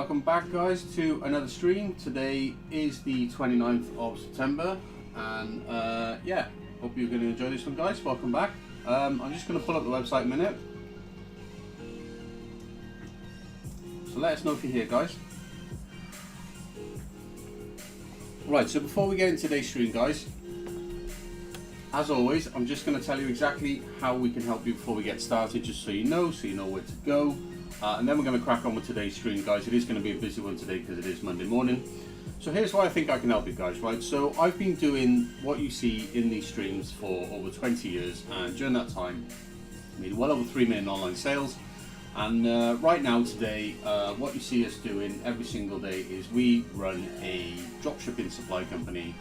Welcome back, guys, to another stream. Today is the 29th of September, and yeah, hope you're going to enjoy this one, guys. Welcome back. I'm just going to pull up the website in a minute, so let us know if you're here, guys. Right, so before we get into today's stream, guys, as always, I'm just going to tell you exactly how we can help you before we get started, just so you know where to go. And then we're going to crack on with today's stream, guys. It is going to be a busy one today because it is Monday morning. So here's why I think I can help you guys, right? So I've been doing what you see in these streams for over 20 years, and during that time, I made well over 3 million online sales. And right now, today, what you see us doing every single day is we run a dropshipping supply company,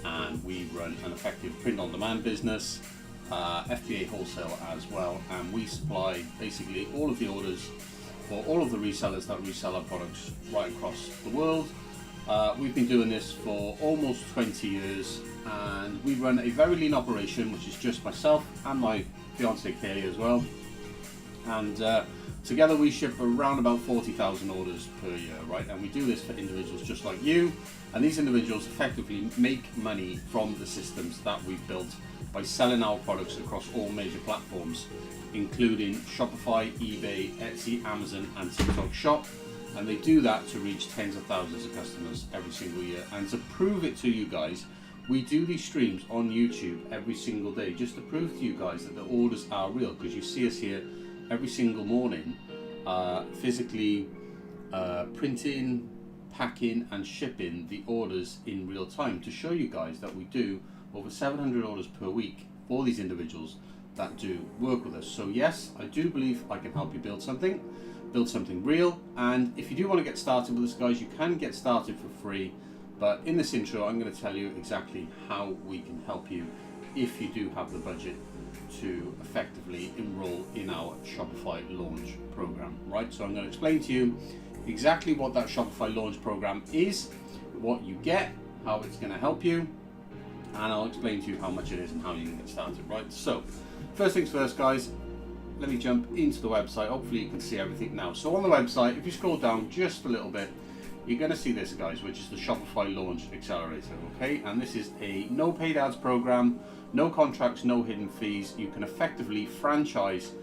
and we run an effective print-on-demand business, FBA wholesale as well, and we supply basically all of the orders for all of the resellers that resell our products right across the world. We've been doing this for almost 20 years, and we run a very lean operation, which is just myself and my fiance Kaylee as well. And together we ship around about 40,000 orders per year, right? And we do this for individuals just like you, and these individuals effectively make money from the systems that we've built by selling our products across all major platforms, including Shopify, eBay, Etsy, Amazon, and TikTok Shop. And they do that to reach tens of thousands of customers every single year. And to prove it to you guys, we do these streams on YouTube every single day, just to prove to you guys that the orders are real, because you see us here every single morning, physically printing, packing, and shipping the orders in real time to show you guys that we do over 700 orders per week for these individuals that do work with us. So yes, I do believe I can help you build something real. And if you do want to get started with us, guys, you can get started for free. But in this intro, I'm going to tell you exactly how we can help you if you do have the budget to effectively enroll in our Shopify launch program, right? So I'm going to explain to you exactly what that Shopify launch program is, what you get, how it's going to help you, and I'll explain to you how much it is and how you can get started, right? So first things first, guys, let me jump into the website. Hopefully you can see everything now. So on the website, if you scroll down just a little bit, you're going to see this, guys, which is the Shopify Launch Accelerator, okay? And this is a no paid ads program, no contracts, no hidden fees. You can effectively franchise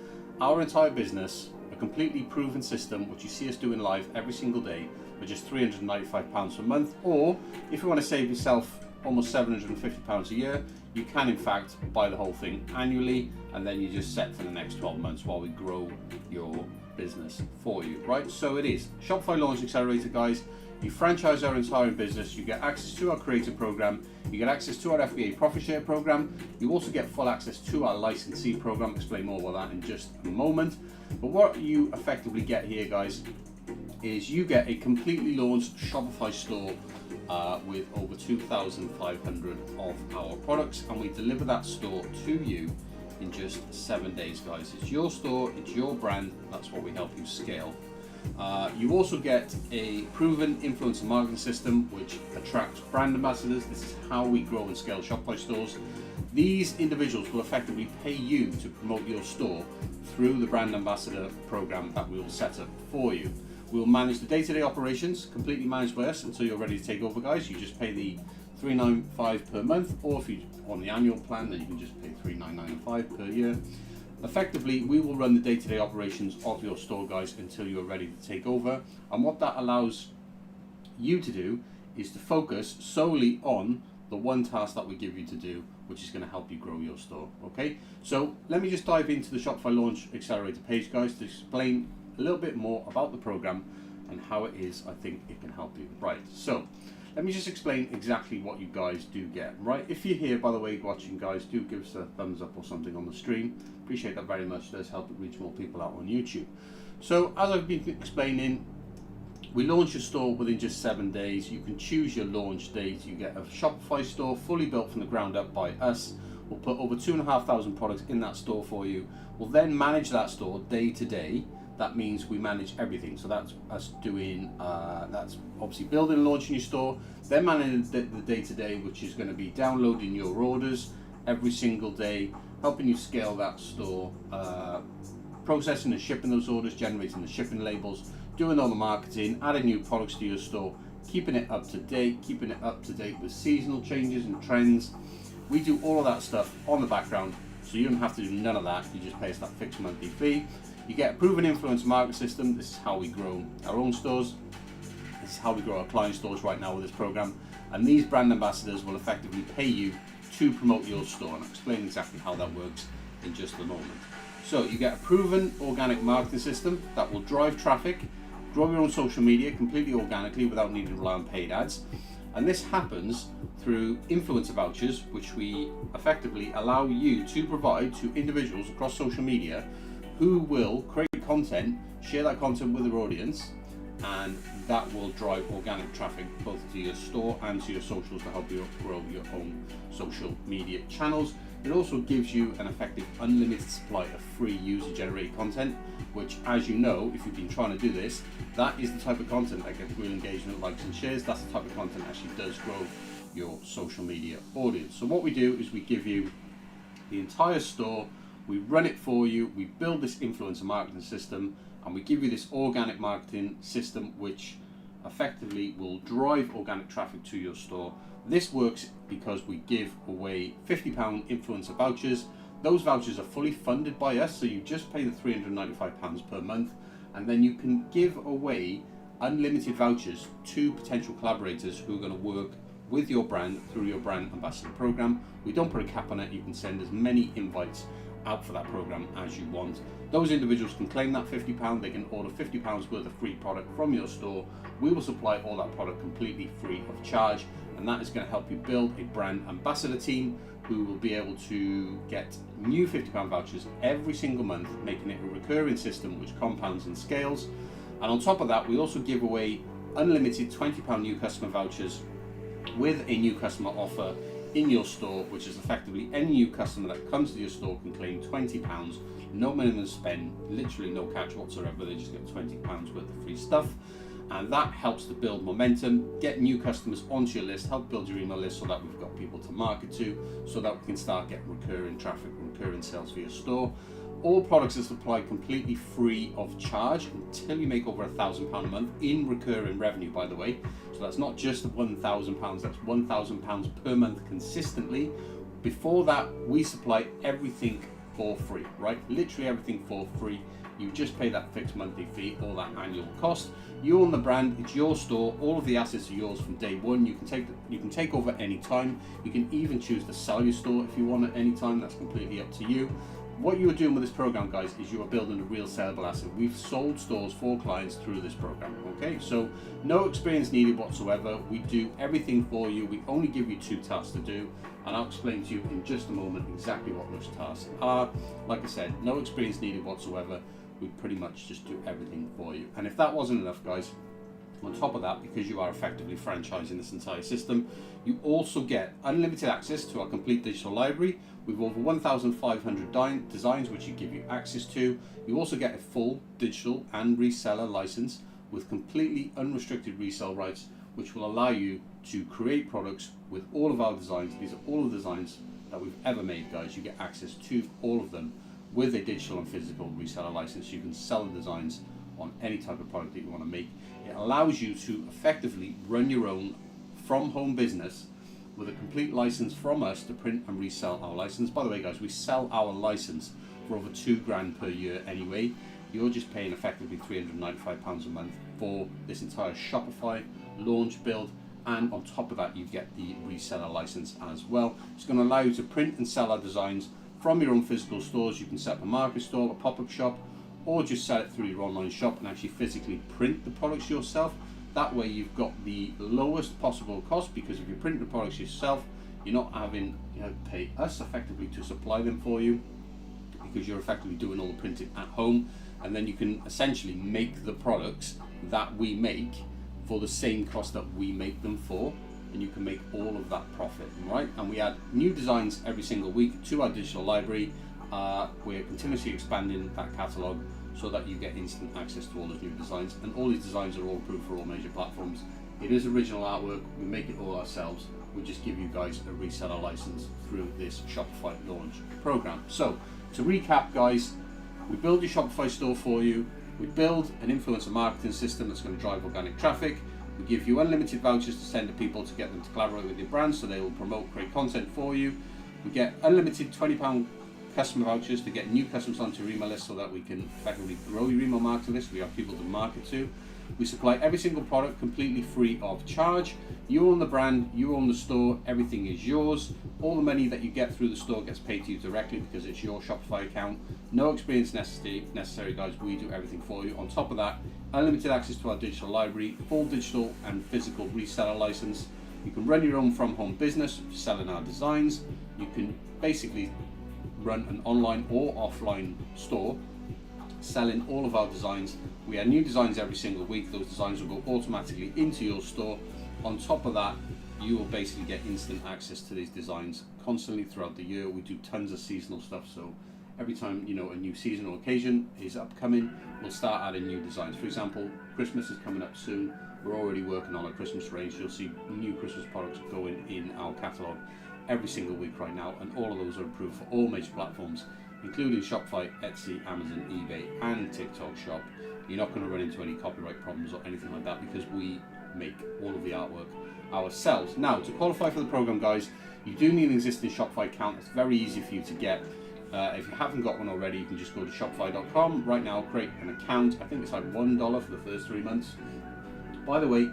our entire business, a completely proven system, which you see us doing live every single day, for just £395 a month. Or if you want to save yourself almost £750 a year, you can in fact buy the whole thing annually, and then you just set for the next 12 months while we grow your business for you, right? So it is Shopify Launch Accelerator, guys. You franchise our entire business, you get access to our creator program, you get access to our FBA profit share program, you also get full access to our licensee program. I'll explain more about that in just a moment. But what you effectively get here, guys, is you get a completely launched Shopify store with over 2,500 of our products, and we deliver that store to you in just 7 days, guys. It's your store, it's your brand, that's what we help you scale. You also get a proven influencer marketing system which attracts brand ambassadors. This is how we grow and scale Shopify stores. These individuals will effectively pay you to promote your store through the brand ambassador program that we will set up for you. We'll manage the day-to-day operations, completely managed by us until you're ready to take over, guys. You just pay the $395 per month, or if you're on the annual plan, then you can just pay $399.5 per year. Effectively, we will run the day-to-day operations of your store, guys, until you're ready to take over. And what that allows you to do is to focus solely on the one task that we give you to do, which is going to help you grow your store, okay? So let me just dive into the Shopify Launch Accelerator page, guys, to explain a little bit more about the program and how it is I think it can help you. Right, so let me just explain exactly what you guys do get, right? If you're here, by the way, watching, guys, do give us a thumbs up or something on the stream. Appreciate that very much. It does help it reach more people out on YouTube. So as I've been explaining, we launch your store within just 7 days. You can choose your launch date. You get a Shopify store fully built from the ground up by us. We'll put over 2,500 products in that store for you. We'll then manage that store day to day. That means we manage everything. So that's us doing, that's obviously building and launching your store, then managing the day-to-day, which is going to be downloading your orders every single day, helping you scale that store, processing and shipping those orders, generating the shipping labels, doing all the marketing, adding new products to your store, keeping it up to date with seasonal changes and trends. We do all of that stuff on the background, so you don't have to do none of that. You just pay us that fixed monthly fee. You get a proven influence marketing system. This is how we grow our own stores. This is how we grow our client stores right now with this program. And these brand ambassadors will effectively pay you to promote your store. And I'll explain exactly how that works in just a moment. So you get a proven organic marketing system that will drive traffic, grow your own social media completely organically without needing to rely on paid ads. And this happens through influencer vouchers, which we effectively allow you to provide to individuals across social media who will create content, share that content with their audience, and that will drive organic traffic both to your store and to your socials to help you grow your own social media channels. It also gives you an effective unlimited supply of free user generated content, which, as you know, if you've been trying to do this, that is the type of content that gets real engagement, likes and shares. That's the type of content that actually does grow your social media audience. So what we do is we give you the entire store, we run it for you, we build this influencer marketing system, and we give you this organic marketing system which effectively will drive organic traffic to your store. This works because we give away £50 influencer vouchers. Those vouchers are fully funded by us, so you just pay the £395 per month, and then you can give away unlimited vouchers to potential collaborators who are going to work with your brand through your brand ambassador program. We don't put a cap on it. You can send as many invites out for that program as you want. Those individuals can claim that £50. They can order £50 worth of free product from your store. We will supply all that product completely free of charge, and that is going to help you build a brand ambassador team who will be able to get new £50 vouchers every single month, making it a recurring system which compounds and scales. And on top of that, we also give away unlimited £20 new customer vouchers with a new customer offer in your store, which is effectively any new customer that comes to your store can claim £20, no minimum spend, literally no catch whatsoever. They just get £20 worth of free stuff, and that helps to build momentum, get new customers onto your list, help build your email list so that we've got people to market to, so that we can start getting recurring traffic, recurring sales for your store. All products are supplied completely free of charge until you make over £1,000 a month in recurring revenue, by the way. So that's not just £1,000, that's £1,000 per month consistently. Before that, we supply everything for free, right? Literally everything for free. You just pay that fixed monthly fee or that annual cost. You own the brand, it's your store, all of the assets are yours from day one. You can take over any time. You can even choose to sell your store if you want at any time. That's completely up to you. What you are doing with this program, guys, is you are building a real sellable asset. We've sold stores for clients through this program, okay? So no experience needed whatsoever. We do everything for you. We only give you 2 tasks to do, and I'll explain to you in just a moment exactly what those tasks are. Like I said, no experience needed whatsoever. We pretty much just do everything for you. And if that wasn't enough, guys, on top of that, because you are effectively franchising this entire system, you also get unlimited access to our complete digital library with over 1,500 designs which you give you access to. You also get a full digital and reseller license with completely unrestricted resale rights, which will allow you to create products with all of our designs. These are all the designs that we've ever made, guys. You get access to all of them with a digital and physical reseller license. You can sell the designs on any type of product that you want to make. It allows you to effectively run your own from home business with a complete license from us to print and resell our license. By the way, guys, we sell our license for over £2,000 per year anyway. You're just paying effectively £395 a month for this entire Shopify launch build, and on top of that you get the reseller license as well. It's going to allow you to print and sell our designs from your own physical stores. You can set up a market stall, a pop-up shop, or just sell it through your online shop and actually physically print the products yourself. That way you've got the lowest possible cost, because if you print the products yourself, you're not having to pay us effectively to supply them for you, because you're effectively doing all the printing at home, and then you can essentially make the products that we make for the same cost that we make them for, and you can make all of that profit, right? And we add new designs every single week to our digital library. We're continuously expanding that catalogue so that you get instant access to all those new designs, and all these designs are all approved for all major platforms. It is original artwork. We make it all ourselves. We just give you guys a reseller license through this Shopify launch program. So to recap, guys, we build your Shopify store for you. We build an influencer marketing system that's going to drive organic traffic. We give you unlimited vouchers to send to people to get them to collaborate with your brand so they will promote, create content for you. We get unlimited £20 customer vouchers to get new customers onto your email list so that we can effectively grow your email marketing list. We have people to market to. We supply every single product completely free of charge. You own the brand, you own the store, everything is yours. All the money that you get through the store gets paid to you directly because it's your Shopify account. No experience necessary, guys. We do everything for you. On top of that, unlimited access to our digital library, full digital and physical reseller license. You can run your own from home business selling our designs. You can basically run an online or offline store selling all of our designs. We add new designs every single week. Those designs will go automatically into your store. On top of that, you will basically get instant access to these designs constantly throughout the year. We do tons of seasonal stuff, so every time a new seasonal occasion is upcoming, we'll start adding new designs. For example, Christmas is coming up soon. We're already working on a Christmas range. You'll see new Christmas products going in our catalogue every single week right now, and all of those are approved for all major platforms, including Shopify, Etsy, Amazon, eBay, and TikTok Shop. You're not going to run into any copyright problems or anything like that because we make all of the artwork ourselves. Now, to qualify for the program, guys, you do need an existing Shopify account. It's very easy for you to get. If you haven't got one already, you can just go to shopify.com right now, create an account. I think it's like $1 for the first 3 months. By the way,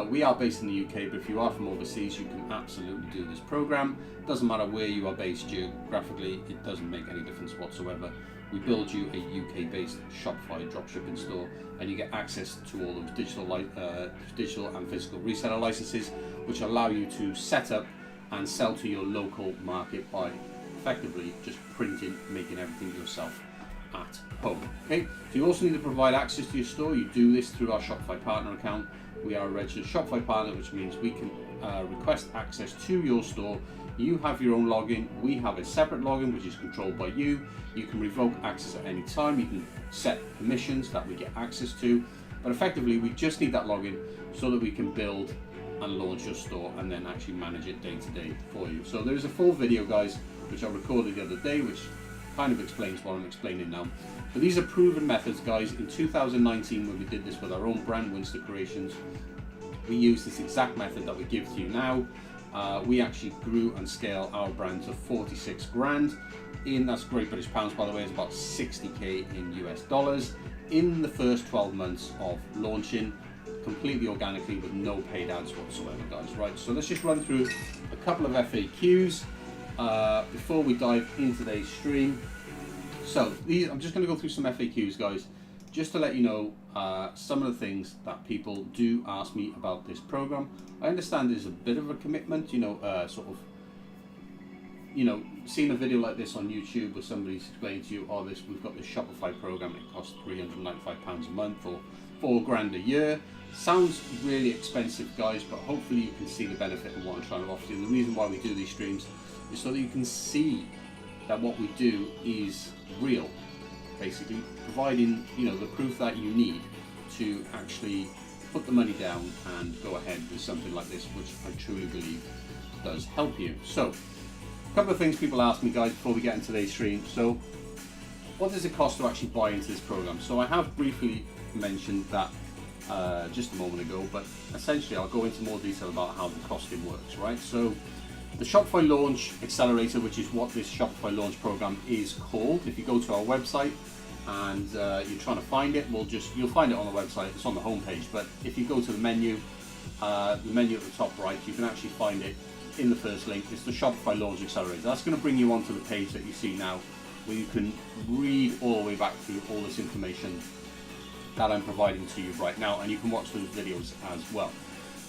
we are based in the UK, but if you are from overseas, you can absolutely do this program. Doesn't matter where you are based geographically, it doesn't make any difference whatsoever. We build you a UK-based Shopify dropshipping store, and you get access to all those digital and physical reseller licenses, which allow you to set up and sell to your local market by effectively just printing, making everything yourself at home. Okay, so you also need to provide access to your store. You do this through our Shopify partner account. We are a registered Shopify partner, which means we can request access to your store. You have your own login. We have a separate login, which is controlled by you. You can revoke access at any time. You can set permissions that we get access to. But effectively, we just need that login so that we can build and launch your store and then actually manage it day to day for you. So there's a full video, guys, which I recorded the other day, which kind of explains what I'm explaining now. But these are proven methods, guys. In 2019, when we did this with our own brand, Winster Creations, we used this exact method that we give to you now. We actually grew and scaled our brand to 46 grand. That's Great British Pounds, by the way. It's about 60k in US dollars in the first 12 months of launching, completely organically with no paid ads whatsoever, guys. Right, so let's just run through a couple of FAQs before we dive into today's stream. So I'm just going to go through some FAQs, guys, just to let you know some of the things that people do ask me about this program. I understand there's a bit of a commitment, seeing a video like this on YouTube where somebody's explaining to you, we've got this Shopify program, it costs £395 a month or $4 grand a year. Sounds really expensive, guys, but hopefully you can see the benefit of what I'm trying to offer you. And the reason why we do these streams is so that you can see that what we do is real, basically providing the proof that you need to actually put the money down and go ahead with something like this, which I truly believe does help you. So a couple of things people ask me, guys, before we get into today's stream. So what does it cost to actually buy into this program? So I have briefly mentioned that just a moment ago, but essentially I'll go into more detail about how the costing works, right? So the Shopify Launch Accelerator, which is what this Shopify Launch program is called. If you go to our website and you're trying to find it, you'll find it on the website. It's on the homepage, but if you go to the menu at the top right, you can actually find it in the first link. It's the Shopify Launch Accelerator. That's going to bring you onto the page that you see now, where you can read all the way back through all this information that I'm providing to you right now, and you can watch those videos as well.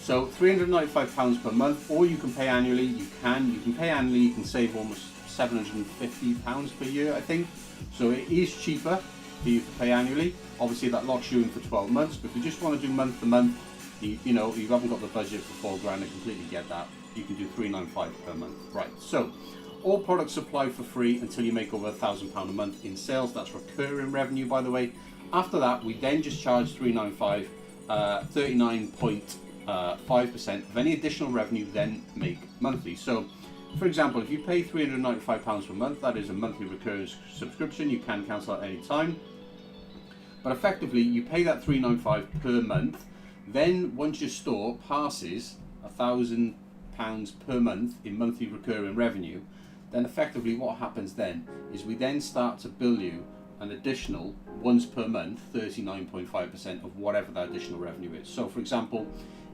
So £395 per month, or you can pay annually. You can pay annually. You can save almost £750 per year, I think. So it is cheaper for you to pay annually. Obviously, that locks you in for 12 months. But if you just want to do month to month, you haven't got the budget for £4 grand. I completely get that. You can do £395 per month, right? So all products supplied for free until you make over £1,000 a month in sales. That's recurring revenue, by the way. After that, we then just charge £395, 39.5% of any additional revenue then make monthly. So, for example, if you pay £395 per month, that is a monthly recurring subscription. You can cancel at any time. But effectively, you pay that £395 per month. Then once your store passes £1,000 per month in monthly recurring revenue, then effectively what happens then is we then start to bill you an additional once per month 39.5% of whatever that additional revenue is. So for example,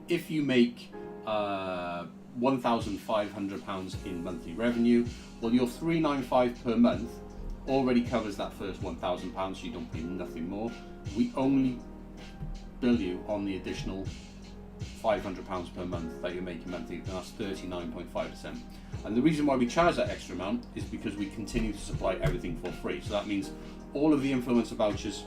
if you make £1,500 in monthly revenue, well, your £395 per month already covers that first £1,000, so you don't pay nothing more. We only bill you on the additional £500 per month that you're making monthly, and that's 39.5%. And the reason why we charge that extra amount is because we continue to supply everything for free. So that means all of the influencer vouchers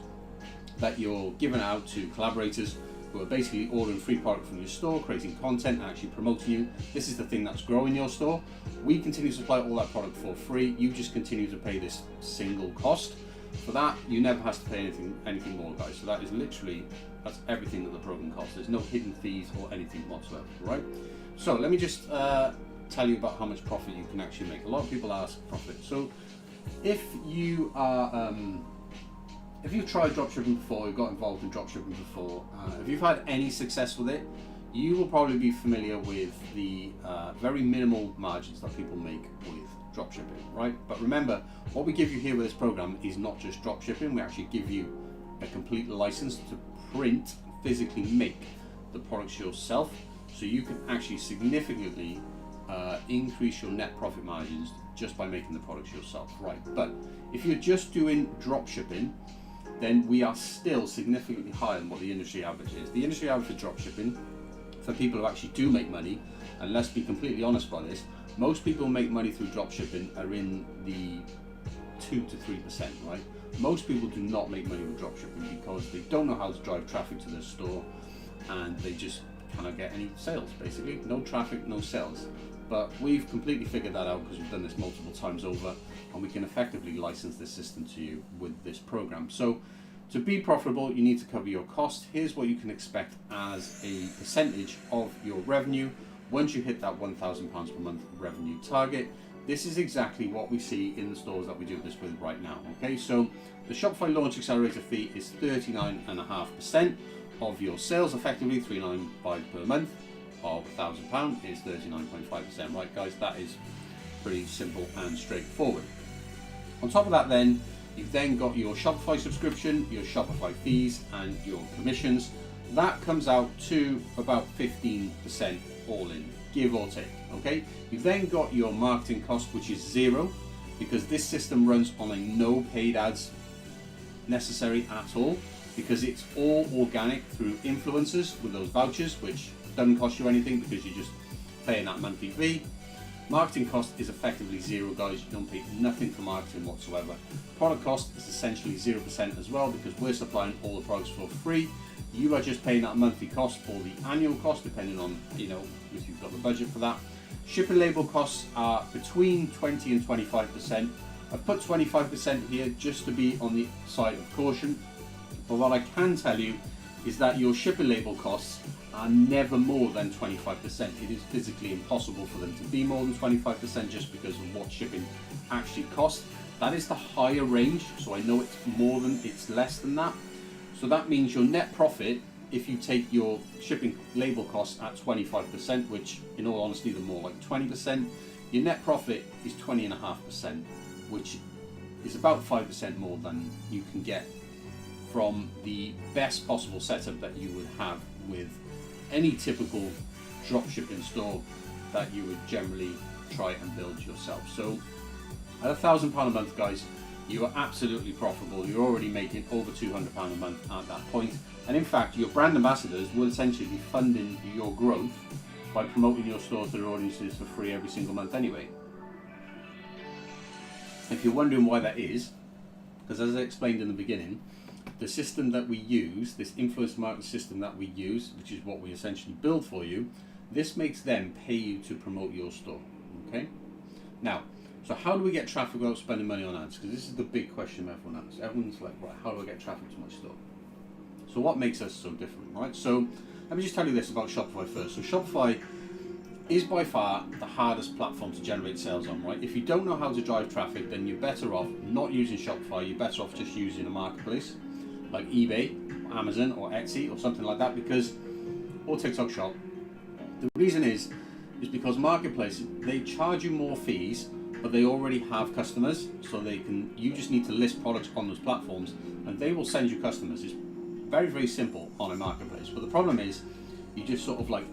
that you're giving out to collaborators who are basically ordering free product from your store, creating content and actually promoting you. This is the thing that's growing your store. We continue to supply all that product for free. You just continue to pay this single cost. For that, you never have to pay anything more, guys. So that is literally, that's everything that the program costs. There's no hidden fees or anything whatsoever, right? So let me just tell you about how much profit you can actually make. A lot of people ask profit. So if you are if you've tried dropshipping before, you've got involved in dropshipping before, if you've had any success with it, you will probably be familiar with the very minimal margins that people make with dropshipping, right? But remember, what we give you here with this program is not just dropshipping. We actually give you a complete license to print, physically make the products yourself, so you can actually significantly increase your net profit margins just by making the products yourself, right? But if you're just doing dropshipping, then we are still significantly higher than what the industry average is. The industry average for dropshipping, for people who actually do make money, and let's be completely honest about this, most people who make money through dropshipping are in the 2 to 3%, right? Most people do not make money with dropshipping because they don't know how to drive traffic to their store, and they just cannot get any sales, basically. No traffic, no sales. But we've completely figured that out because we've done this multiple times over, and we can effectively license this system to you with this program. So to be profitable, you need to cover your cost. Here's what you can expect as a percentage of your revenue once you hit that £1,000 per month revenue target. This is exactly what we see in the stores that we do this with right now. Okay, so the Shopify Launch Accelerator fee is 39.5% of your sales, effectively £395 per month of £1,000 is 39.5%, right guys? That is pretty simple and straightforward. On top of that then, you've then got your Shopify subscription, your Shopify fees and your commissions. That comes out to about 15% all in, give or take, okay? You've then got your marketing cost, which is zero, because this system runs on a no paid ads necessary at all, because it's all organic through influencers with those vouchers, which doesn't cost you anything because you're just paying that monthly fee. Marketing cost is effectively zero, guys. You don't pay nothing for marketing whatsoever. Product cost is essentially 0% as well, because we're supplying all the products for free. You are just paying that monthly cost or the annual cost, depending on, you know, if you've got the budget for that. Shipping label costs are between 20 and 25%. I've put 25% here just to be on the side of caution. But what I can tell you is that your shipping label costs are never more than 25%. It is physically impossible for them to be more than 25% just because of what shipping actually costs. That is the higher range, so I know it's less than that. So that means your net profit, if you take your shipping label costs at 25%, which in all honesty they're more like 20%, your net profit is 20.5%, which is about 5% more than you can get from the best possible setup that you would have with any typical dropshipping store that you would generally try and build yourself. So at £1,000 a month, guys, you are absolutely profitable. You're already making over £200 a month at that point. And in fact, your brand ambassadors will essentially be funding your growth by promoting your store to their audiences for free every single month anyway. If you're wondering why that is, because as I explained in the beginning, the system that we use, this influence marketing system that we use, which is what we essentially build for you, this makes them pay you to promote your store, okay? Now, so how do we get traffic without spending money on ads? Because this is the big question everyone asks. Everyone's like, right, how do I get traffic to my store? So what makes us so different, right? So let me just tell you this about Shopify first. So Shopify is by far the hardest platform to generate sales on, right? If you don't know how to drive traffic, then you're better off not using Shopify. You're better off just using a marketplace. like eBay, Amazon or Etsy or something like that, or TikTok Shop. The reason is because marketplaces, they charge you more fees, but they already have customers, so you just need to list products on those platforms and they will send you customers. It's very, very simple on a marketplace. But the problem is you just sort of like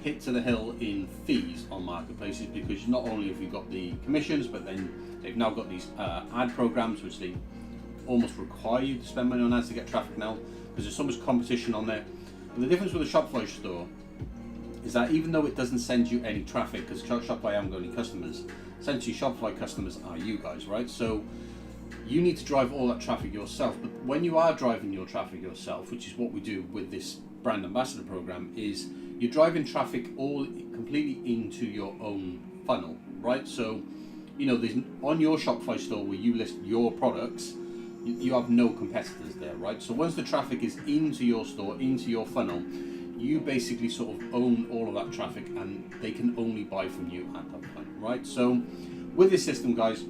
hit to the hill in fees on marketplaces, because not only have you got the commissions, but then they've now got these ad programs, which they almost require you to spend money on ads to get traffic now, because there's so much competition on there. But the difference with a Shopify store is that even though it doesn't send you any traffic, because Shopify haven't got any customers, essentially Shopify customers are you guys, right? So you need to drive all that traffic yourself. But when you are driving your traffic yourself, which is what we do with this brand ambassador program, is you're driving traffic all completely into your own funnel, right? So, there's on your Shopify store where you list your products, you have no competitors there, right? So once the traffic is into your store, into your funnel, you basically sort of own all of that traffic and they can only buy from you at that point, right? So with this system, guys,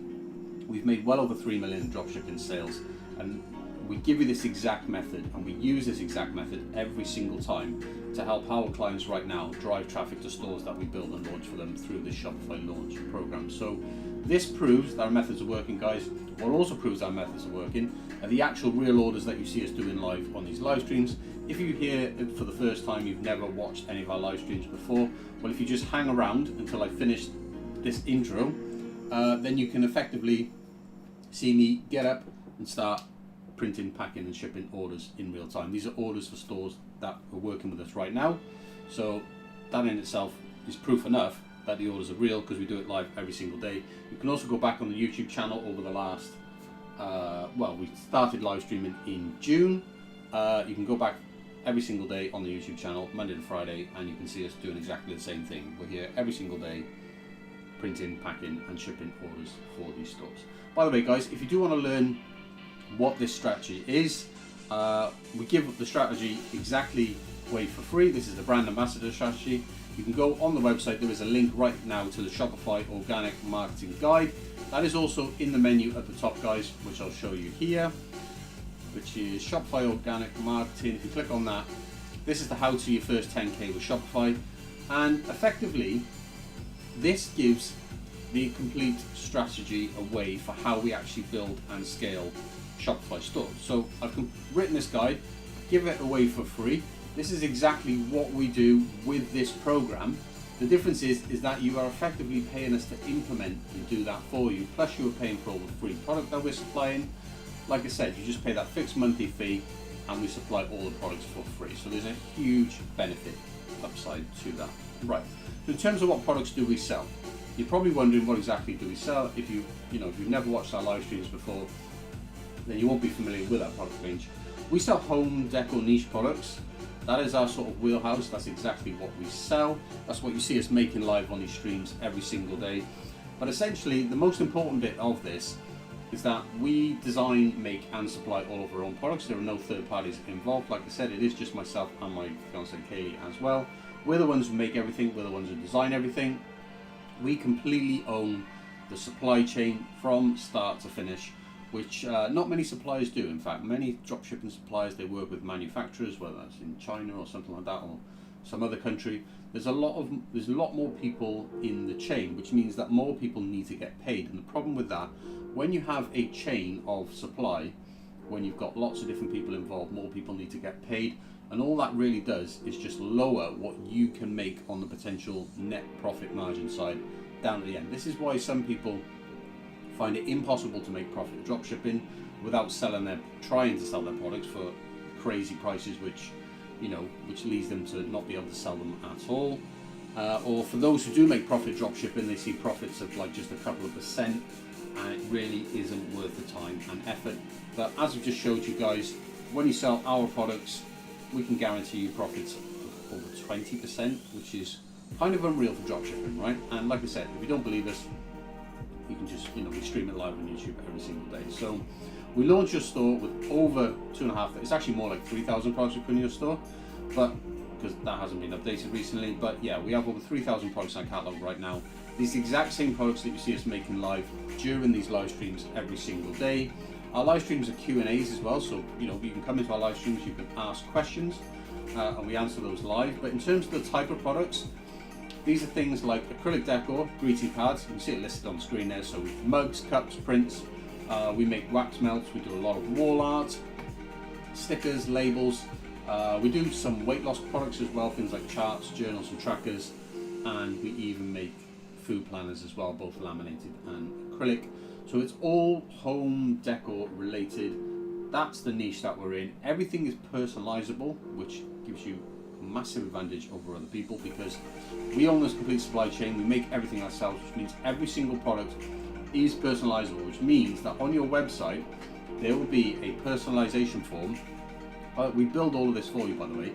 we've made well over 3 million dropshipping sales, and we give you this exact method and we use this exact method every single time to help our clients right now drive traffic to stores that we build and launch for them through the Shopify launch program. So this proves that our methods are working, guys. What also proves our methods are working are the actual real orders that you see us doing live on these live streams. If you're here for the first time, you've never watched any of our live streams before, well, if you just hang around until I finish this intro, then you can effectively see me get up and start printing, packing and shipping orders in real time. These are orders for stores that are working with us right now. So that in itself is proof enough that the orders are real, because we do it live every single day. You can also go back on the YouTube channel over the last, we started live streaming in June. You can go back every single day on the YouTube channel, Monday to Friday, and you can see us doing exactly the same thing. We're here every single day, printing, packing and shipping orders for these stores. By the way, guys, if you do want to learn what this strategy is, we give the strategy exactly away for free. This is the brand ambassador strategy. You can go on the website. There is a link right now to the Shopify Organic Marketing Guide. That is also in the menu at the top, guys, which I'll show you here, which is Shopify Organic Marketing. If you click on that, this is the how to your first 10K with Shopify. And effectively, this gives the complete strategy away for how we actually build and scale Shopify stores. So I've written this guide, give it away for free. This is exactly what we do with this program. The difference is that you are effectively paying us to implement and do that for you. Plus you are paying for all the free product that we're supplying. Like I said, you just pay that fixed monthly fee and we supply all the products for free. So there's a huge benefit upside to that. Right. So in terms of what products do we sell? You're probably wondering, what exactly do we sell? If you've never watched our live streams before, then you won't be familiar with our product range. We sell home decor niche products. That is our sort of wheelhouse. That's exactly what we sell. That's what you see us making live on these streams every single day. But essentially, the most important bit of this is that we design, make and supply all of our own products. There are no third parties involved. Like I said, it is just myself and my fiancée Kaylee as well. We're the ones who make everything. We're the ones who design everything. We completely own the supply chain from start to finish, which not many suppliers do. In fact, many dropshipping suppliers, they work with manufacturers, whether that's in China or something like that, or some other country. There's a lot more people in the chain, which means that more people need to get paid. And the problem with that, when you have a chain of supply, when you've got lots of different people involved, more people need to get paid. And all that really does is just lower what you can make on the potential net profit margin side down at the end. This is why some people find it impossible to make profit dropshipping without trying to sell their products for crazy prices, which leads them to not be able to sell them at all. Or for those who do make profit dropshipping, they see profits of like just a couple of percent, and it really isn't worth the time and effort. But as I've just showed you guys, when you sell our products, we can guarantee you profits of over 20%, which is kind of unreal for dropshipping, right? And like I said, if you don't believe us, you can just, we stream it live on YouTube every single day. So we launch your store with over 2,500, it's actually more like 3,000 products we put in your store, but because that hasn't been updated recently. But yeah, we have over 3,000 products in our catalog right now. These exact same products that you see us making live during these live streams every single day. Our live streams are Q&As as well, so you can come into our live streams, you can ask questions, and we answer those live. But in terms of the type of products, these are things like acrylic decor, greeting cards. You can see it listed on the screen there. So mugs, cups, prints. We make wax melts. We do a lot of wall art, stickers, labels. We do some weight loss products as well, things like charts, journals, and trackers. And we even make food planners as well, both laminated and acrylic. So it's all home decor related. That's the niche that we're in. Everything is personalizable, which gives you a massive advantage over other people because we own this complete supply chain. We make everything ourselves, which means every single product is personalizable, which means that on your website there will be a personalization form. We build all of this for you, by the way.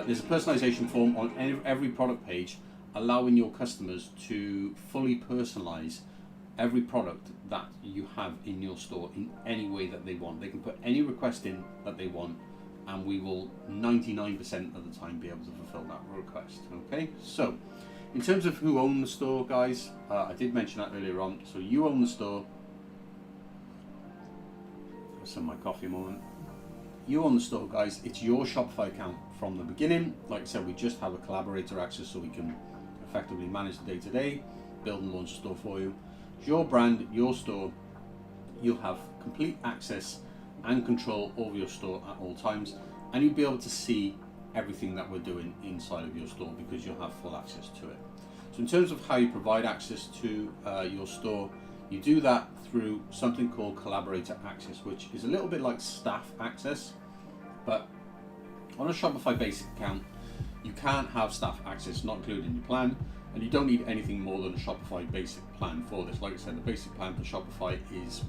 There's a personalization form on every product page, allowing your customers to fully personalize every product that you have in your store in any way that they want. They can put any request in that they want, and we will 99% of the time be able to fulfill that request. Okay, so in terms of who owns the store, guys, I did mention that earlier on. So you own the store. Some of my coffee moment. You own the store, guys. It's your Shopify account from the beginning. Like I said, we just have a collaborator access so we can effectively manage the day-to-day, build and launch a store for you. It's your brand, your store. You'll have complete access and control over your store at all times, and you'll be able to see everything that we're doing inside of your store because you'll have full access to it. So in terms of how you provide access to your store, you do that through something called collaborator access, which is a little bit like staff access, but on a Shopify basic account you can't have staff access, not included in your plan, and you don't need anything more than a Shopify basic plan for this. Like I said, the basic plan for Shopify is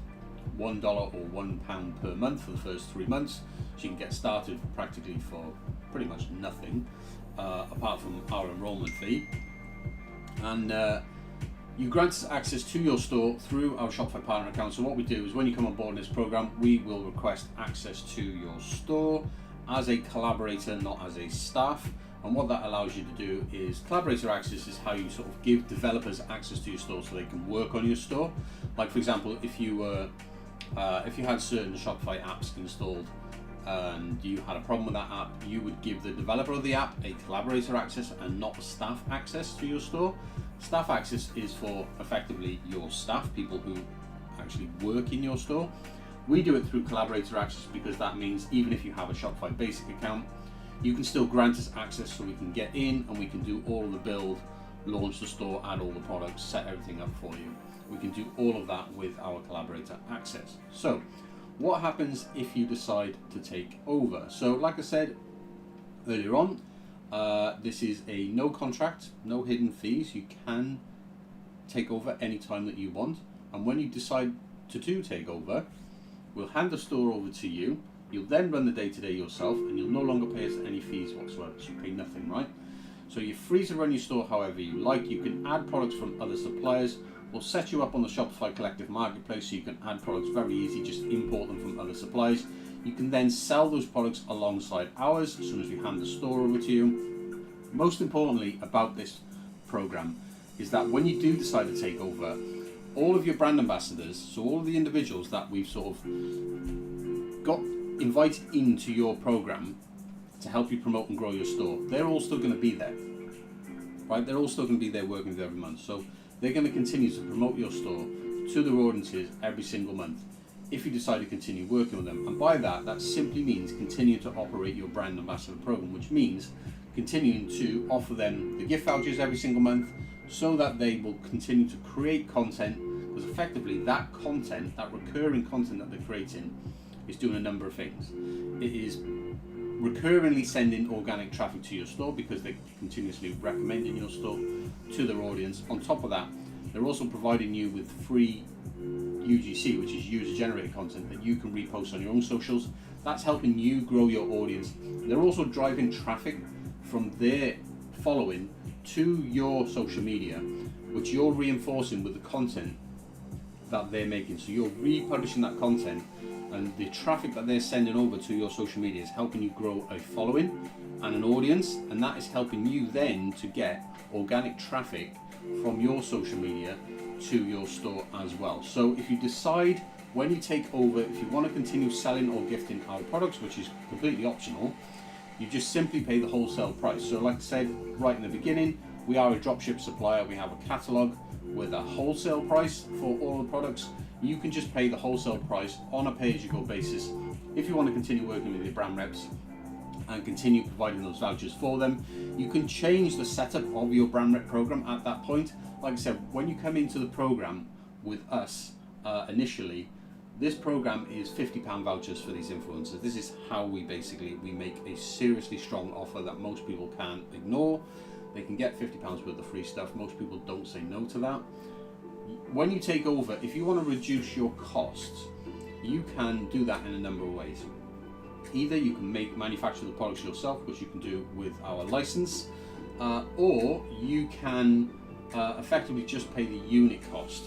$1 or £1 per month for the first 3 months, so you can get started practically for pretty much nothing apart from our enrollment fee. And you grant us access to your store through our Shopify partner account. So what we do is when you come on board in this program, we will request access to your store as a collaborator, not as a staff. And what that allows you to do is collaborator access is how you sort of give developers access to your store so they can work on your store. Like for example, if you had certain Shopify apps installed and you had a problem with that app, you would give the developer of the app a collaborator access and not staff access to your store. Staff access is for effectively your staff, people who actually work in your store. We do it through collaborator access because that means even if you have a Shopify basic account, you can still grant us access so we can get in and we can do all of the build, launch the store, add all the products, set everything up for you. We can do all of that with our collaborator access. So what happens if you decide to take over? So like I said earlier on, this is a no contract, no hidden fees. You can take over any time that you want, and when you decide to take over, we'll hand the store over to you. You'll then run the day-to-day yourself, and you'll no longer pay us any fees whatsoever, so you pay nothing, right? So you're free to run your store however you like. You can add products from other suppliers. We'll set you up on the Shopify Collective Marketplace so you can add products very easy, just import them from other suppliers. You can then sell those products alongside ours as soon as we hand the store over to you. Most importantly about this program is that when you do decide to take over, all of your brand ambassadors, so all of the individuals that we've sort of got invited into your program to help you promote and grow your store, they're all still going to be there, right? They're all still going to be there working with you every month. So they're going to continue to promote your store to their audiences every single month if you decide to continue working with them. And by that simply means continue to operate your brand ambassador program, which means continuing to offer them the gift vouchers every single month so that they will continue to create content, because effectively that content, that recurring content that they're creating, is doing a number of things. It is recurringly sending organic traffic to your store because they're continuously recommending your store to their audience. On top of that, they're also providing you with free UGC, which is user generated content that you can repost on your own socials. That's helping you grow your audience. They're also driving traffic from their following to your social media, which you're reinforcing with the content that they're making. So you're republishing that content, and the traffic that they're sending over to your social media is helping you grow a following and an audience, and that is helping you then to get organic traffic from your social media to your store as well. So if you decide when you take over, if you want to continue selling or gifting our products, which is completely optional, you just simply pay the wholesale price. So like I said right in the beginning, we are a dropship supplier. We have a catalog with a wholesale price for all the products. You can just pay the wholesale price on a pay-as-you-go basis if you want to continue working with your brand reps and continue providing those vouchers for them. You can change the setup of your brand rep program at that point. Like I said, when you come into the program with us initially, this program is £50 vouchers for these influencers. This is how we make a seriously strong offer that most people can't ignore. They can get £50 worth of free stuff. Most people don't say no to that. When you take over, if you want to reduce your costs, you can do that in a number of ways. Either you can manufacture the products yourself, which you can do with our license, or you can effectively just pay the unit cost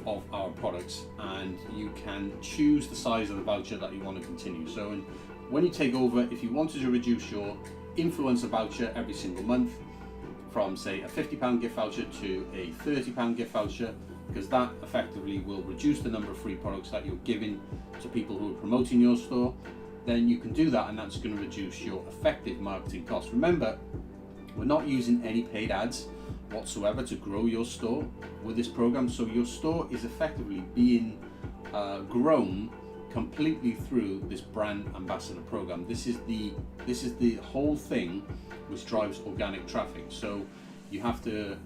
of our products, and you can choose the size of the voucher that you want to continue. So when you take over, if you wanted to reduce your influencer voucher every single month from, say, a £50 gift voucher to a £30 gift voucher, because that effectively will reduce the number of free products that you're giving to people who are promoting your store, then you can do that, and that's going to reduce your effective marketing costs. Remember, we're not using any paid ads whatsoever to grow your store with this program, so your store is effectively being grown completely through this brand ambassador program. This is the whole thing which drives organic traffic. So you have to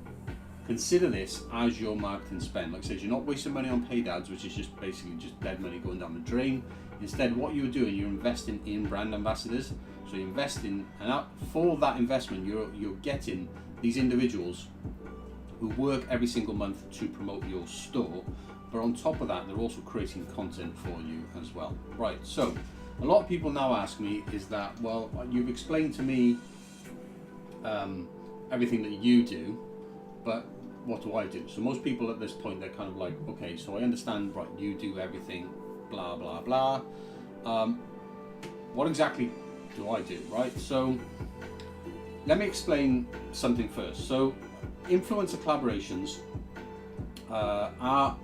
consider this as your marketing spend. Like I said, you're not wasting money on paid ads, which is just basically just dead money going down the drain. Instead, what you're doing, you're investing in brand ambassadors. So you're investing, and for that investment, you're getting these individuals who work every single month to promote your store. But on top of that, they're also creating content for you as well. Right, so a lot of people now ask me is that, well, you've explained to me everything that you do, but what do I do? So most people at this point, they're kind of like, okay, so I understand, right, you do everything, blah, blah, blah. What exactly do I do, right? So let me explain something first. So influencer collaborations are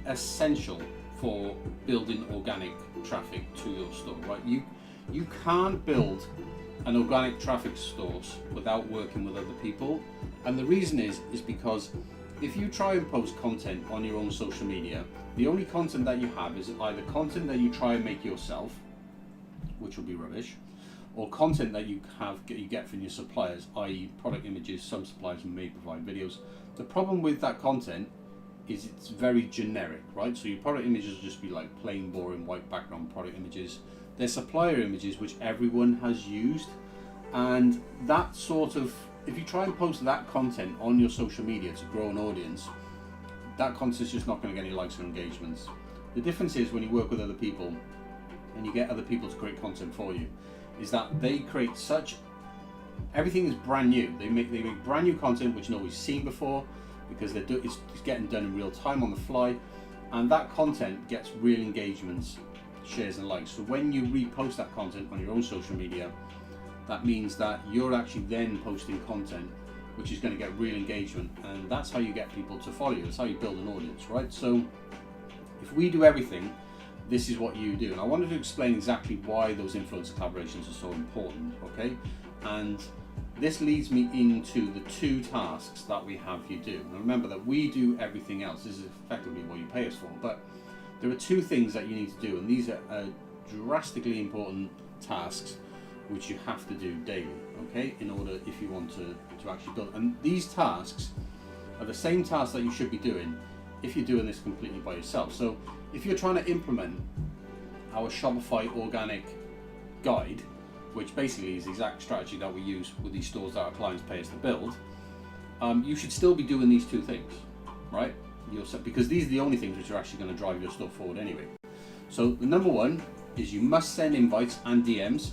essential for building organic traffic to your store, right? You can't build an organic traffic source without working with other people, and the reason is because if you try and post content on your own social media, the only content that you have is either content that you try and make yourself, which will be rubbish, or content that you get from your suppliers, i.e. product images. Some suppliers may provide videos. The problem with that content is it's very generic, right? So your product images will just be like plain boring white background product images. They're supplier images which everyone has used, and that sort of, if you try and post that content on your social media to grow an audience, that content is just not going to get any likes or engagements. The difference is when you work with other people and you get other people to create content for you, is that they create everything is brand new. They make brand new content which nobody's seen before, because it's getting done in real time on the fly, and that content gets real engagements, shares and likes. So when you repost that content on your own social media, that means that you're actually then posting content which is going to get real engagement, and that's how you get people to follow you. That's how you build an audience, right? So if we do everything, this is what you do. And I wanted to explain exactly why those influencer collaborations are so important, okay? And this leads me into the 2 tasks that we have you do. Now remember that we do everything else. This is effectively what you pay us for, but there are 2 things that you need to do, and these are drastically important tasks which you have to do daily, okay, in order, if you want to actually build. And these tasks are the same tasks that you should be doing if you're doing this completely by yourself. So if you're trying to implement our Shopify organic guide, which basically is the exact strategy that we use with these stores that our clients pay us to build, you should still be doing these 2 things, right? Because these are the only things which are actually going to drive your store forward anyway. So the number 1 is you must send invites and DMs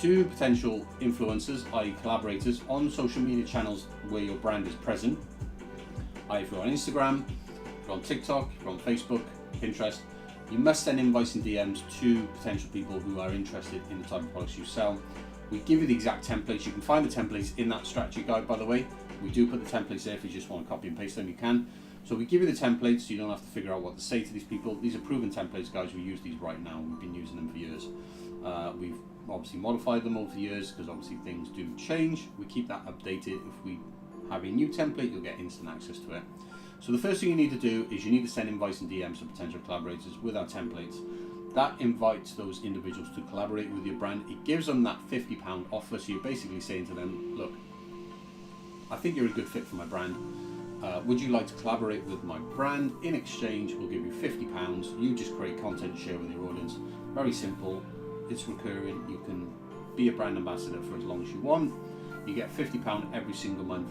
to potential influencers, i.e. collaborators, on social media channels where your brand is present. If you're on Instagram, if you're on TikTok, if you're on Facebook, Pinterest, you must send invites and DMs to potential people who are interested in the type of products you sell. We give you the exact templates. You can find the templates in that strategy guide, by the way. We do put the templates there. If you just want to copy and paste them, you can. So we give you the templates so you don't have to figure out what to say to these people. These are proven templates, guys. We use these right now. We've been using them for years. We've obviously modified them over the years because obviously things do change. We keep that updated. If we have a new template, you'll get instant access to it. So the first thing you need to do is you need to send invites and DMs to potential collaborators with our templates. That invites those individuals to collaborate with your brand. It gives them that £50 offer. So you're basically saying to them, look, I think you're a good fit for my brand. Would you like to collaborate with my brand? In exchange, we'll give you £50. You just create content and share with your audience. Very simple. It's recurring. You can be a brand ambassador for as long as you want. You get £50 every single month,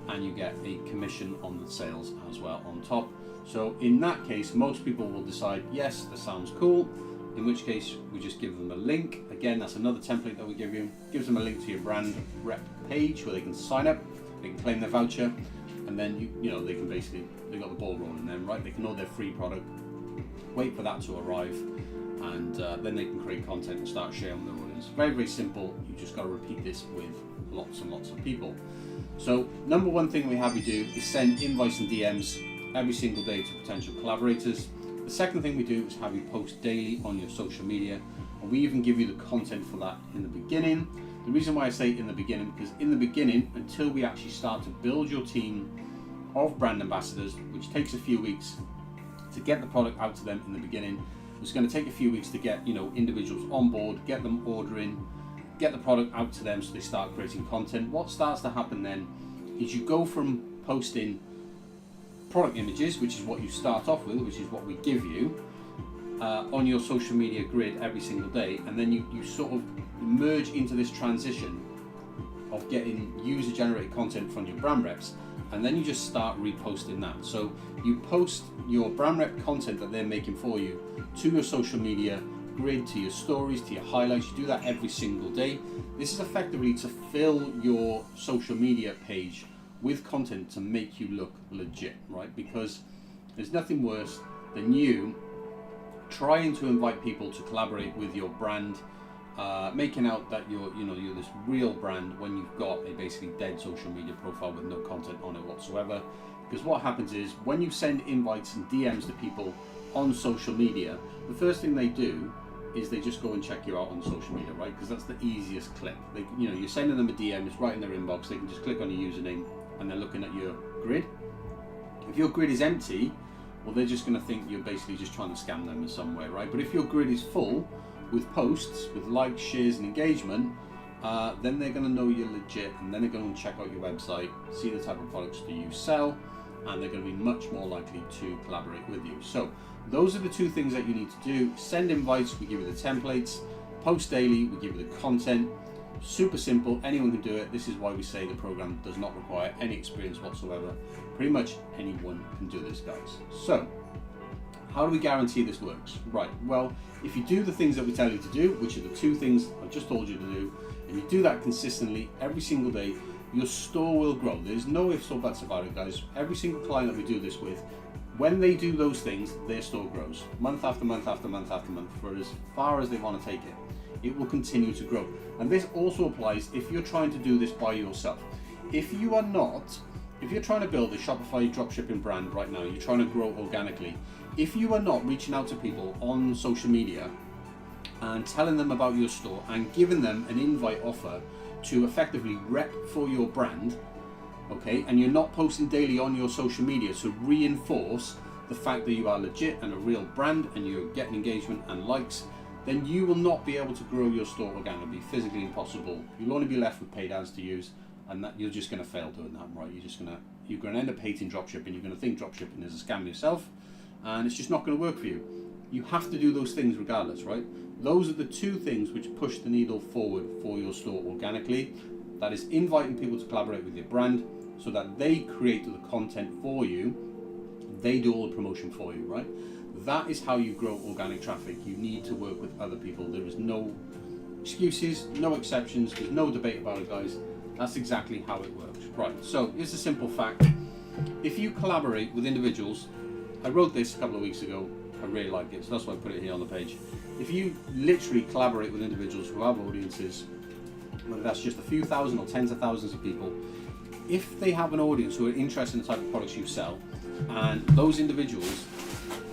and you get a commission on the sales as well on top. So in that case, most people will decide, yes, that sounds cool. In which case, we just give them a link. Again, that's another template that we give you. Gives them a link to your brand rep page where they can sign up, they can claim their voucher, and then you know they can basically, they got the ball rolling then, right? They can order their free product, wait for that to arrive, and then they can create content and start sharing with their audience. Very, very simple. You just got to repeat this with lots and lots of people. So number one thing we have you do is send invites and DMs every single day to potential collaborators. The second thing we do is have you post daily on your social media, and we even give you the content for that in the beginning. The reason why I say in the beginning, because in the beginning, until we actually start to build your team of brand ambassadors, which takes a few weeks to get the product out to them in the beginning, it's going to take a few weeks to get individuals on board, get them ordering, get the product out to them so they start creating content. What starts to happen then is you go from posting product images, which is what you start off with, which is what we give you, on your social media grid every single day, and then you sort of merge into this transition of getting user generated content from your brand reps, and then you just start reposting that. So you post your brand rep content that they're making for you to your social media grid, to your stories, to your highlights. You do that every single day. This is effectively to fill your social media page with content to make you look legit, right? Because there's nothing worse than you trying to invite people to collaborate with your brand, making out that you're this real brand when you've got a basically dead social media profile with no content on it whatsoever. Because what happens is when you send invites and DMs to people on social media, the first thing they do is they just go and check you out on social media, right? Because that's the easiest click. You're sending them a DM, it's right in their inbox. They can just click on your username and they're looking at your grid. If your grid is empty, well, they're just going to think you're basically just trying to scam them in some way, right? But if your grid is full with posts, with likes, shares, and engagement, then they're going to know you're legit, and then they're going to check out your website, see the type of products that you sell, and they're going to be much more likely to collaborate with you. So those are the two things that you need to do. Send invites, we give you the templates. Post daily, we give you the content. Super simple, anyone can do it. This is why we say the program does not require any experience whatsoever. Pretty much anyone can do this, guys. So how do we guarantee this works? Right, well, if you do the things that we tell you to do, which are the two things I've just told you to do, and you do that consistently every single day, your store will grow. There's no ifs or buts about it, guys. Every single client that we do this with, when they do those things, their store grows. Month after month after month after month, for as far as they want to take it. It will continue to grow. And this also applies if you're trying to do this by yourself. If you're trying to build a Shopify dropshipping brand right now, you're trying to grow organically, if you are not reaching out to people on social media and telling them about your store and giving them an invite offer to effectively rep for your brand, okay, and you're not posting daily on your social media to reinforce the fact that you are legit and a real brand and you're getting engagement and likes, then you will not be able to grow your store organically. Physically impossible. You'll only be left with paid ads to use, and that you're just going to fail doing that, right? You're going to end up hating dropshipping. You're going to think dropshipping is a scam yourself, and it's just not going to work for you. You have to do those things regardless, right? Those are the two things which push the needle forward for your store organically. That is inviting people to collaborate with your brand so that they create the content for you. They do all the promotion for you, right? That is how you grow organic traffic. You need to work with other people. There is no excuses, no exceptions. There's no debate about it, guys. That's exactly how it works. Right, so here's a simple fact. If you collaborate with individuals, I wrote this a couple of weeks ago. I really like it, so that's why I put it here on the page. If you literally collaborate with individuals who have audiences whether that's just a few thousand or tens of thousands of people, if they have an audience who are interested in the type of products you sell, and those individuals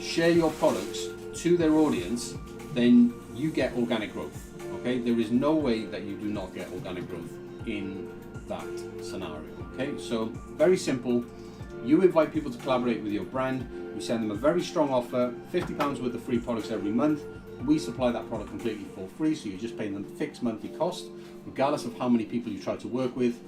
share your products to their audience, then you get organic growth. Okay, there is no way that you do not get organic growth in that scenario. Okay, so very simple. You invite people to collaborate with your brand. You send them a very strong offer, £50 worth of free products every month. We supply that product completely for free, so you're just paying them fixed monthly cost, regardless of how many people you try to work with.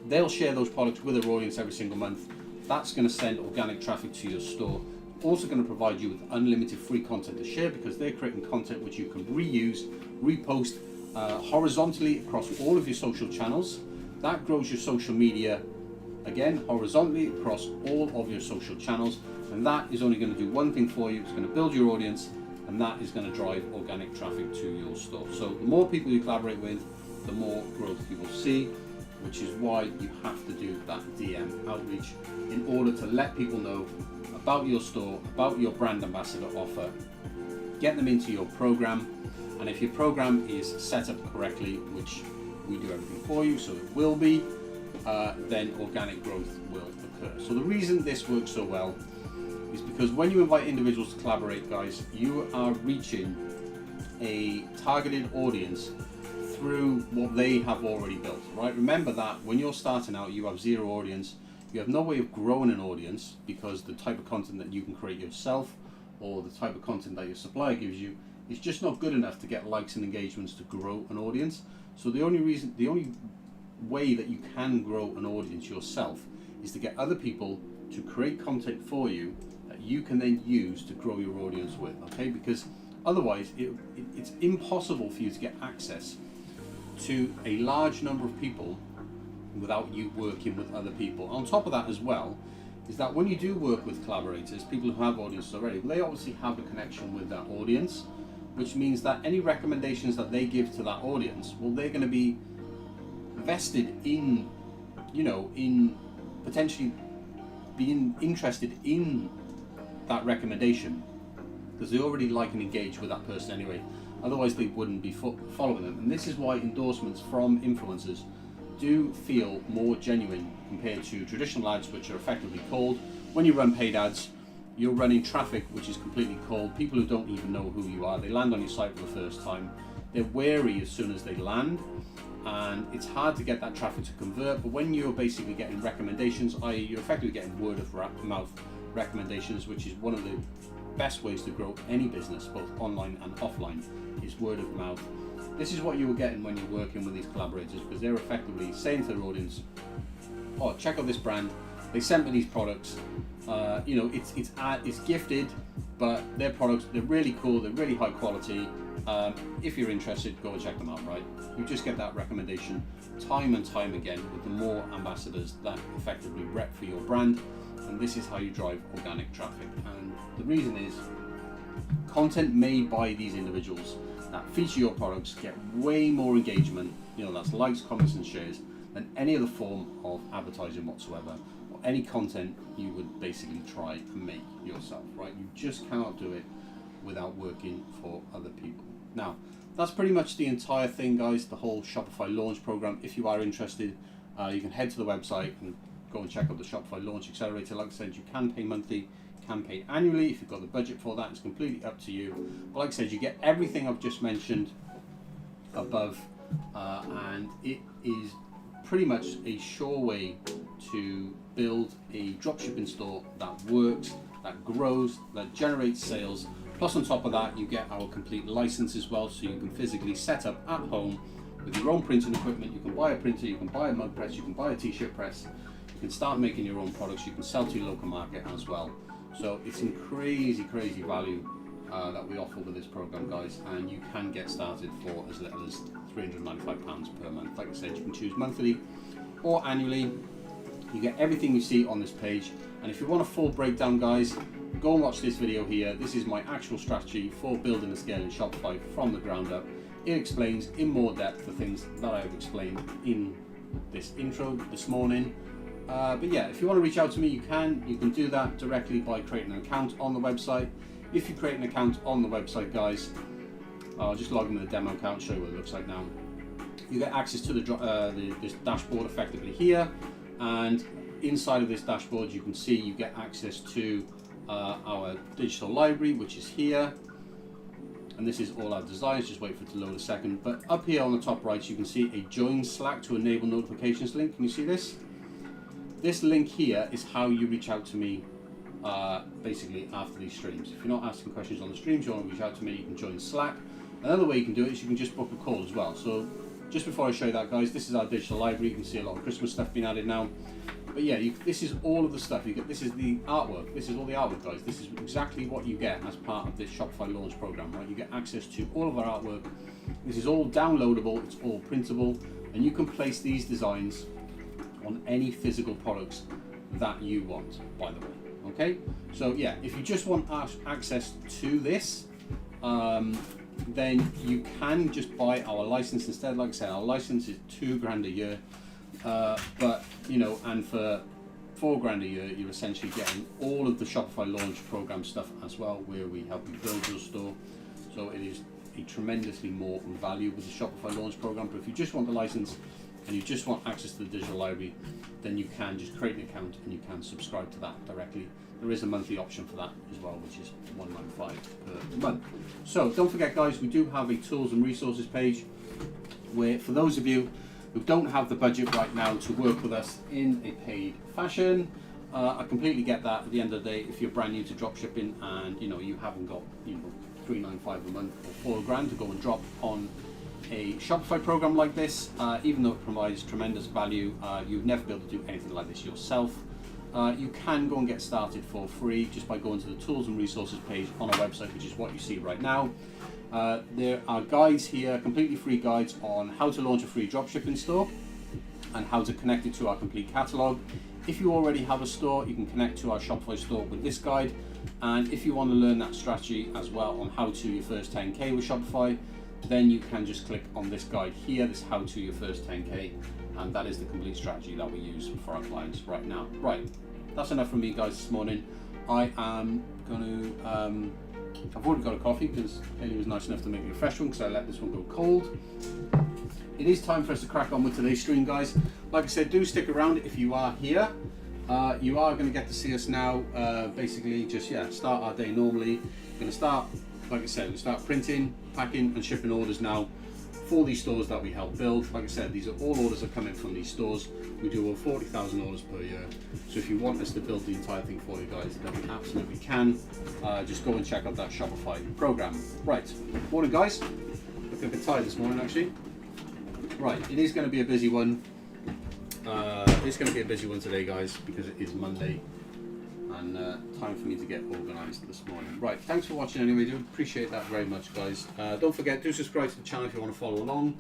They'll share those products with their audience every single month. That's going to send organic traffic to your store. Also going to provide you with unlimited free content to share, because they're creating content which you can reuse, repost horizontally across all of your social channels. That grows your social media, again, horizontally across all of your social channels, and that is only going to do one thing for you. It's going to build your audience, and that is going to drive organic traffic to your store. So the more people you collaborate with, the more growth you will see, which is why you have to do that DM outreach in order to let people know about your store, about your brand ambassador offer, get them into your program. And if your program is set up correctly, which we do everything for you, so it will be, then organic growth will occur. So the reason this works so well is because when you invite individuals to collaborate, guys, you are reaching a targeted audience through what they have already built, right? Remember that when you're starting out, you have zero audience. You have no way of growing an audience, because the type of content that you can create yourself or the type of content that your supplier gives you is just not good enough to get likes and engagements to grow an audience. So the only way that you can grow an audience yourself is to get other people to create content for you that you can then use to grow your audience with, okay? Because otherwise it's impossible for you to get access to a large number of people without you working with other people. On top of that as well, is that when you do work with collaborators, people who have audiences already, they obviously have a connection with that audience, which means that any recommendations that they give to that audience, well, they're going to be vested in, in potentially being interested in that recommendation, because they already like and engage with that person anyway. Otherwise they wouldn't be following them. And this is why endorsements from influencers do feel more genuine compared to traditional ads, which are effectively cold. When you run paid ads, you're running traffic which is completely cold. People who don't even know who you are, they land on your site for the first time. They're wary as soon as they land, and it's hard to get that traffic to convert. But when you're basically getting recommendations, i.e. you're effectively getting word of mouth recommendations, which is one of the best ways to grow any business, both online and offline, is word of mouth. This is what you were getting when you're working with these collaborators, because they're effectively saying to their audience, oh, check out this brand, they sent me these products, it's gifted, but their products, they're really cool, they're really high quality. If you're interested, go and check them out, right? You just get that recommendation time and time again with the more ambassadors that effectively rep for your brand, and this is how you drive organic traffic. And the reason is content made by these individuals that feature your products get way more engagement, that's likes, comments and shares, than any other form of advertising whatsoever, or any content you would basically try and make yourself, right? You just cannot do it without working for other people. Now, that's pretty much the entire thing, guys, the whole Shopify launch program. If you are interested, you can head to the website and go and check out the Shopify Launch Accelerator. Like I said, you can pay monthly, can pay annually. If you've got the budget for that, it's completely up to you. But like I said, you get everything I've just mentioned above, and it is pretty much a sure way to build a dropshipping store that works, that grows, that generates sales. Plus on top of that, you get our complete license as well, so you can physically set up at home with your own printing equipment. You can buy a printer, you can buy a mug press, you can buy a t-shirt press, you can start making your own products, you can sell to your local market as well. So it's some crazy value that we offer with this program, guys, and you can get started for as little as £395 per month. Like I said, you can choose monthly or annually. You get everything you see on this page, and if you want a full breakdown, guys, go and watch this video here. This is my actual strategy for building and scaling Shopify from the ground up. It explains in more depth the things that I've explained in this intro this morning. But yeah, if you want to reach out to me, you can do that directly by creating an account on the website. If you create an account on the website, guys, I'll just log into the demo account, show you what it looks like now. you get access to this dashboard effectively here, and inside of this dashboard you can see you get access to our digital library, which is here, and this is all our designs. Just wait for it to load a second. But up here on the top right you can see a join Slack to enable notifications link. Can you see this? This link here is how you reach out to me basically after these streams. If you're not asking questions on the streams, you want to reach out to me, you can join Slack. Another way you can do it is you can just book a call as well. So just before I show you that, guys, this is our digital library. You can see a lot of Christmas stuff being added now. But yeah, this is all of the stuff you get. This is the artwork. This is all the artwork, guys. This is exactly what you get as part of this Shopify launch program, right? You get access to all of our artwork. This is all downloadable. It's all printable, and you can place these designs on any physical products that you want, by the way. Okay, so yeah, if you just want access to this, then you can just buy our license instead. Like I said, our license is $2,000 a year, but you know, and for $4,000 a year, you're essentially getting all of the Shopify launch program stuff as well, where we help you build your store. So it is a tremendously more value with the Shopify launch program. But if you just want the license and you just want access to the digital library, then you can just create an account and you can subscribe to that directly. There is a monthly option for that as well, which is $195 per month. So don't forget, guys, we do have a tools and resources page where, for those of you who don't have the budget right now to work with us in a paid fashion, I completely get that. At the end of the day, if you're brand new to dropshipping and you haven't got $395 a month or $4,000 to go and drop on a Shopify program like this, even though it provides tremendous value, you'd never be able to do anything like this yourself. You can go and get started for free just by going to the tools and resources page on our website, which is what you see right now. There are guides here, completely free guides on how to launch a free dropshipping store and how to connect it to our complete catalog. If you already have a store, you can connect to our Shopify store with this guide. And if you want to learn that strategy as well on how to your first 10K with Shopify, then you can just click on this guide here, this how to your first 10K, and that is the complete strategy that we use for our clients right now. Right, that's enough from me, guys, this morning. I am going to, I've already got a coffee because Haley was nice enough to make me a fresh one because I let this one go cold. It is time for us to crack on with today's stream, guys. Like I said, do stick around if you are here. You are going to get to see us now, basically just, start our day normally. We're going to start, like I said, we start printing, packing and shipping orders now for these stores that we help build. Like I said, these are all orders that come in from these stores. We do over 40,000 orders per year. So if you want us to build the entire thing for you guys, then we absolutely can. Just go and check out that Shopify program. Right, morning, guys. Look a bit tired this morning, actually. Right, it is going to be a busy one. It's going to be a busy one today, guys, because it is Monday and time for me to get organised this morning. Right, thanks for watching anyway. Do appreciate that very much, guys. Don't forget, do subscribe to the channel if you want to follow along,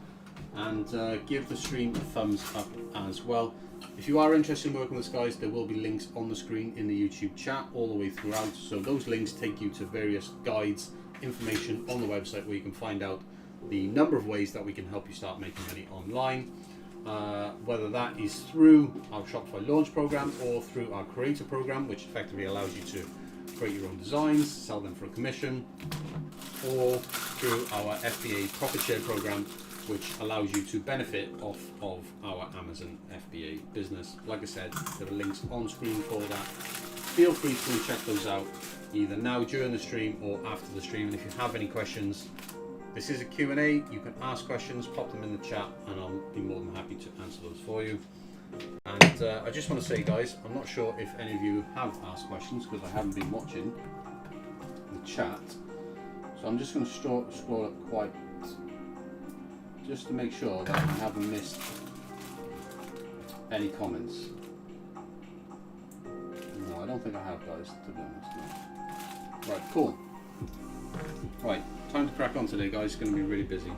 and give the stream a thumbs up as well. If you are interested in working with us, guys, there will be links on the screen in the YouTube chat all the way throughout. So those links take you to various guides, information on the website where you can find out the number of ways that we can help you start making money online. Whether that is through our Shopify launch program or through our creator program, which effectively allows you to create your own designs, sell them for a commission, or through our FBA profit share program, which allows you to benefit off of our Amazon FBA business. Like I said, there are links on screen for that. Feel free to check those out either now during the stream or after the stream. And if you have any questions, this is a Q&A. You can ask questions, pop them in the chat, and I'll be more than happy to answer those for you. And I just want to say, guys, I'm not sure if any of you have asked questions because I haven't been watching the chat. So I'm just going to scroll up quite, just to make sure that I haven't missed any comments. No, I don't think I have, guys, to be honest. No. Right, cool. Right. Time to crack on today, guys. It's going to be really busy.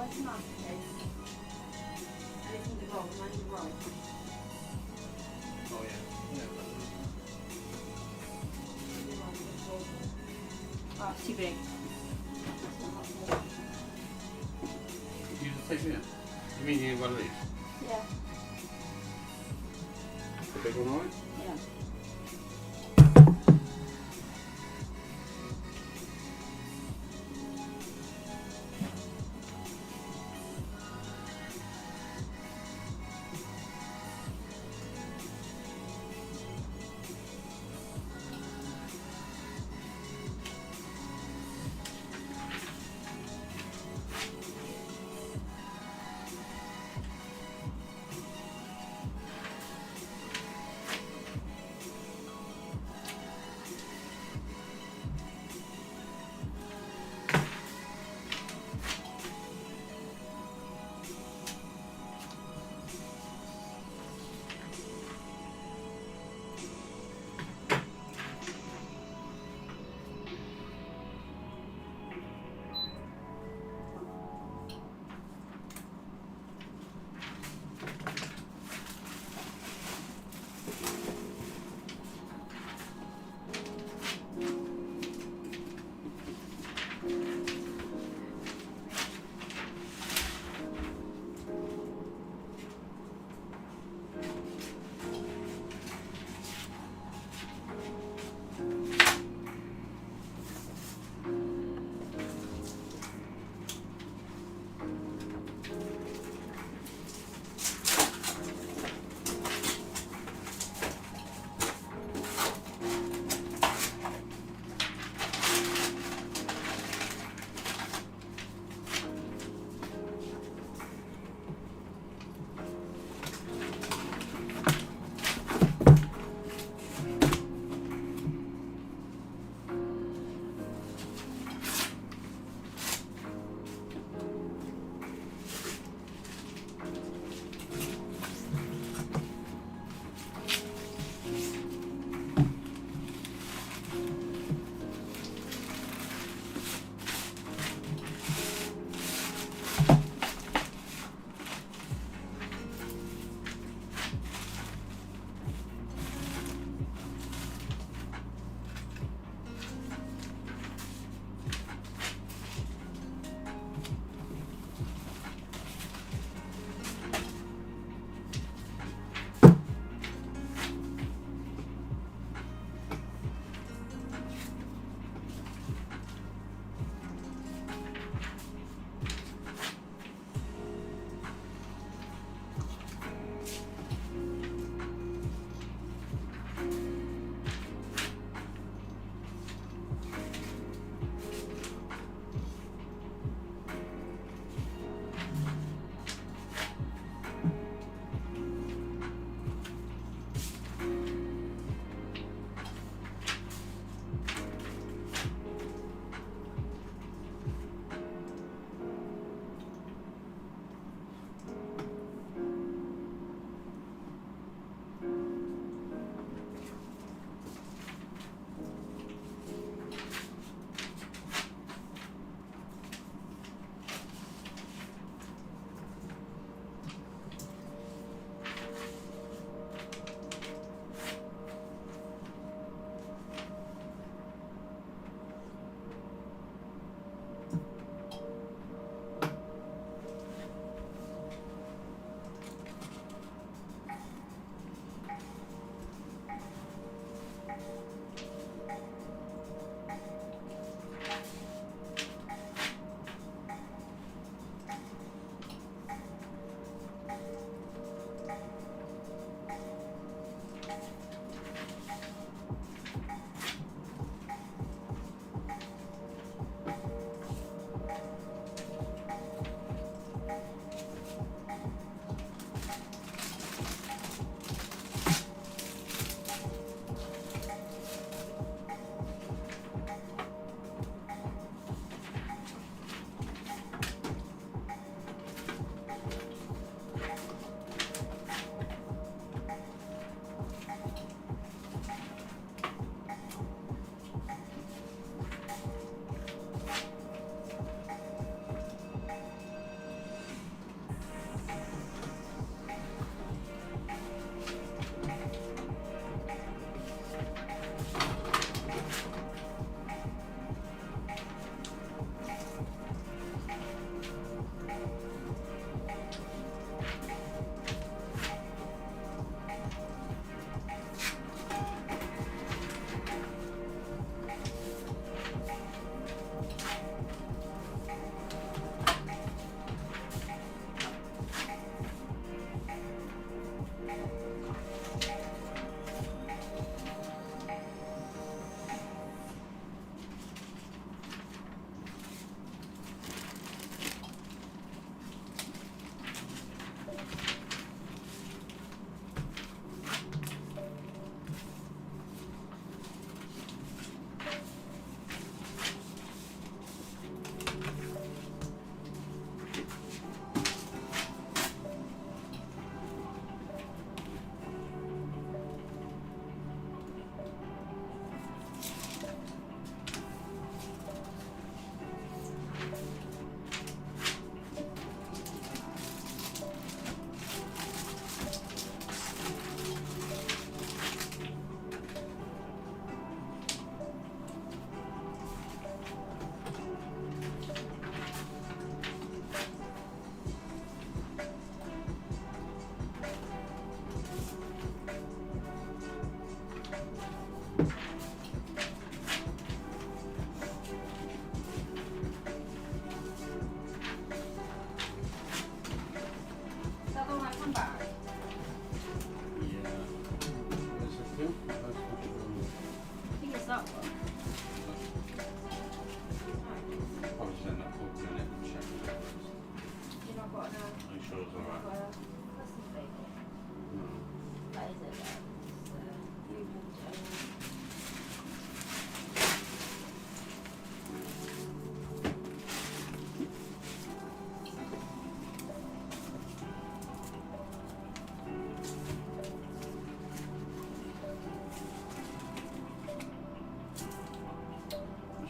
like a marketplace. And it's in the roll, mind the roll. Oh yeah. Yeah. Oh, it's too big. You just take it in. You mean you ain't one of these? Yeah. The big one, alright? Yeah.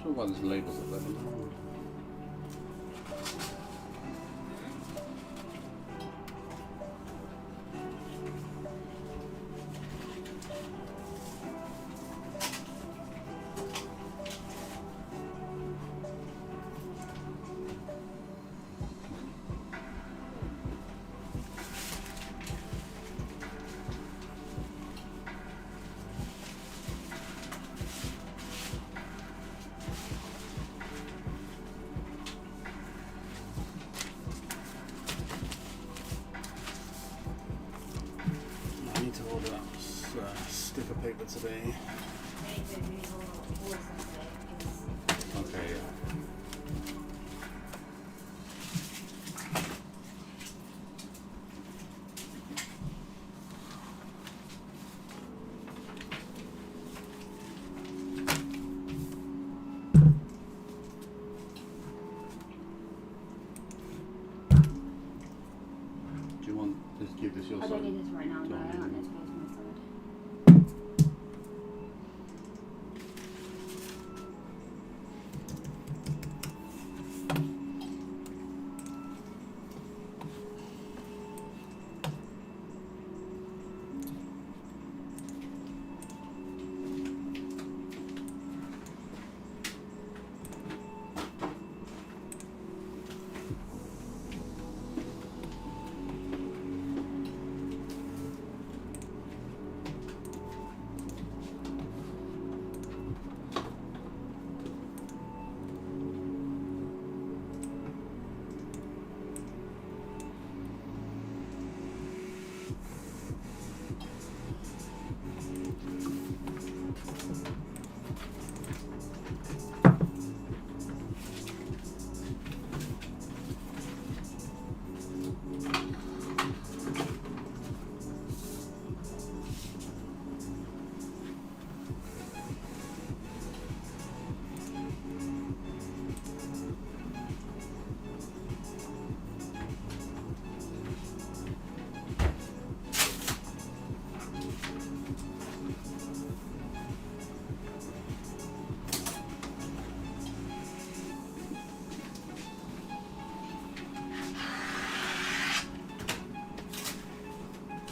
sure why there's labels up there. I need to order that sticker paper today. Okay, yeah. Do you want to give this your I side? don't need this right now, Do no, you I want want me this to- to go to my side.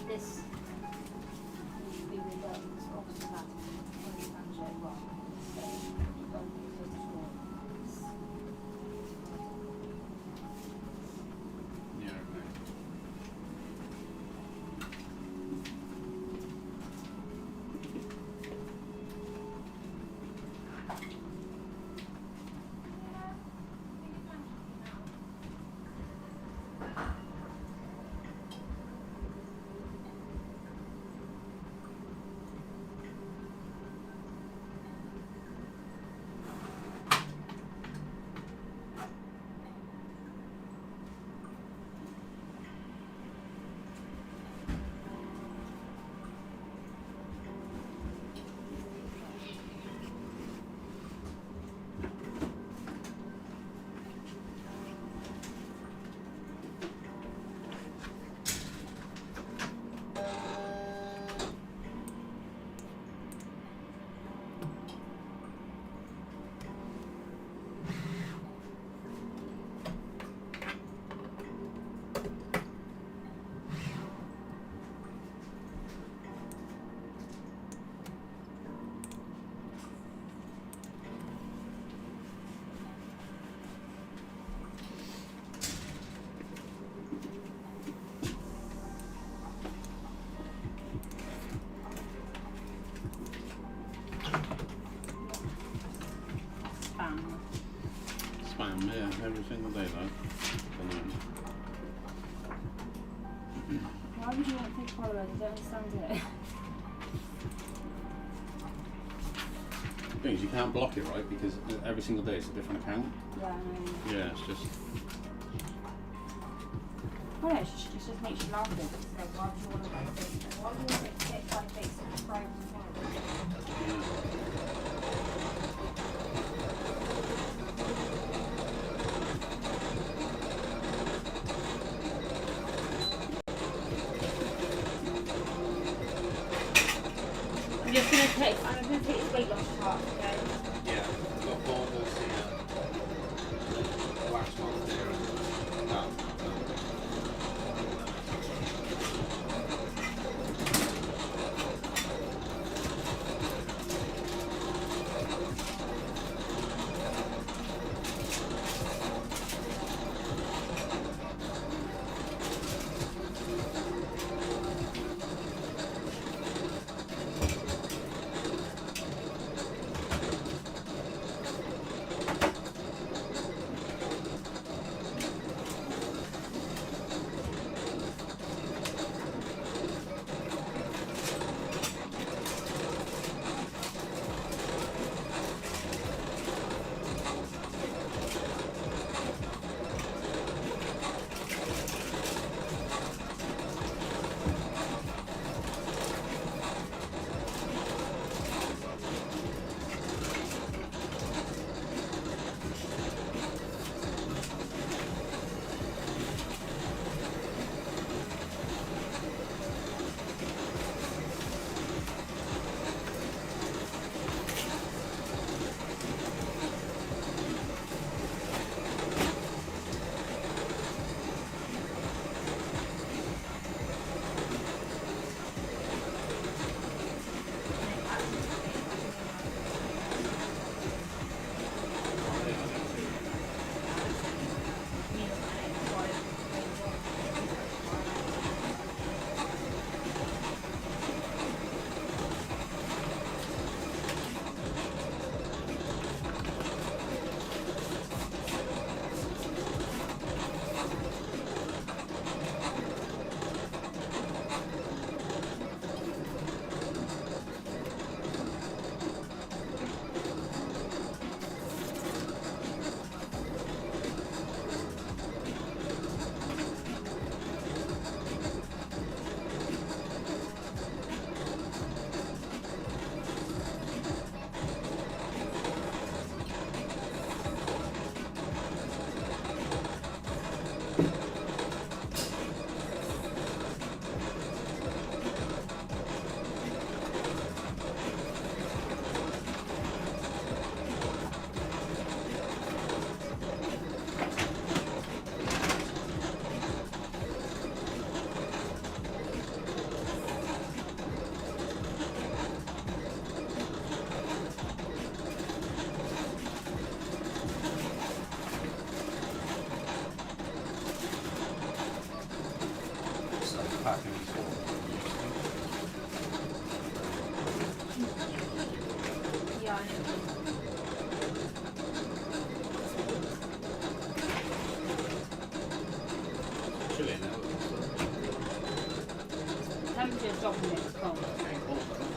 This needs to be redone, it's obviously that when you punch it wrong, so don't use it at all. Yeah, okay. Spam, yeah, every single day though. Why would you want fake followers? I don't understand it. The thing is, you can't block it, right? Because every single day it's a different account. Yeah, I know. Yeah, it's just. Well, no, it just makes you laugh a bit. It's like, why would you want to like Facebook? Why would you want to get like Facebook subscribers and followers? I'm just gonna take this weight loss chart, okay? Yeah, I've got boulders packing these for? Yeah, I know. Chilling now. Temperature's dropping, it's cold. Ain't cold, though.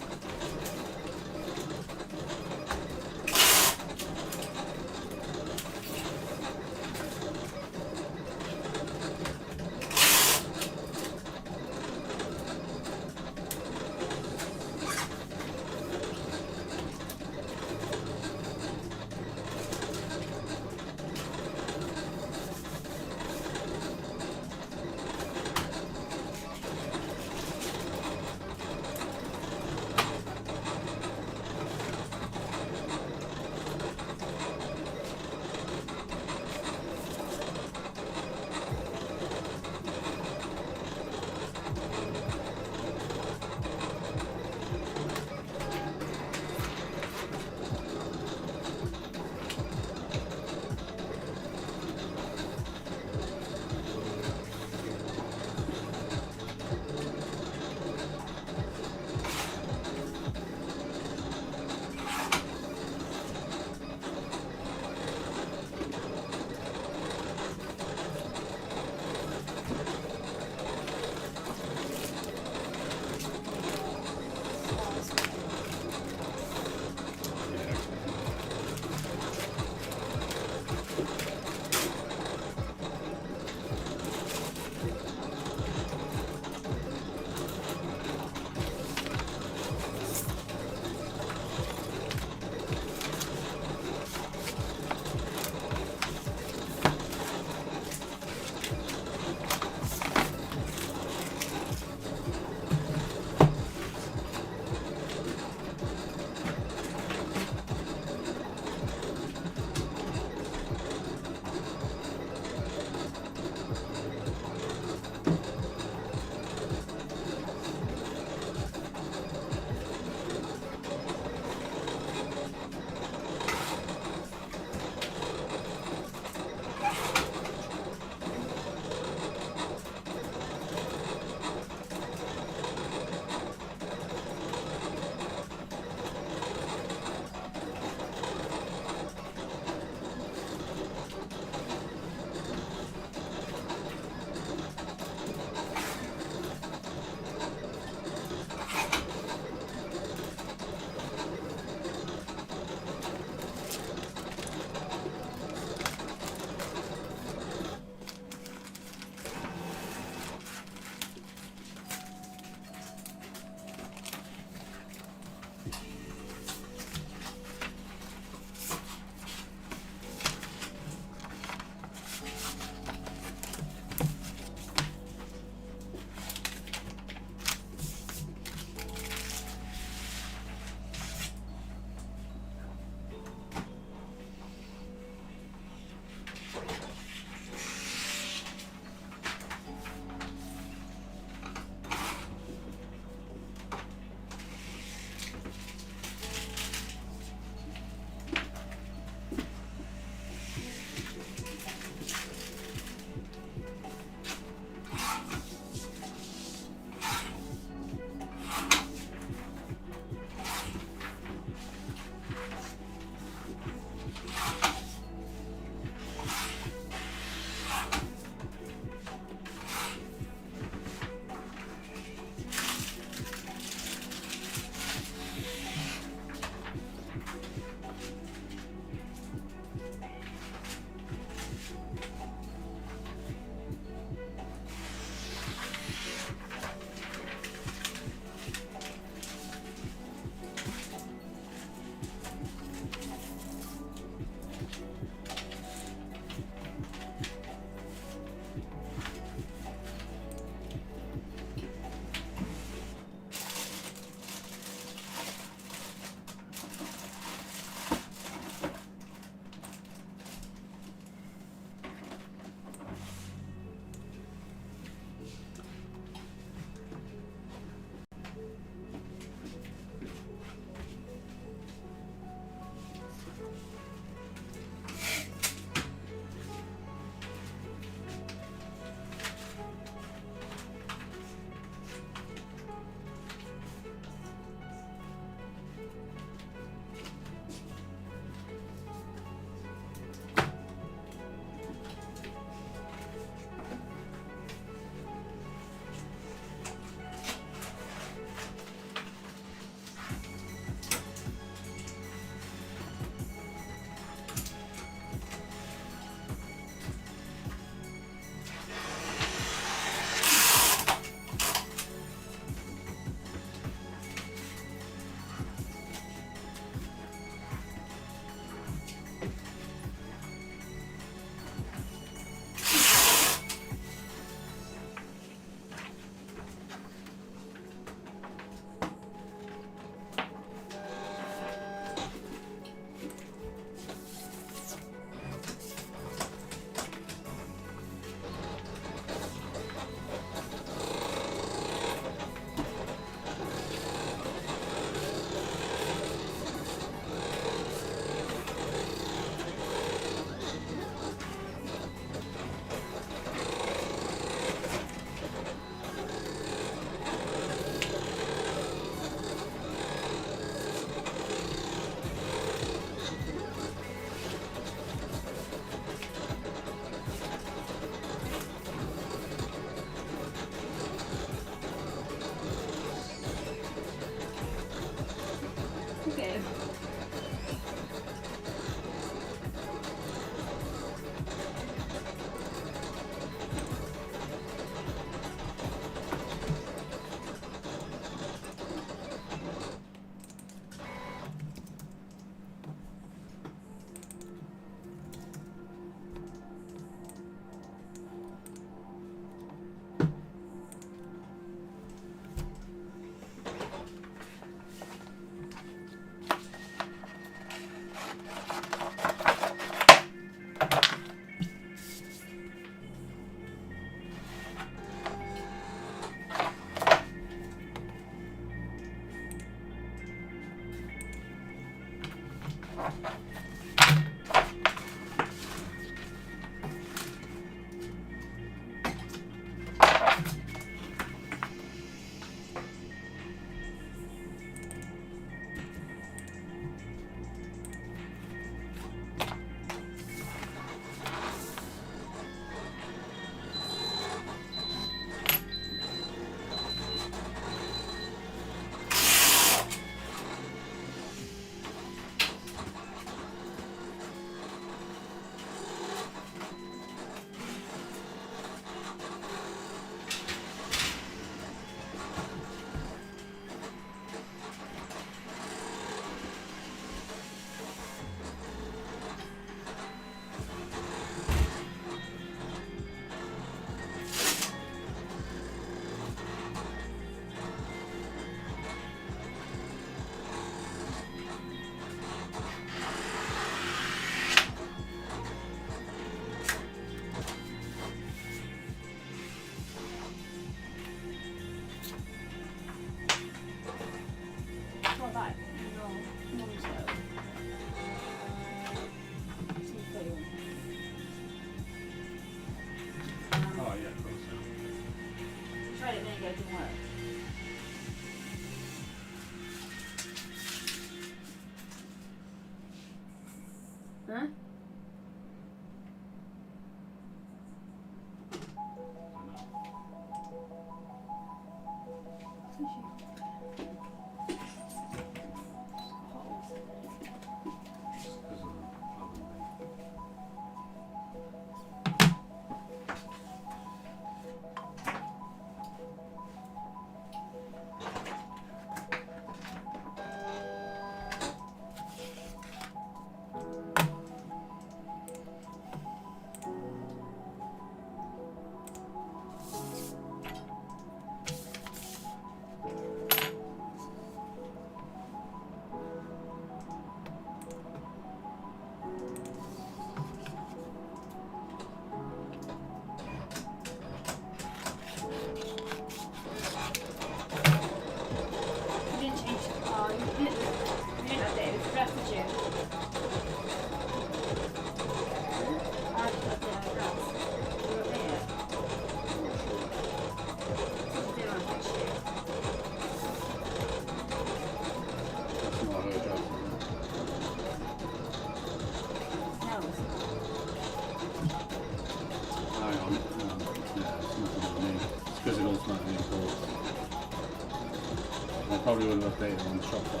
probably would have updated on Shopify.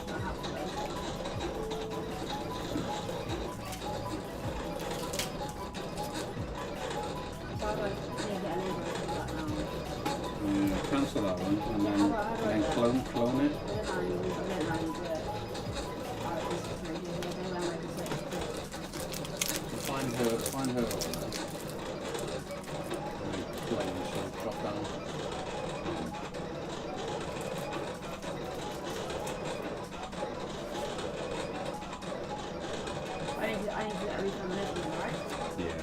I have to wait. So how do I get a label for that now? Cancel that one and then, How do I do it? clone it. I don't know how you do it. Alright, this is really good. I don't know where to switch Find her on there. Clone, so drop down. I need to do that every time I open it, right? Yeah.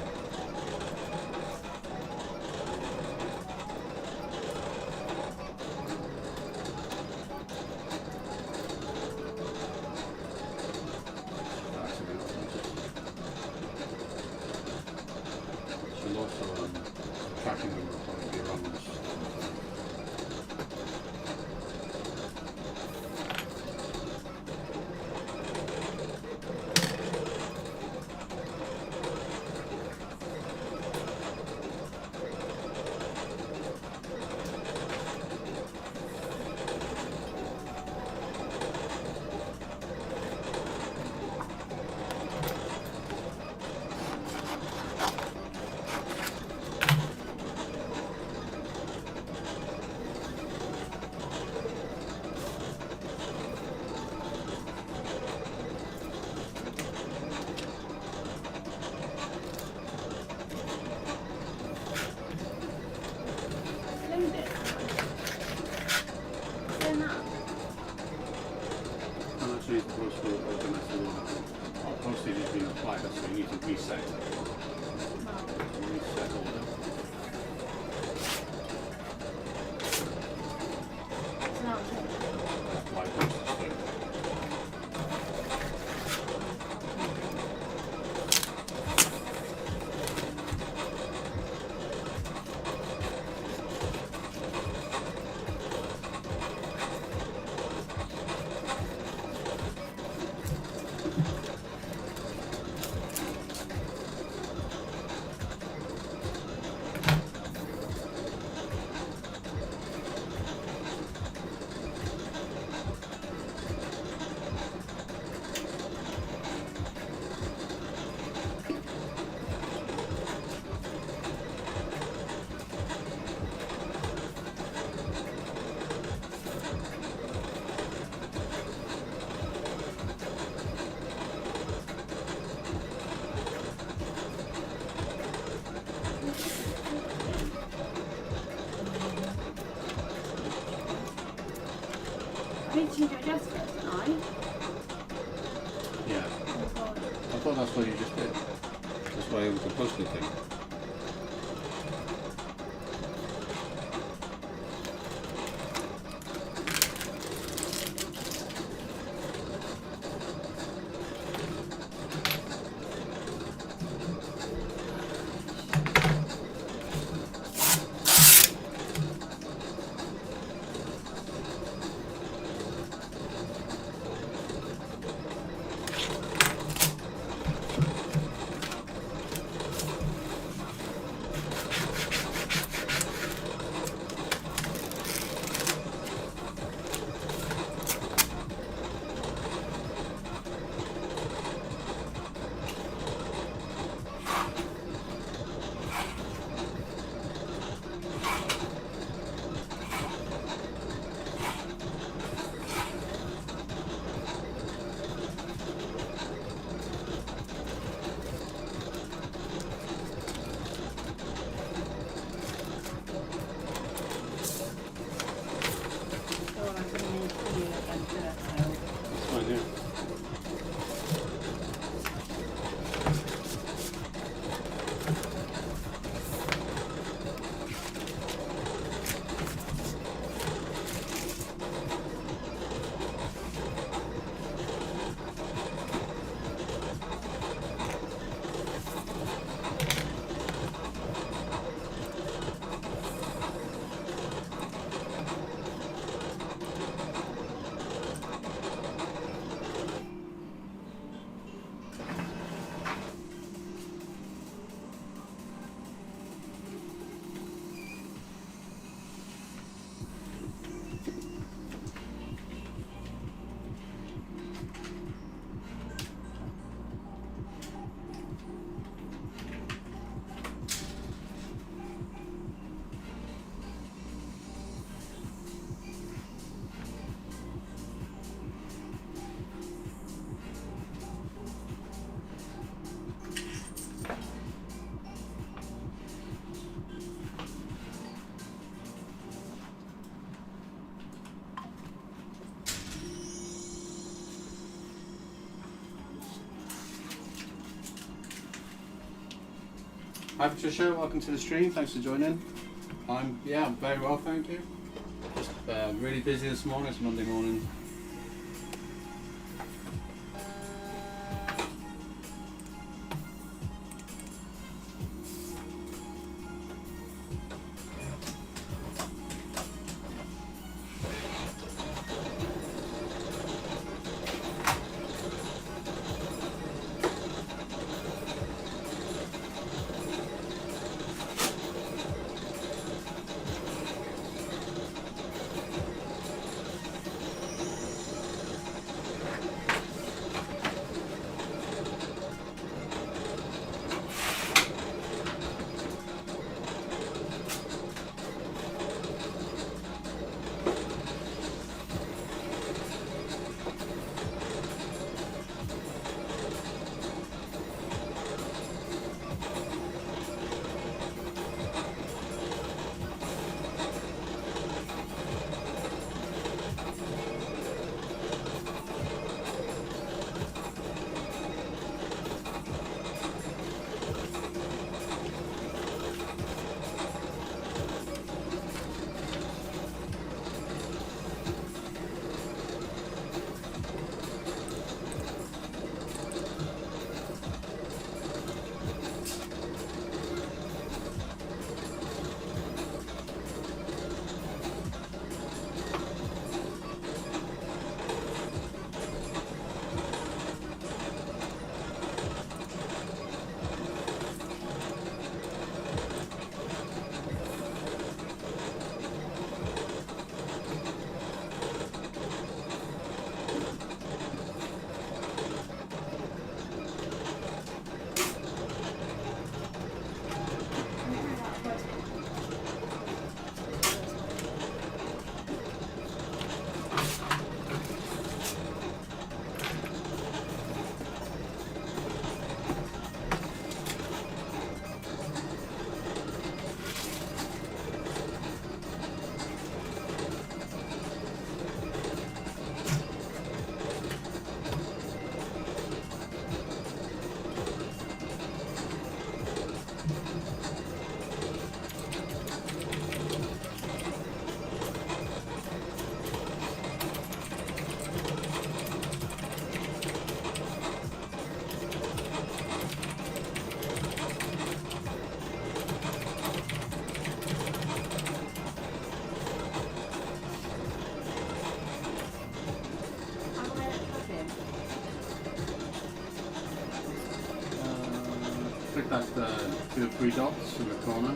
She'll also tracking them will probably be wrong. Slimmed it. Then that. And actually the postal automatically postage has been applied, that's why you need to reset. Reset order. So now it's in. Apply postage. I need to change your address first, don't I? Yeah. I thought that's what you just did. That's why it was the postal thing. Hi Patricia, welcome to the stream. Thanks for joining. I'm very well, thank you. Just really busy this morning. It's Monday morning. Click that 2 or 3 dots in the corner.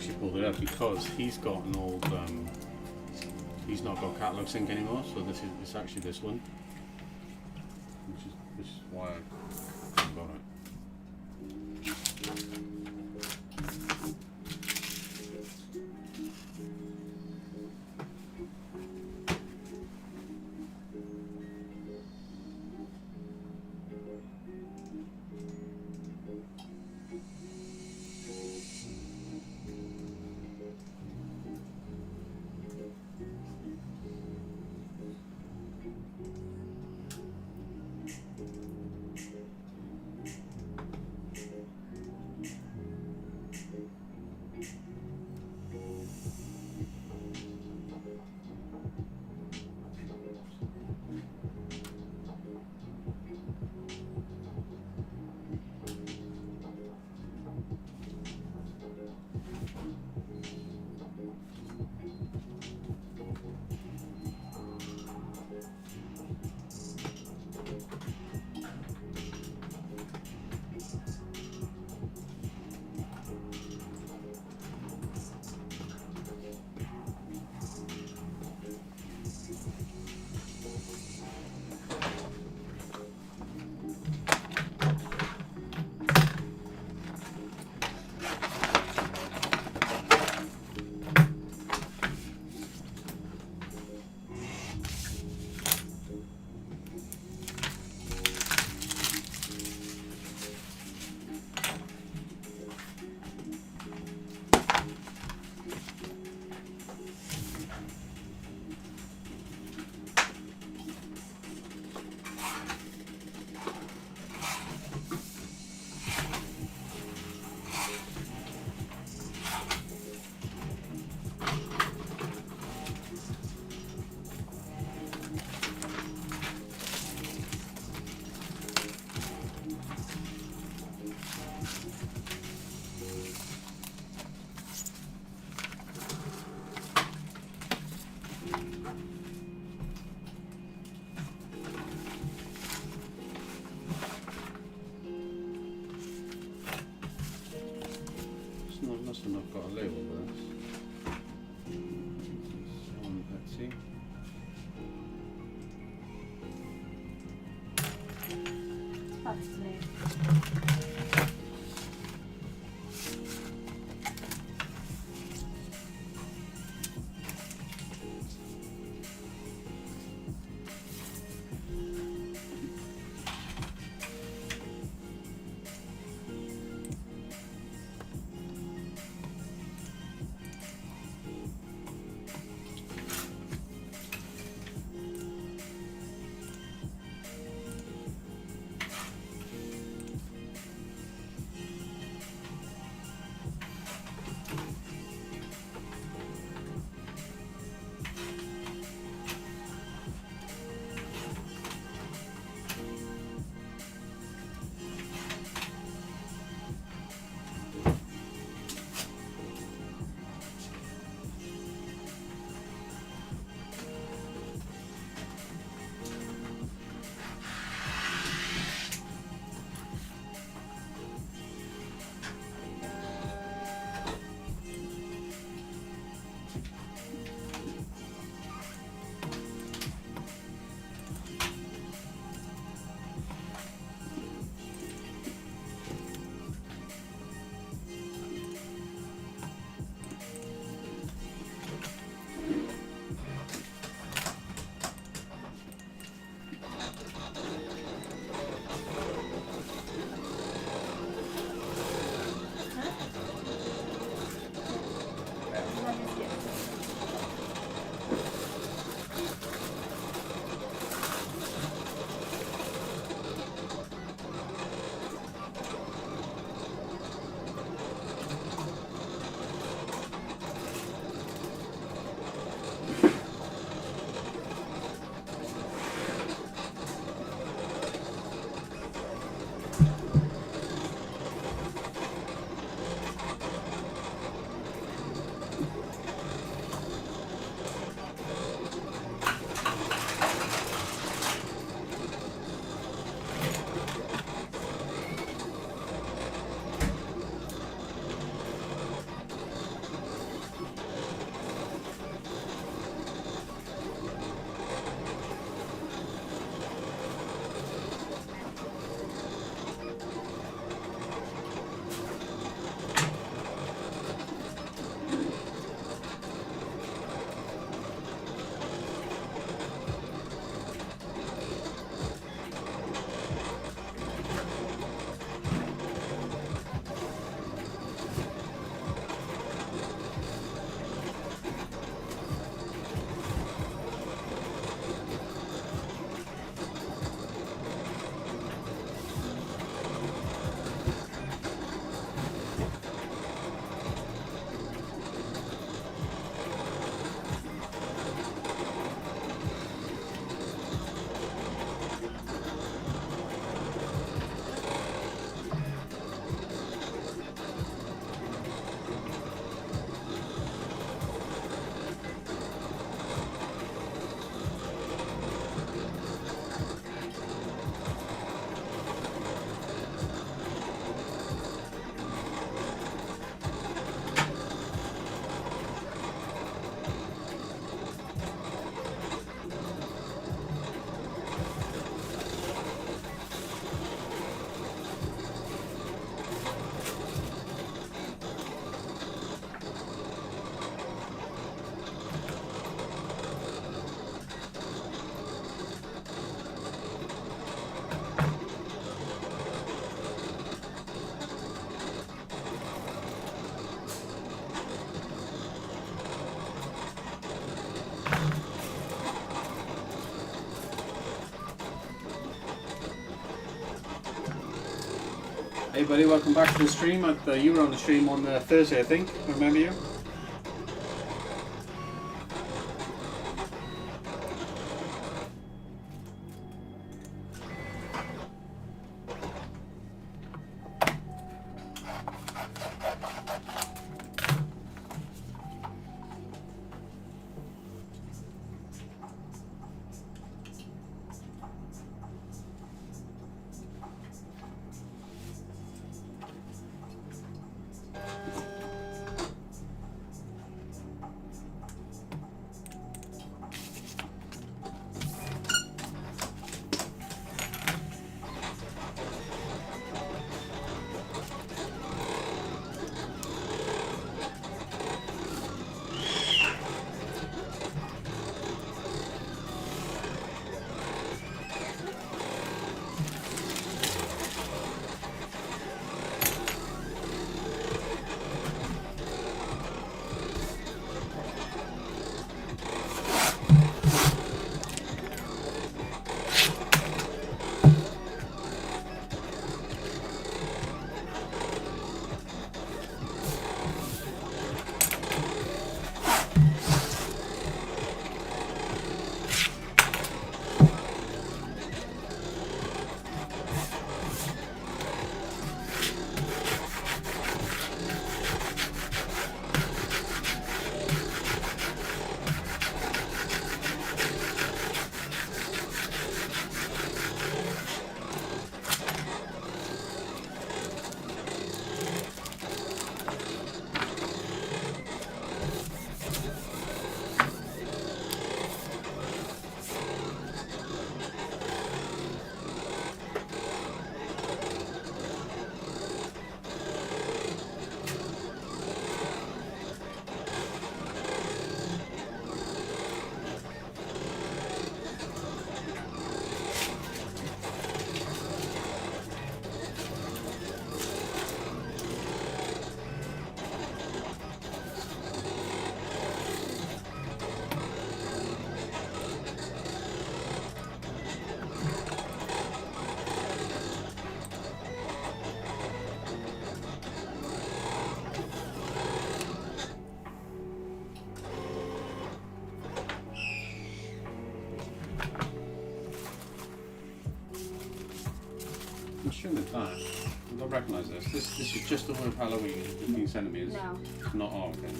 actually pulled it up because he's got an old. He's not got catalog sync anymore, so it's actually this one, which is why I got it. Must have not got a label for this. Let's see. That's me. Hey buddy, welcome back to the stream. You were on the stream on Thursday, I think. Remember you? I'm assuming that. I don't recognise this. This is just the word Halloween, 15 centimetres. No. Not all, okay.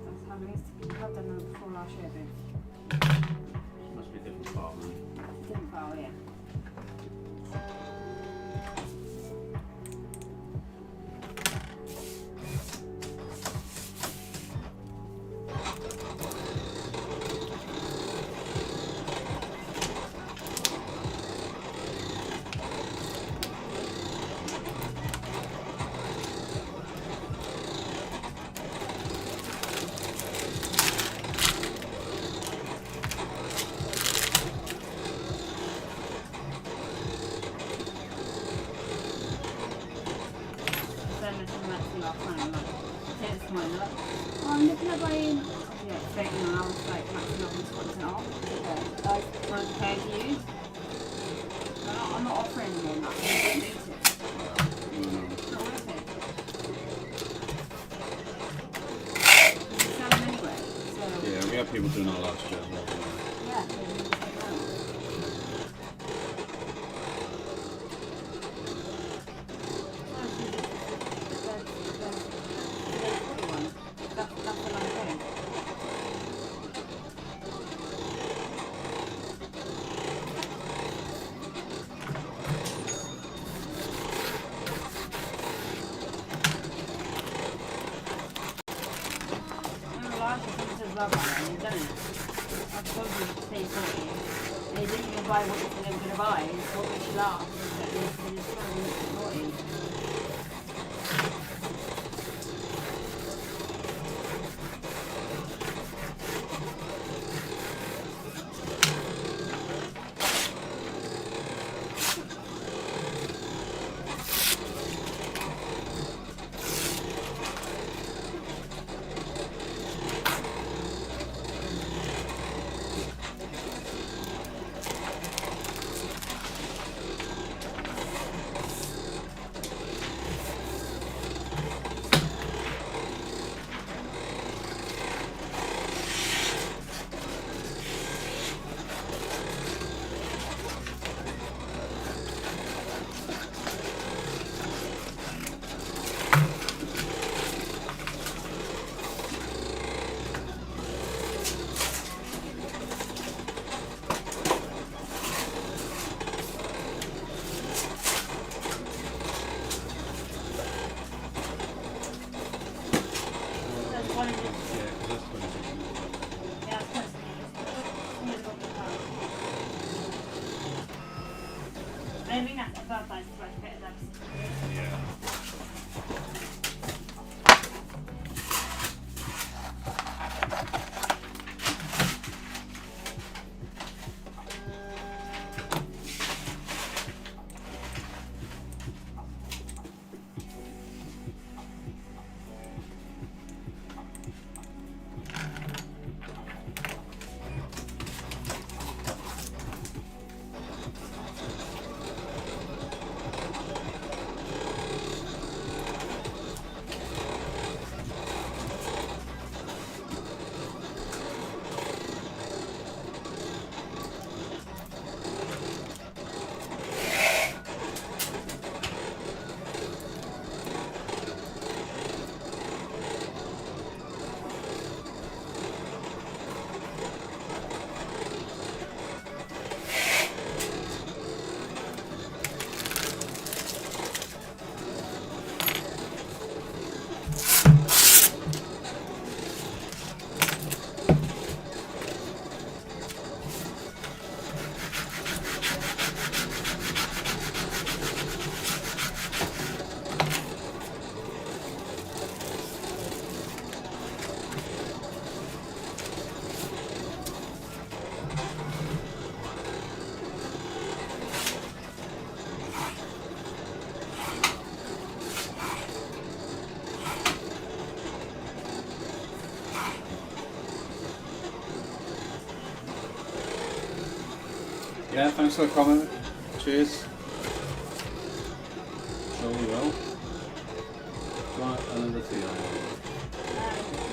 That's how it is. I've done them before last year, but Must be a different file, man. it's a different file, yeah. I'm looking at buying, yeah, taking an hour, like, maxing up and 20% off. Yeah, like, for the pair to use. I'm not offering more than that. I don't need to. It's not worth it. You sell them anyway, so. Yeah, we had people doing that last year as well. Yeah, so you just take them. They didn't even buy what they said they were going to buy. What we should laugh is that they just so naughty. Yeah, thanks for the comment. Cheers. Sure we will. Do you want another tea? No,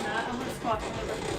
I'm going to squat on the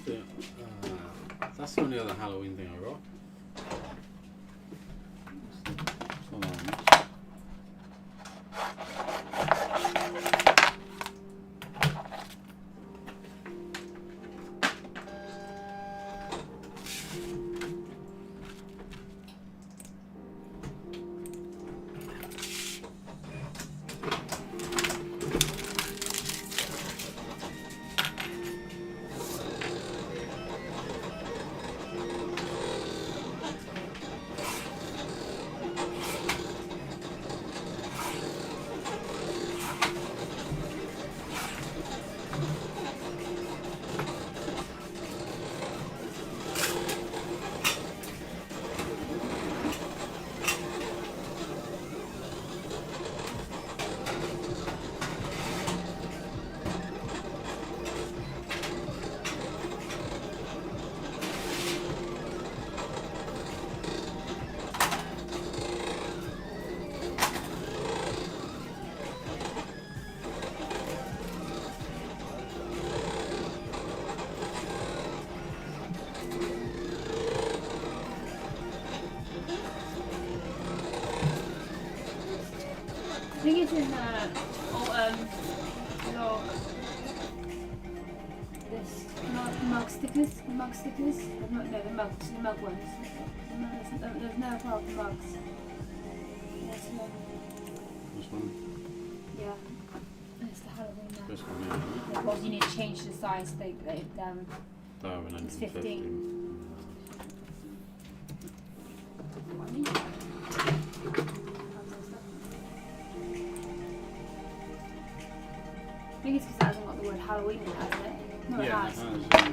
That's the only other Halloween thing I got. It's not that one. I think it's in log. This mug stickers. The mug stickers. No, the mug ones. There's no part of mugs. This one? Yeah. It's the Halloween now. This one, yeah. Of course, you need to change the size. It's 15. I think it's because it hasn't got the word Halloween in it, hasn't it? No, Yeah, it has. it has.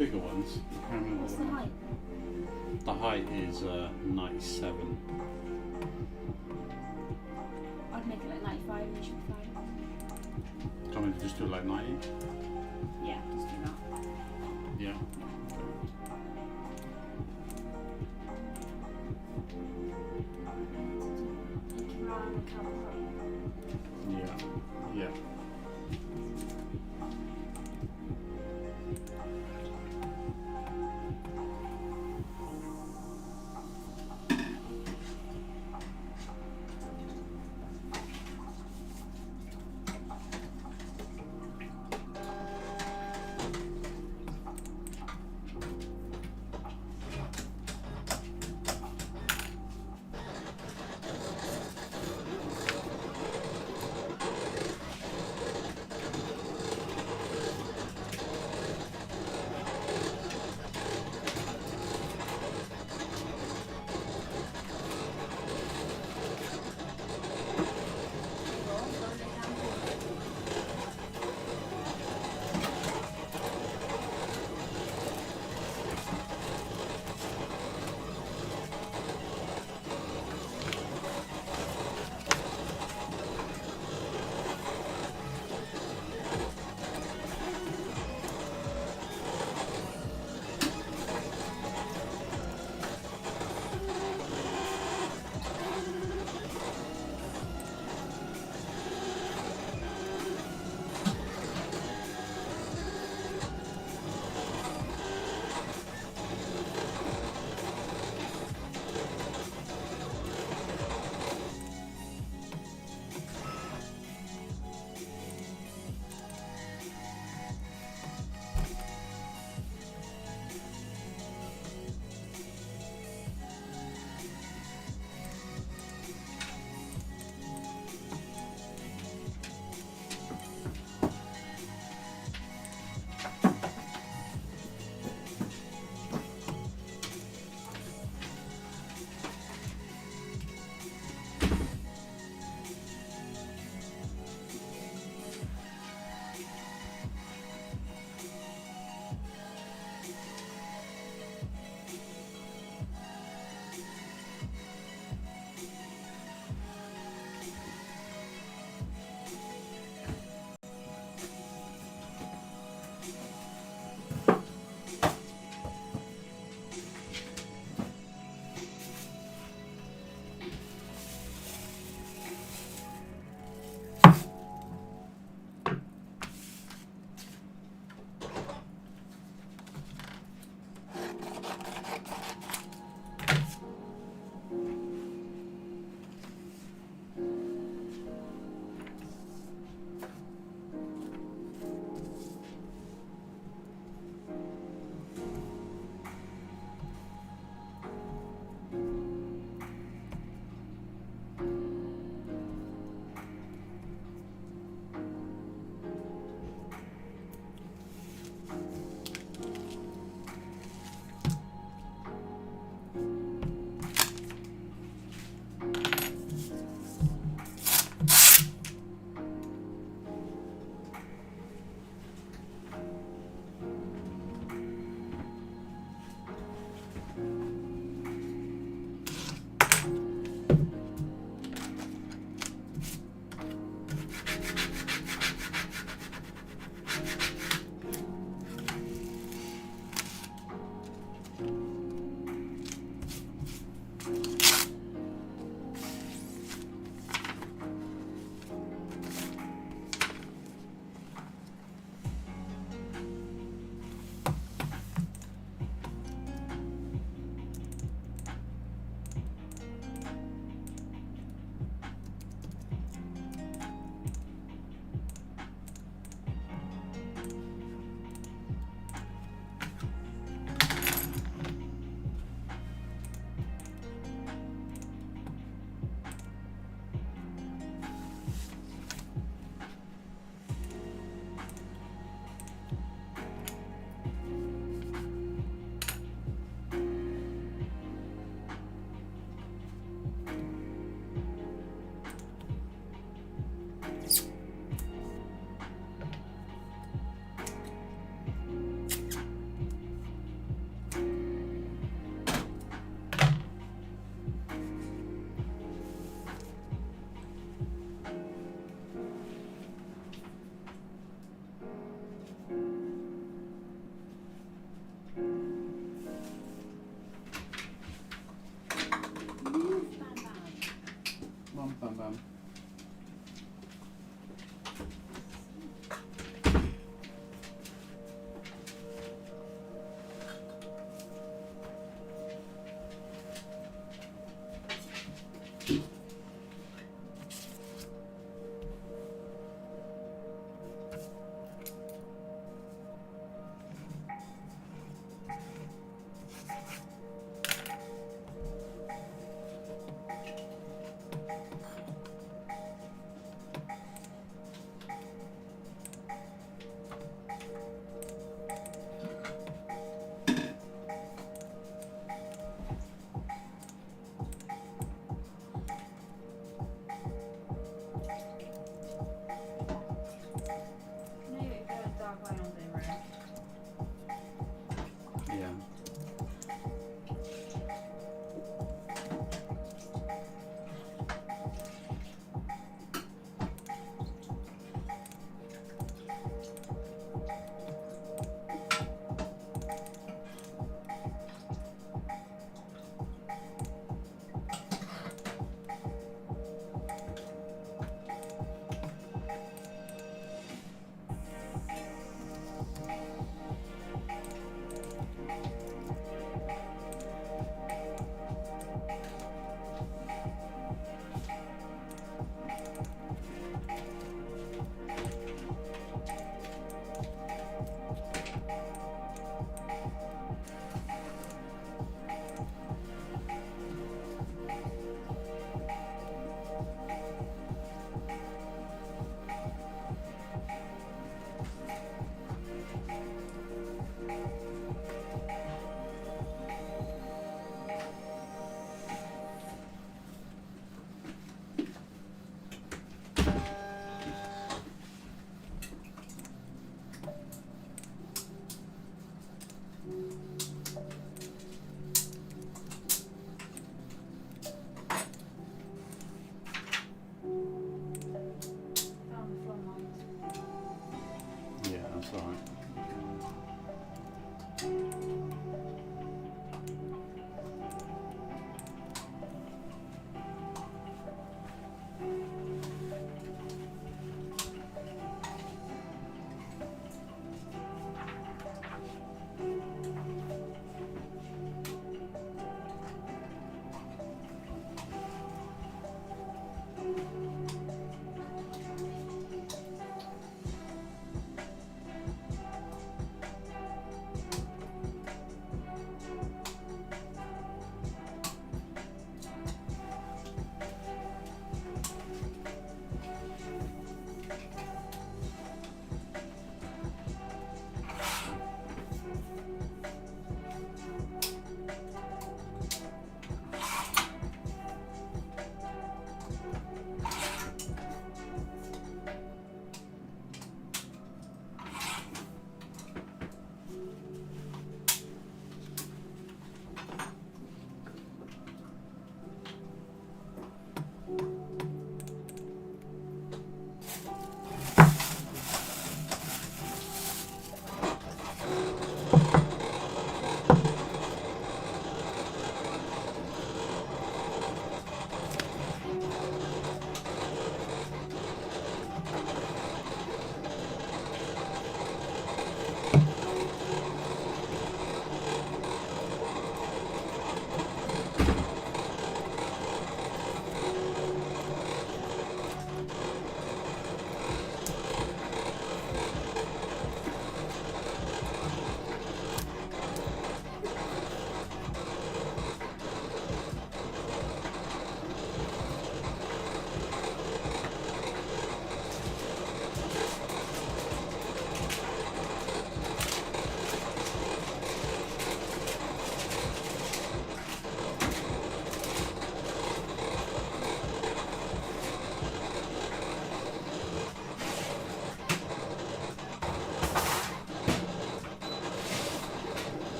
bigger ones. I can't remember What's what the height? the height is 97. I'd make it like 95 and it should be fine. Can we just do it like 90? Yeah, just do that. Yeah. Take around the camera. Yeah. Yeah.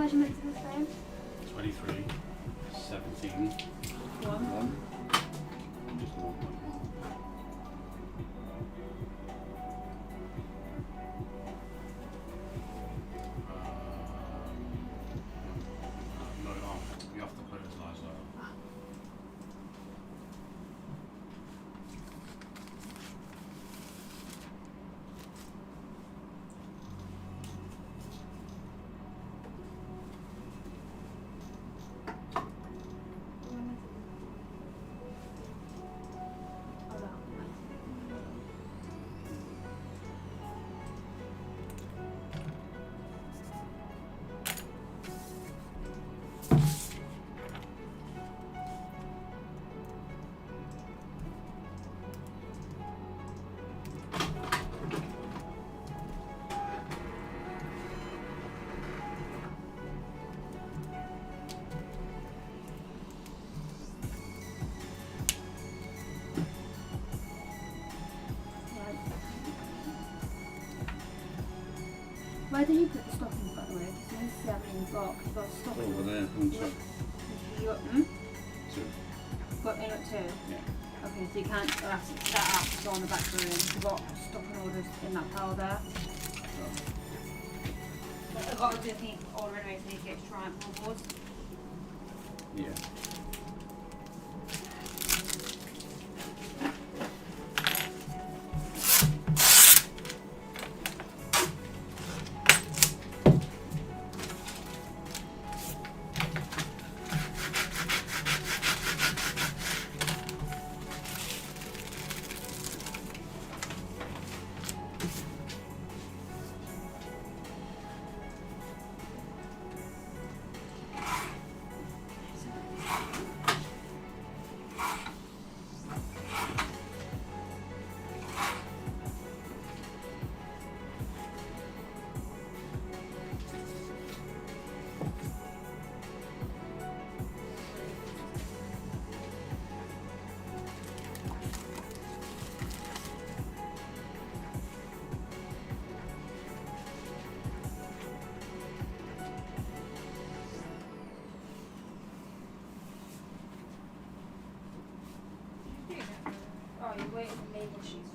measurements of this frame? 23, 17, 1. Just 1.1. No, you have to put it as large as that. Where do you put the stockings, by the way? Because you need to see how many you've got. You've got stockings. Over there, one sec. You got, 2. got in at 2? Yeah. Okay, so you can't elastic that up to go on the back room. You've got stocking orders in that pile there. I've got to do the order anyway, so you need to get to try and pull boards. Yeah. Oh, you're waiting for label sheets.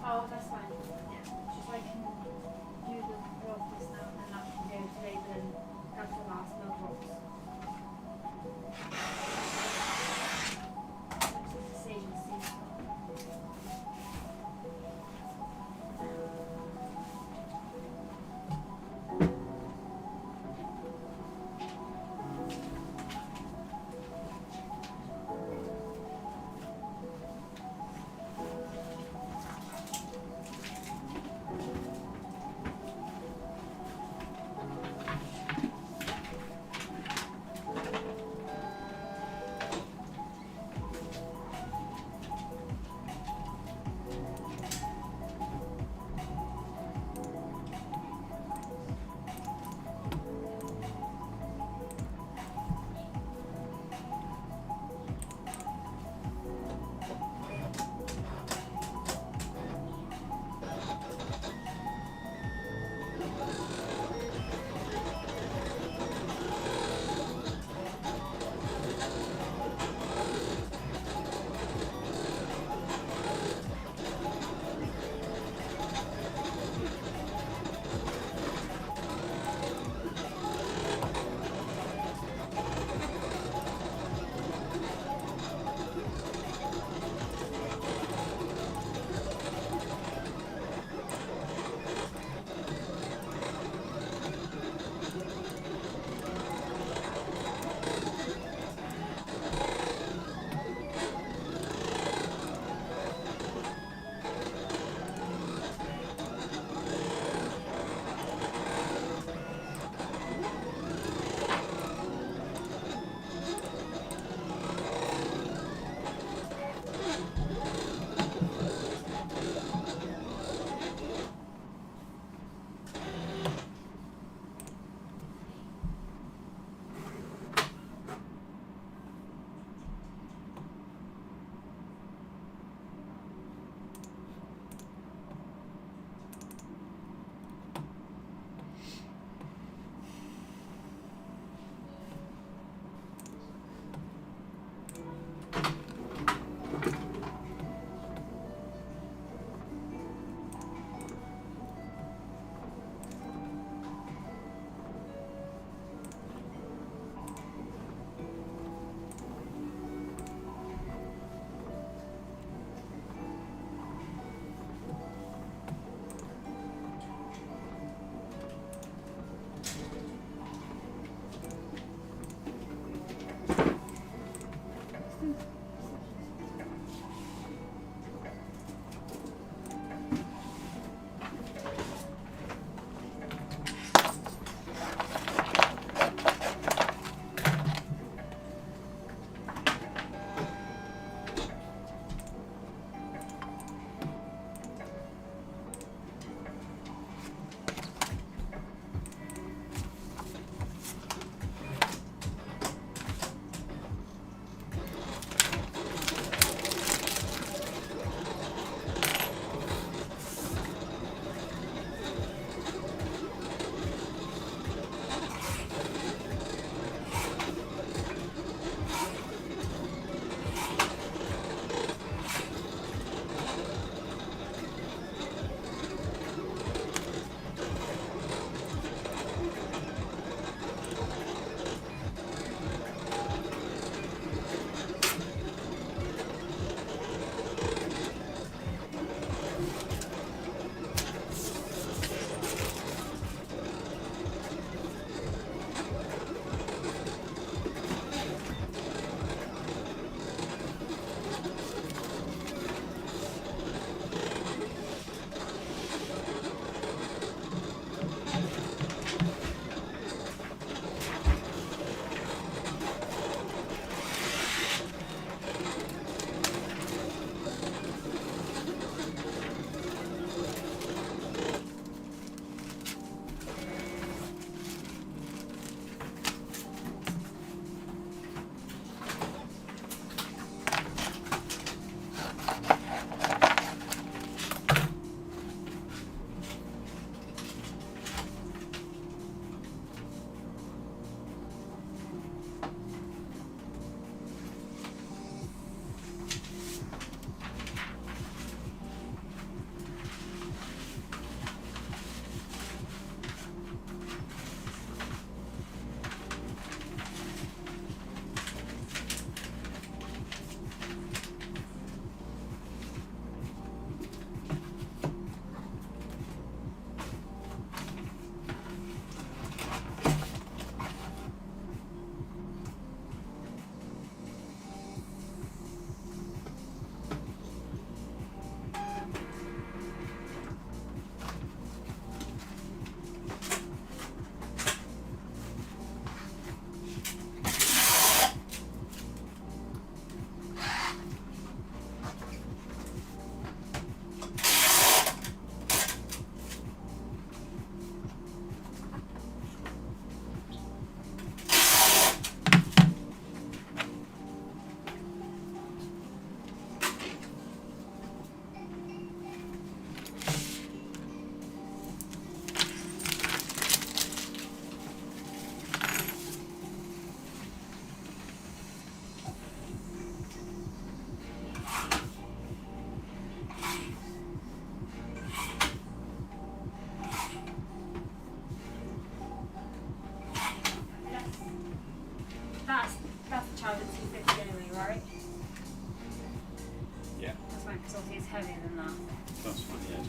Oh, that's fine. Yeah. Just so I can do the roll this now and then I can go today then have the last mailbox.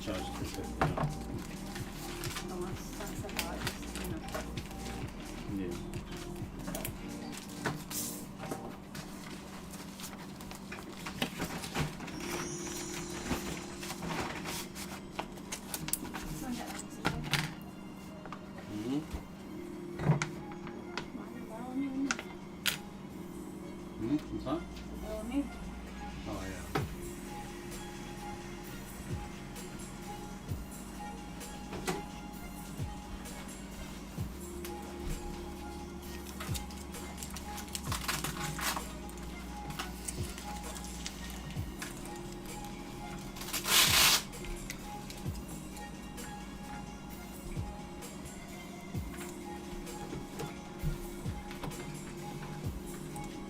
charge it to 50. Oh, that's about it. Yeah. Mm-hmm. Mm-hmm. What's that? Oh yeah.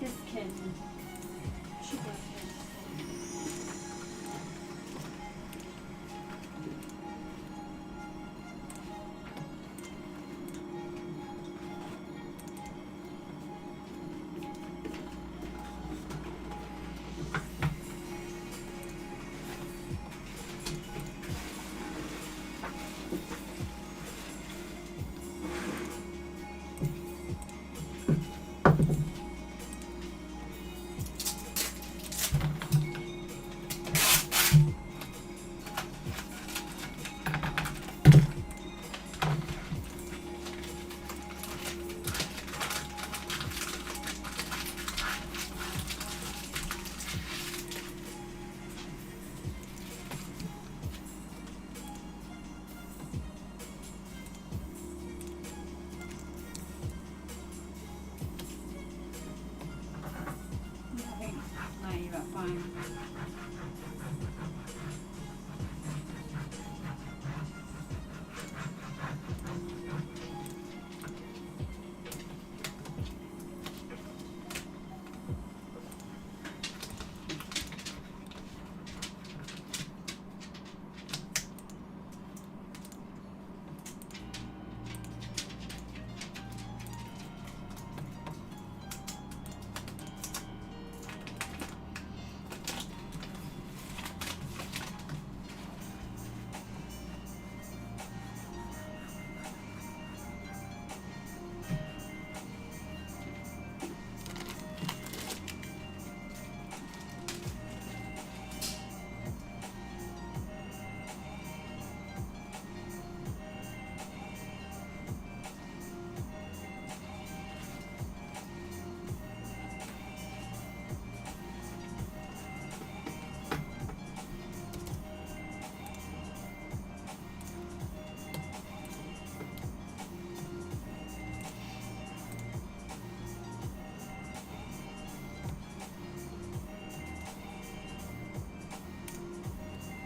This kid should be I think no, you're about fine.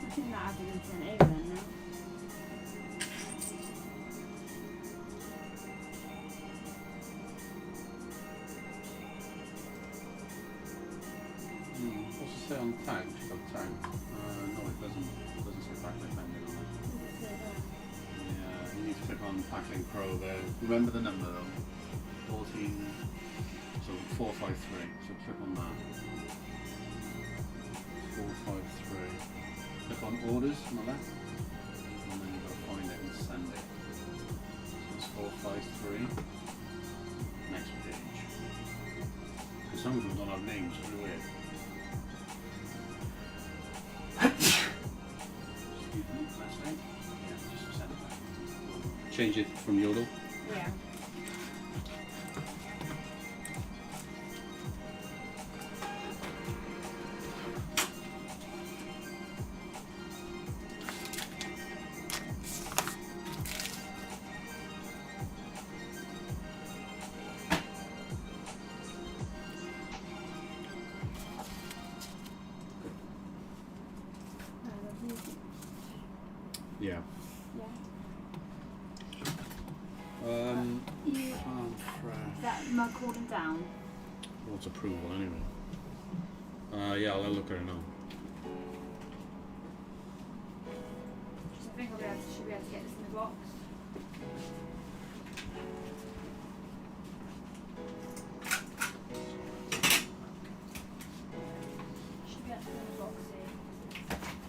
I think that hasn't been sent over then now. What's it say on the tag? She's got the tag. No, it doesn't. It doesn't say backlink pending on it. Yeah, you need to click on Backlink Pro there. Remember the number though. 14. So 453. So click on that. 453. Click on orders on the left. And then you've got to find it and send it. So it's 453. Next page. Because some of them don't have names, it's really weird. Last name? Yeah, just send it back. Change it from Yodel. Yeah. Yeah. Yeah. You Is that mug holding down? What's approval anyway? Yeah, I'll look at it now. I think should be able to get this in the box. Should be able to put in the box here.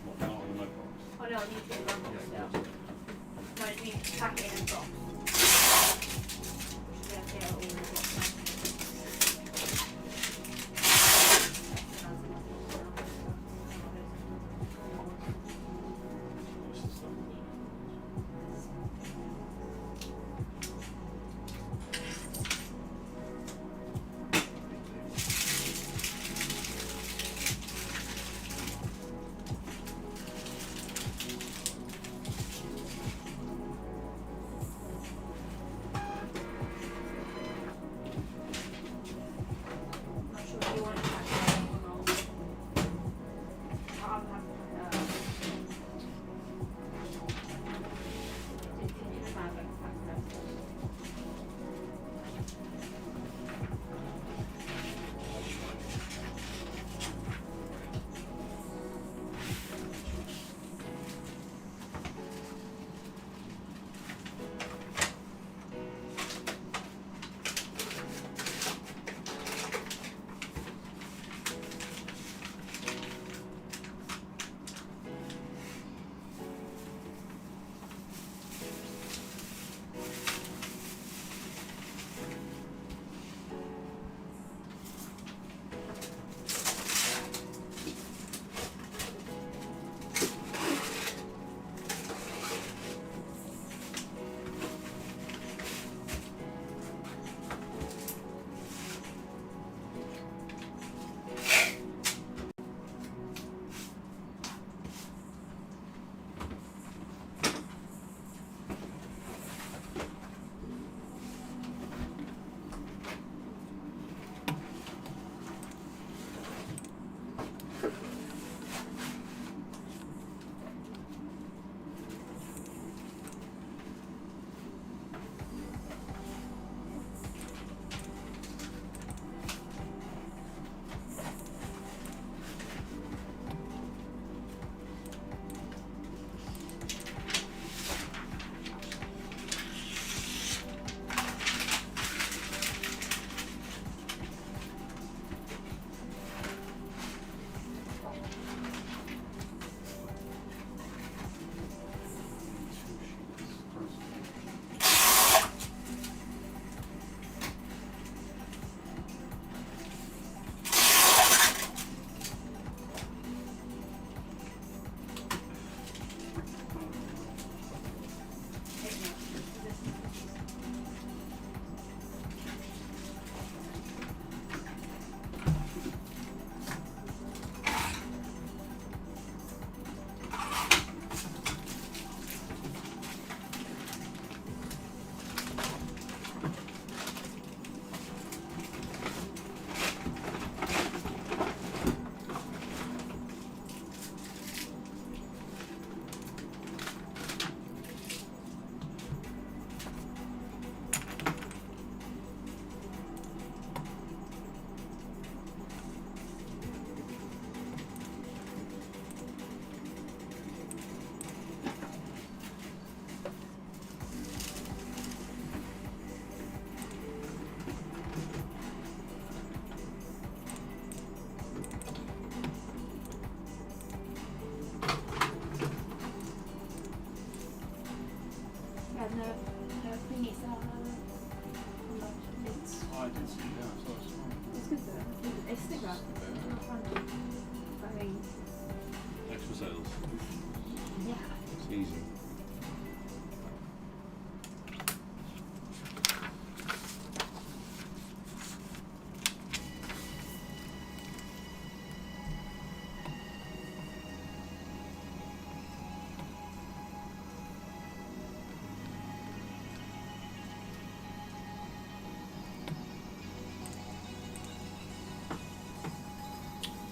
What, not in the mud box? Oh no, No, you can run it still. No, it means pack it in a box. Yeah, get it all in a box. Extra sales. Yeah. It's easy.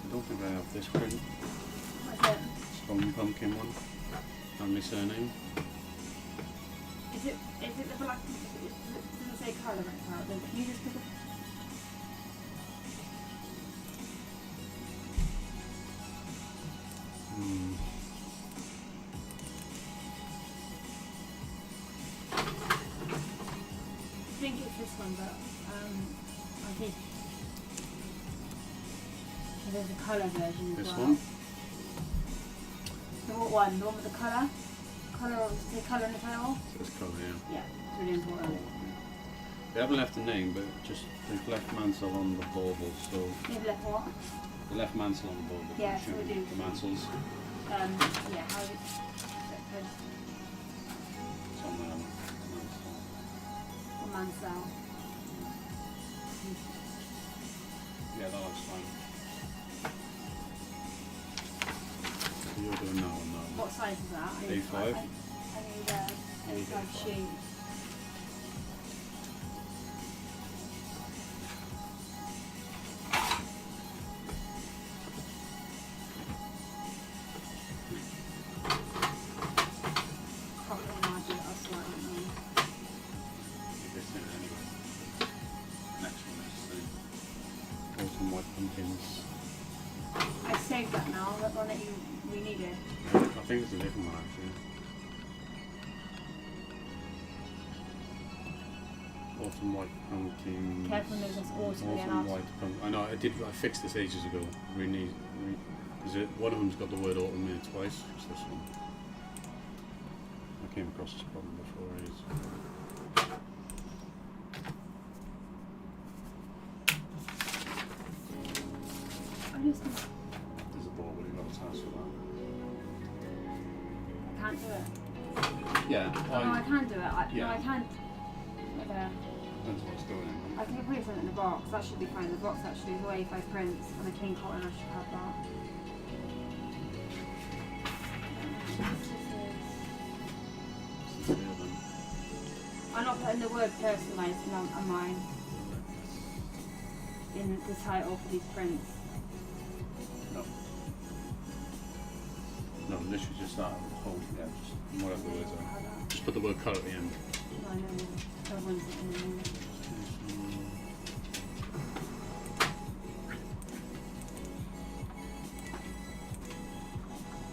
I don't think I have this print. What's it? Stone pumpkin one. And my surname. Is it the black? Does it say colour right now? Then can you just pick up? I think it's this one, but I think there's a colour version as This well. one. The what one? The one with the colour? The colour in the title? So it's colour, yeah. Yeah, it's really important. They haven't left a name, but just they've left Mansell on the bauble, so... You've left what? They left Mansell on the bauble. Yeah, so we do. The Mansells. Yeah, how is it? It's on there. Mansell. Or Mansell. Yeah, that looks fine. So you're doing that one now. What size is that? I need A5? I need a A5 sheet. Autumn white pumpkins. I saved that now, that one that we needed. I think it's a different one actually. Autumn white pumpkin. Careful, there's this autumn again. Autumn white pumpkin. I know. I fixed this ages ago. Because one of them's got the word autumn in it twice. It's this one. I came across this problem before. There's a ball, but you've got a task for that. I can't do it. Yeah. No, I can do it. Yeah. No, I can't. That's what it's doing. I can put something in the box. That should be fine. The box actually is away 5 prints and a king cotton. I should have that. I'm not putting the word personalised on mine in the title for these prints. No. No, literally just that whole, yeah, just whatever the words are. Just put the word colour at the end. No, I know. Everyone's in the room.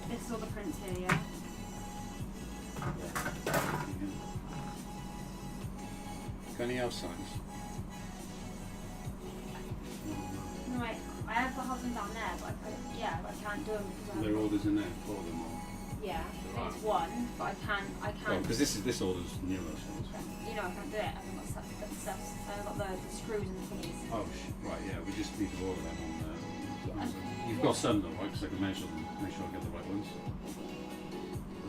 This is all the prints here, yeah? Any else signs? No, I have the husband down there, but but I can't do them because There are orders in there for them all. yeah, there's one, but I can't. Because this order's numerous ones. You know, I can't do it. I haven't got stuff. I haven't got the screws and the thingies. Oh, right, yeah, we just need to order them on there. You've got some though, right? Because I can measure them, make sure I get the right ones.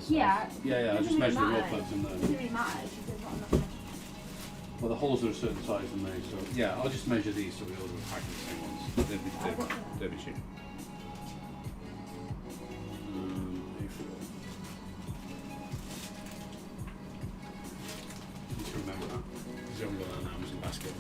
Yeah. Yeah, I just measured the raw plugs in It there. doesn't really matter because there's not enough. Well, the holes are a certain size in there, so yeah, I'll just measure these so we order exactly the same ones. They'll be cheap. A4. Need to remember that. Because you haven't got that in Amazon basket.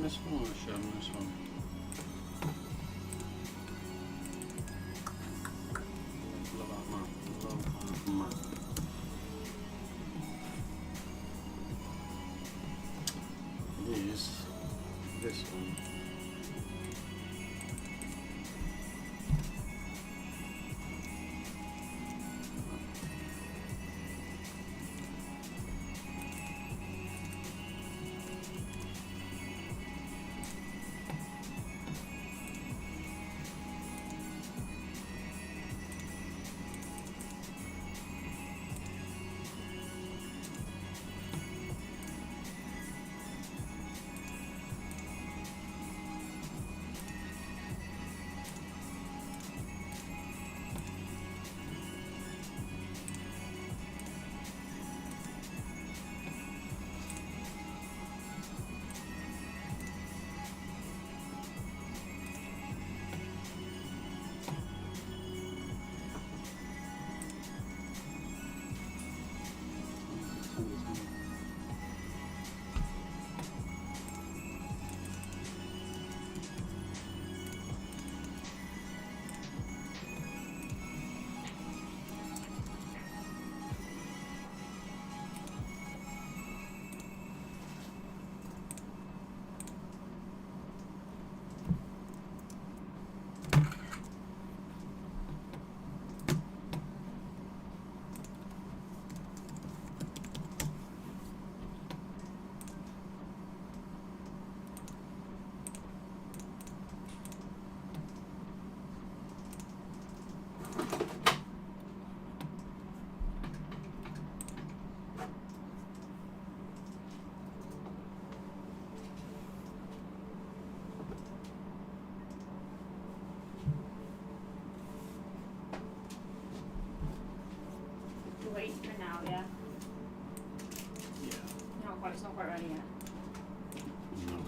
This one or show them this one? Love that map. Love that map. This one. out, yeah? Yeah. It's not quite ready yet. No.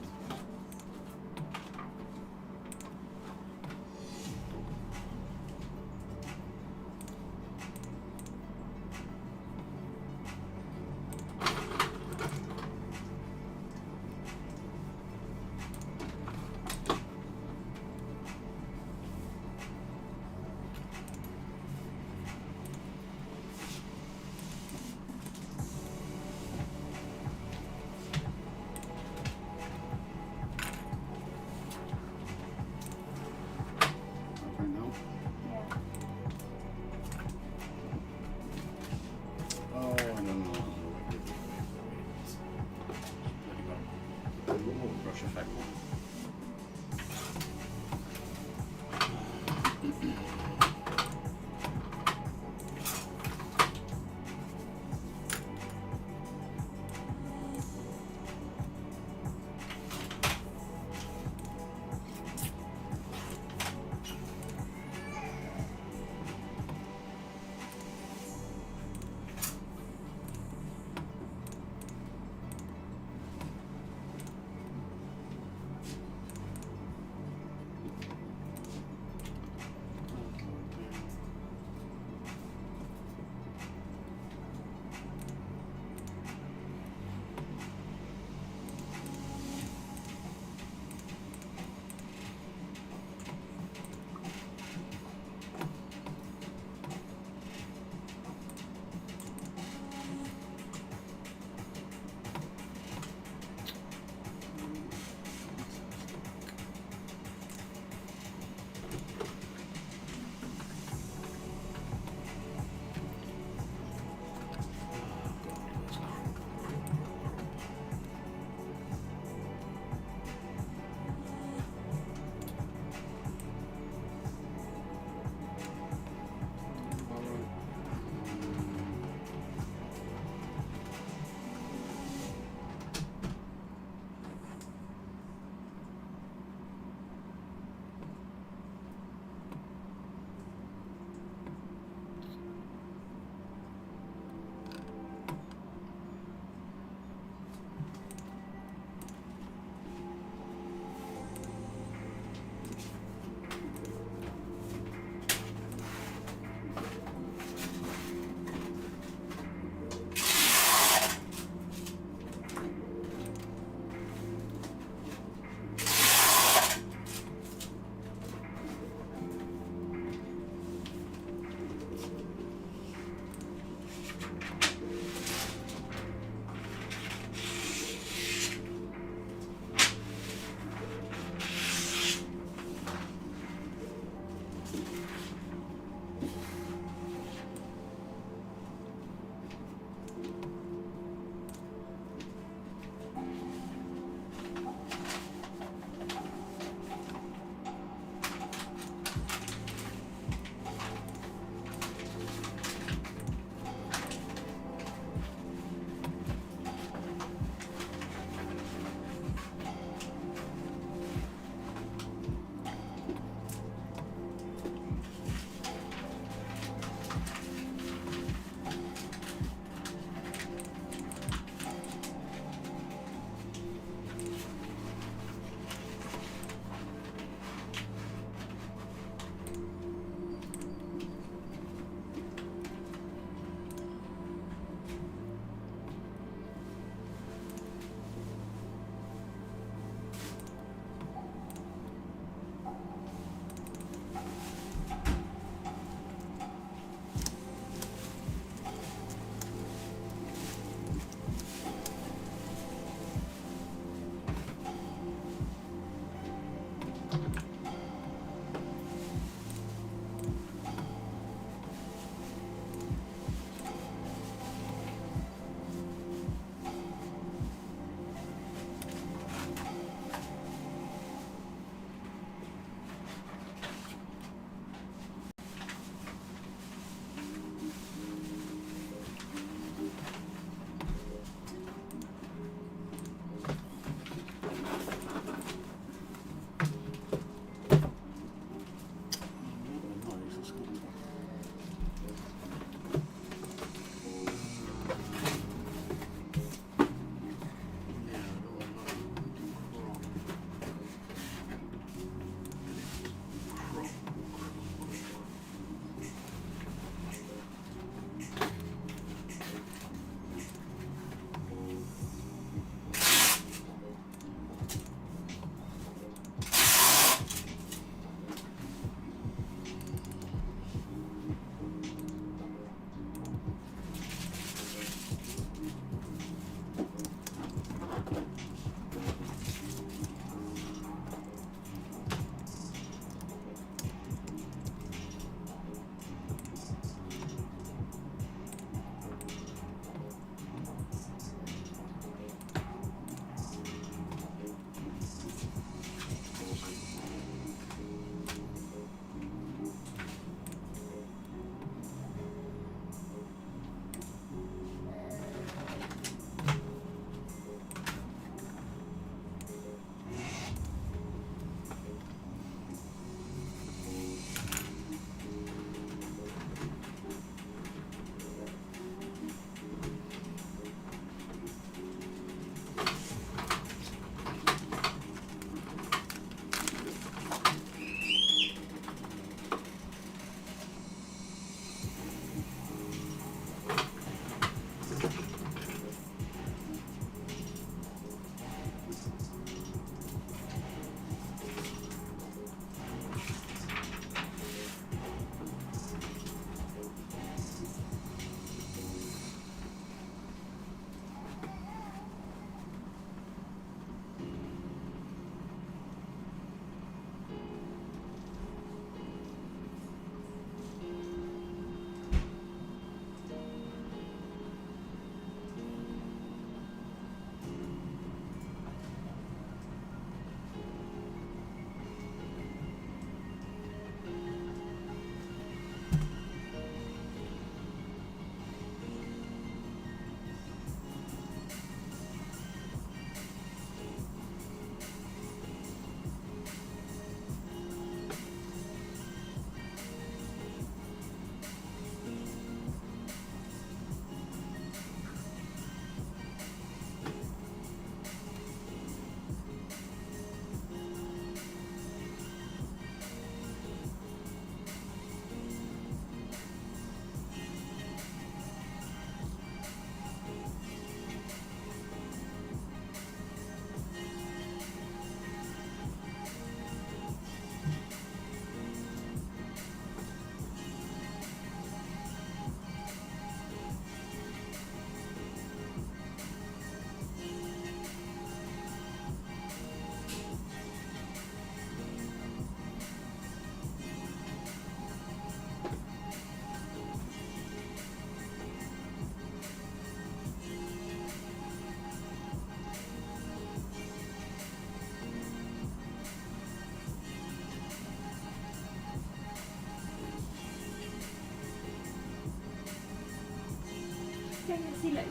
take it. See, look.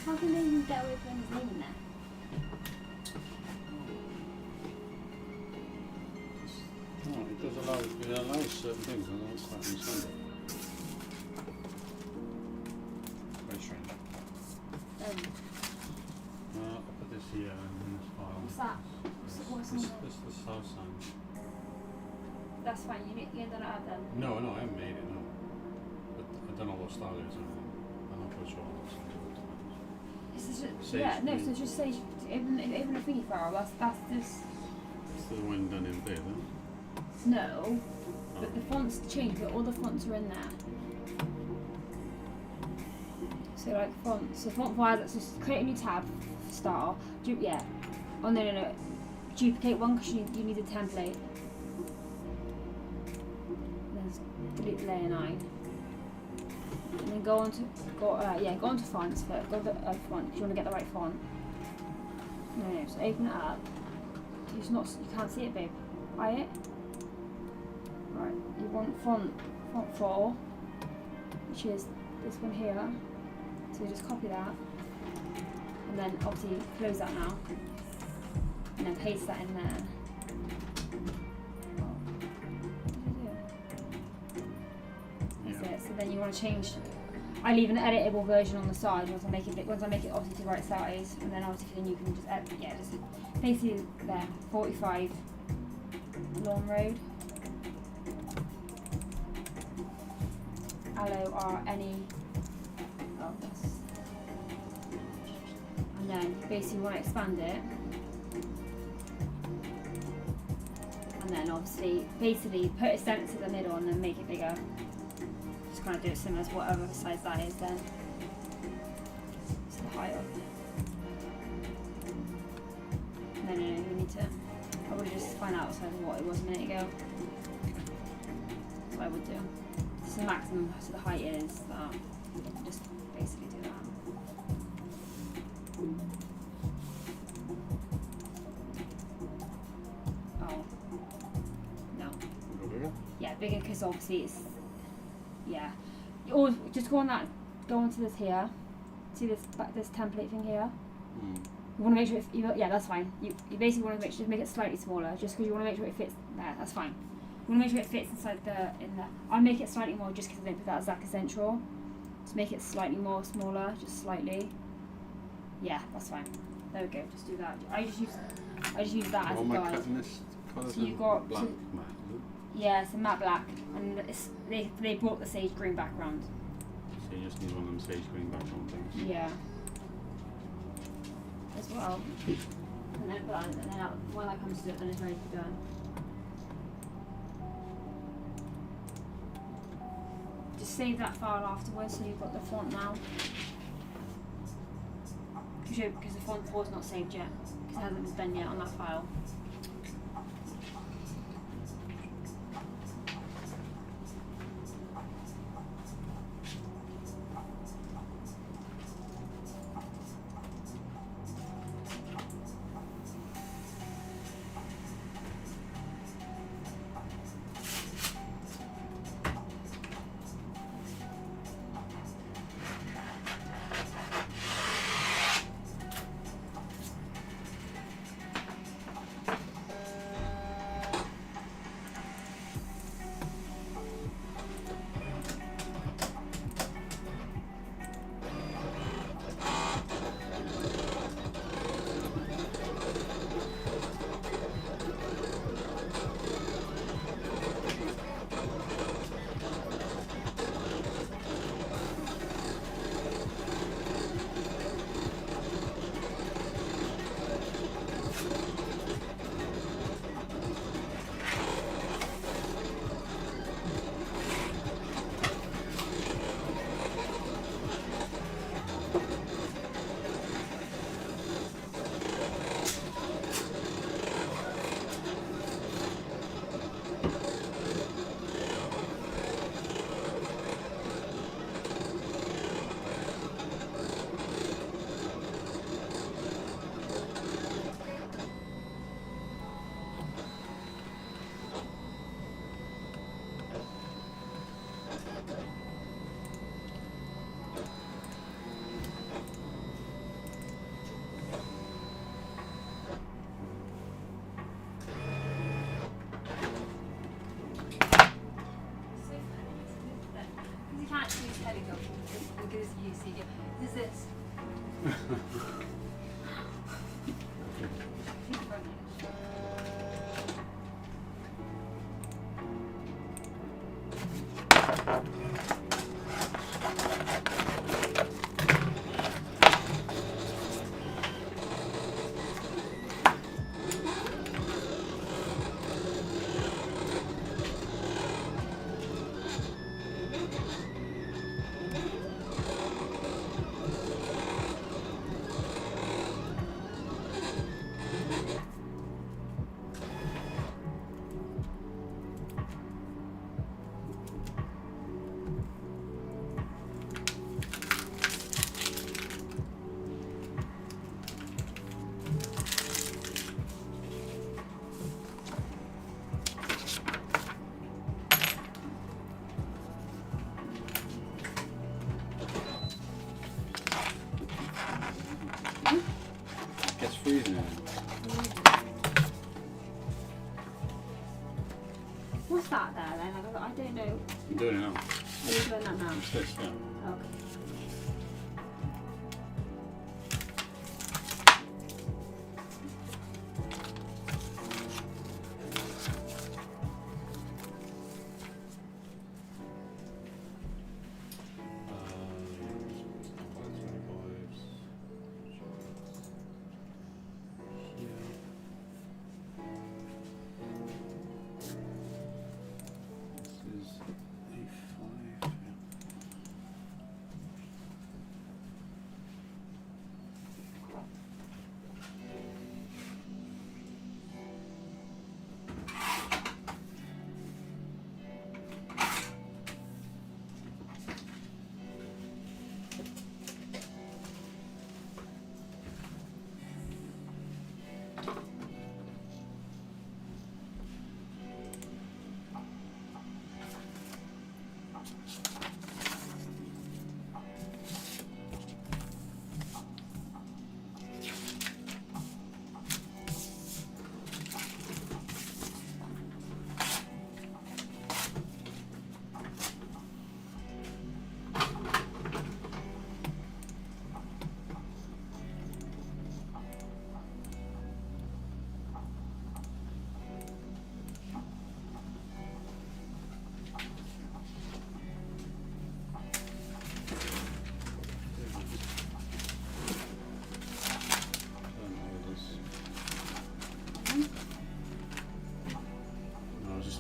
How can they even get away with his name in there? No, it allows certain things, and that's not understand it. Very strange. I'll put this here in this file. What's that? What's on This there? is the south sign. That's fine. You done it out then. No, I haven't made it, no. But I don't know what style it is. I'm not quite sure what style it is. It's just, Sage yeah, no. green. So just say even a thingy file. That's this. It's the one done in there, then. No, but the fonts change. But all the fonts are in there. So like fonts. So font files. Let's just create a new tab. Style. Yeah. Oh no. Duplicate one because you need a template. Delete layer 9, and then go on to fonts first. Go to the font because you want to get the right font. No, so open it up. You can't see it, babe. Buy it. Right, you want font 4, which is this one here. So you just copy that, and then obviously close that now, and then paste that in there. So then you want to change. I leave an editable version on the side once I make it obviously to the right size, and then obviously then you can just edit. Yeah, just basically there. 45 Lawn Road. Allo Oh, this. And then basically you want to expand it, and then obviously basically put a center to the middle and then make it bigger. Kind of do it similar to whatever size that is then. It's the height of. No, we need to. I would just find out what it was a minute ago. That's what I would do. This is the maximum, so the height is that. Just basically do that. Oh. No. Go bigger? Yeah, bigger because obviously it's. Yeah, or just go onto this here. See this template thing here. You want to make sure yeah, that's fine. You basically want to make it slightly smaller, just because you want to make sure it fits there. That's fine. You want to make sure it fits inside in there. I'll make it slightly more just because I don't put that as like a central. To make it slightly more smaller, just slightly. Yeah, that's fine. There we go. Just do that. I just use that as a guide. Cutting this colour So you got black to, matte, is it? yeah, it's a matte black, and they brought the sage green background. So you just need one of them sage green background things. Yeah. As well. And then when that comes to it, then it's ready to be done. Just save that file afterwards so you've got the font now. Because the font 4 is not saved yet. Because it hasn't been done yet on that file. good as you, so you go, who's this? Gets freezing in. What's that there then? I don't know. I'm doing it now. Are you doing that now? It's this, yeah. Okay.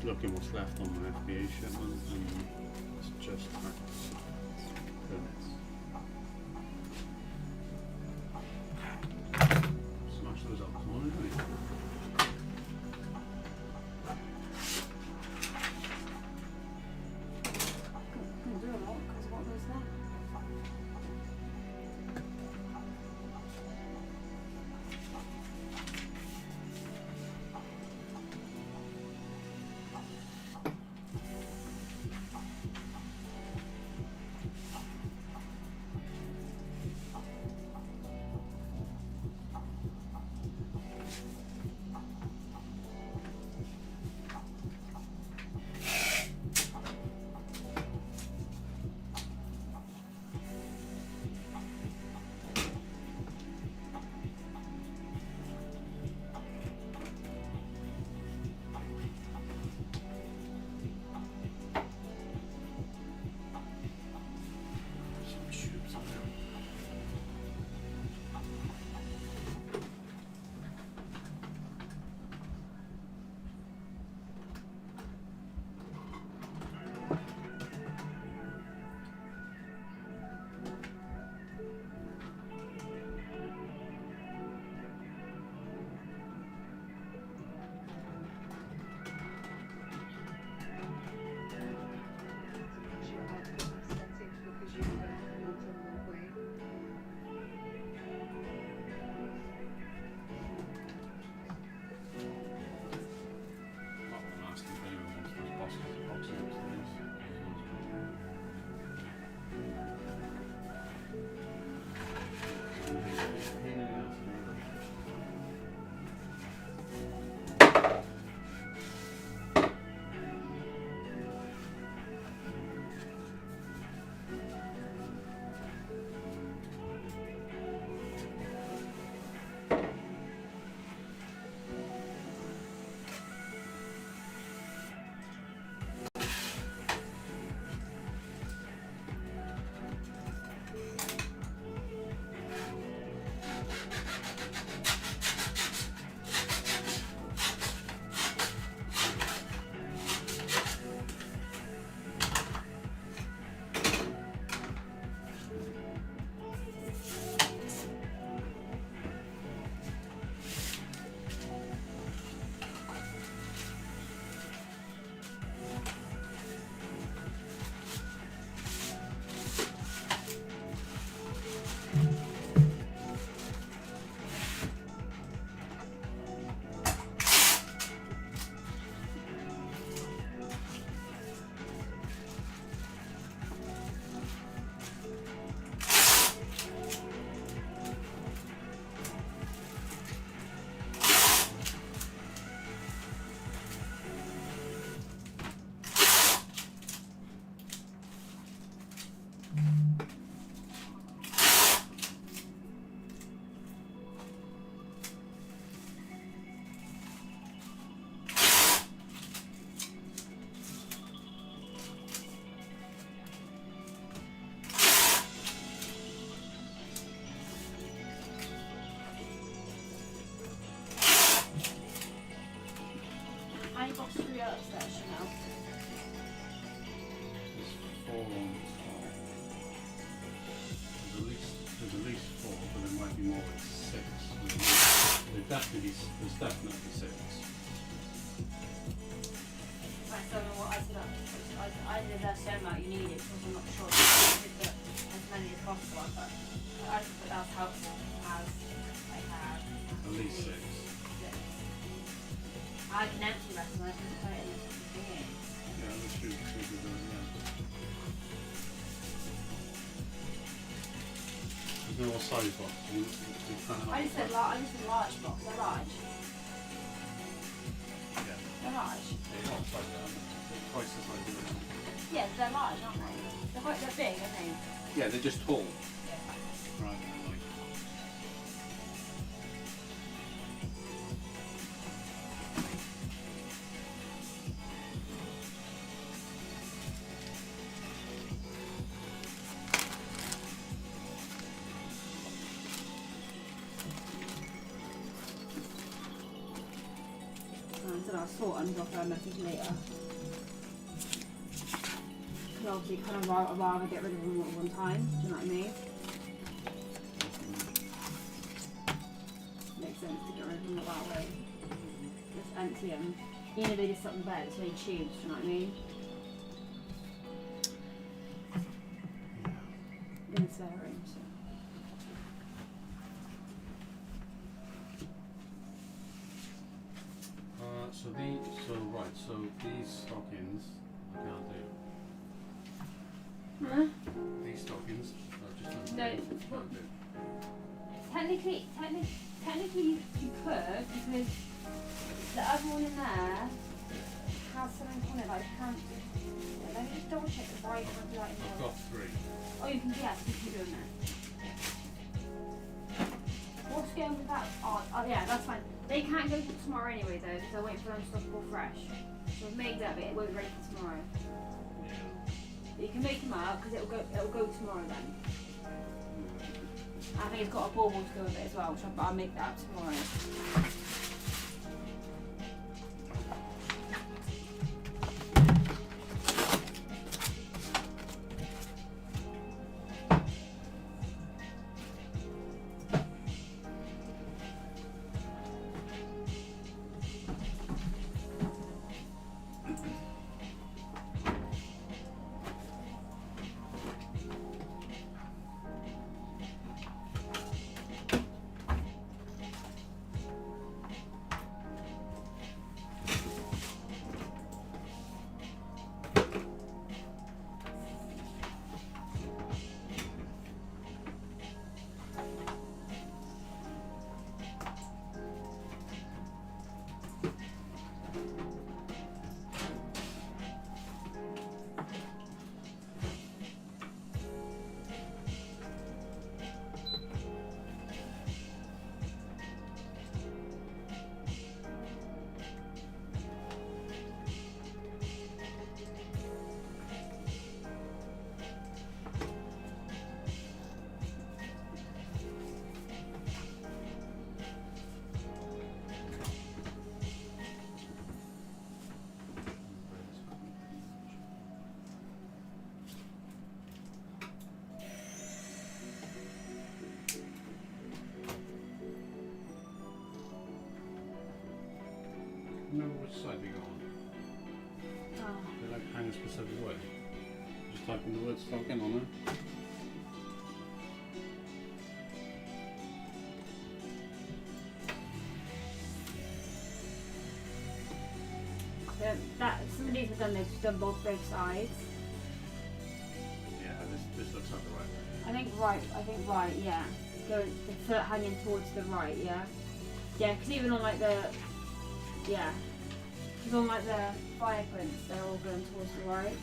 Looking what's left on my FBA shipment, and it's just practice. Smash those up, come on, anyway. Couldn't do a lot because what was that? definitely 6. Right, so what I said, I did that same amount you needed because I'm not sure. I did that as many as possible, but I just put that helpful as I have. At least 6. I had an empty rest and I didn't put it in the thingy. Yeah, that should be good, yeah. There's no more size box. I just said large box. They're large. Yeah. They're large. They're not size down. They're twice the size of them. Yeah, they're large, aren't they? They're big, aren't they? Yeah, they're just tall. Yeah. Rather than like. So I'll sort and drop her a message later. Because obviously kind of rather get rid of them all at one time, do you know what I mean? Makes sense to get rid of them that way. Just empty them. Even if they just sit on the bed, it's only tubes, do you know what I mean? In the spare room, so. So these stockings I can't do. Huh? These stockings I just No, can't do. Technically you could, because the other one in there has something on it like you can't do. Let me just double check the right can't do that in I've there. got 3. Oh, you can, yes, you can do it there. What's going with that? Oh, yeah, that's fine. They can't go till tomorrow anyway though, because I'll wait for them to stop all fresh. So I've made that, but it won't be ready for tomorrow. Yeah. But you can make them up because it'll go tomorrow then. I think it's got a bauble to go with it as well, but I'll make that up tomorrow. Remember which side they go on? Oh. They like hang a specific way. Just type in the word stocking on there. Some of these have done, they've done both sides. Yeah, this looks like the right way. I think right, yeah. Go the foot hanging towards the right, yeah. Yeah, because even on like the, yeah. Because on like the fire prints, they're all going towards the right.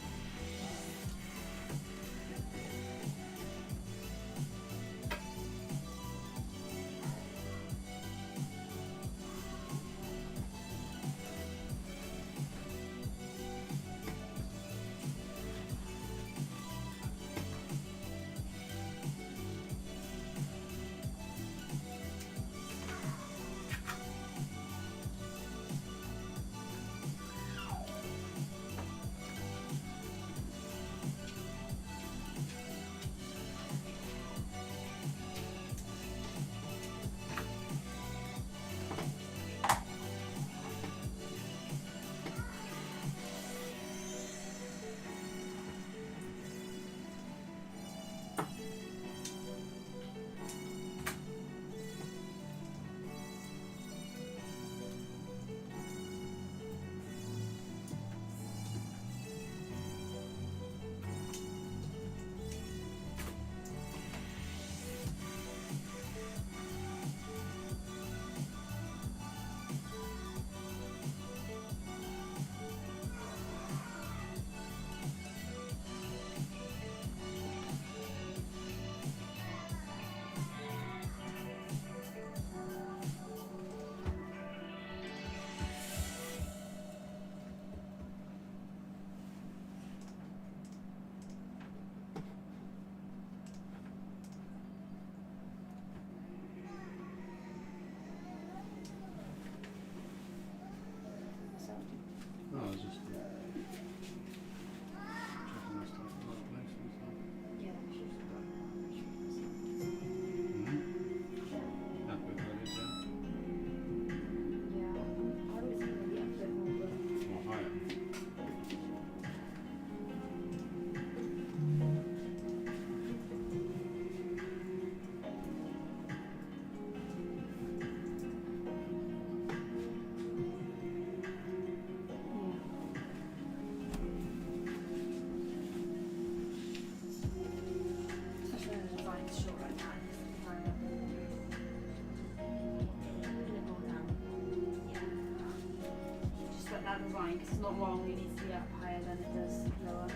fine because it's not wrong. It needs to be up higher than it does lower.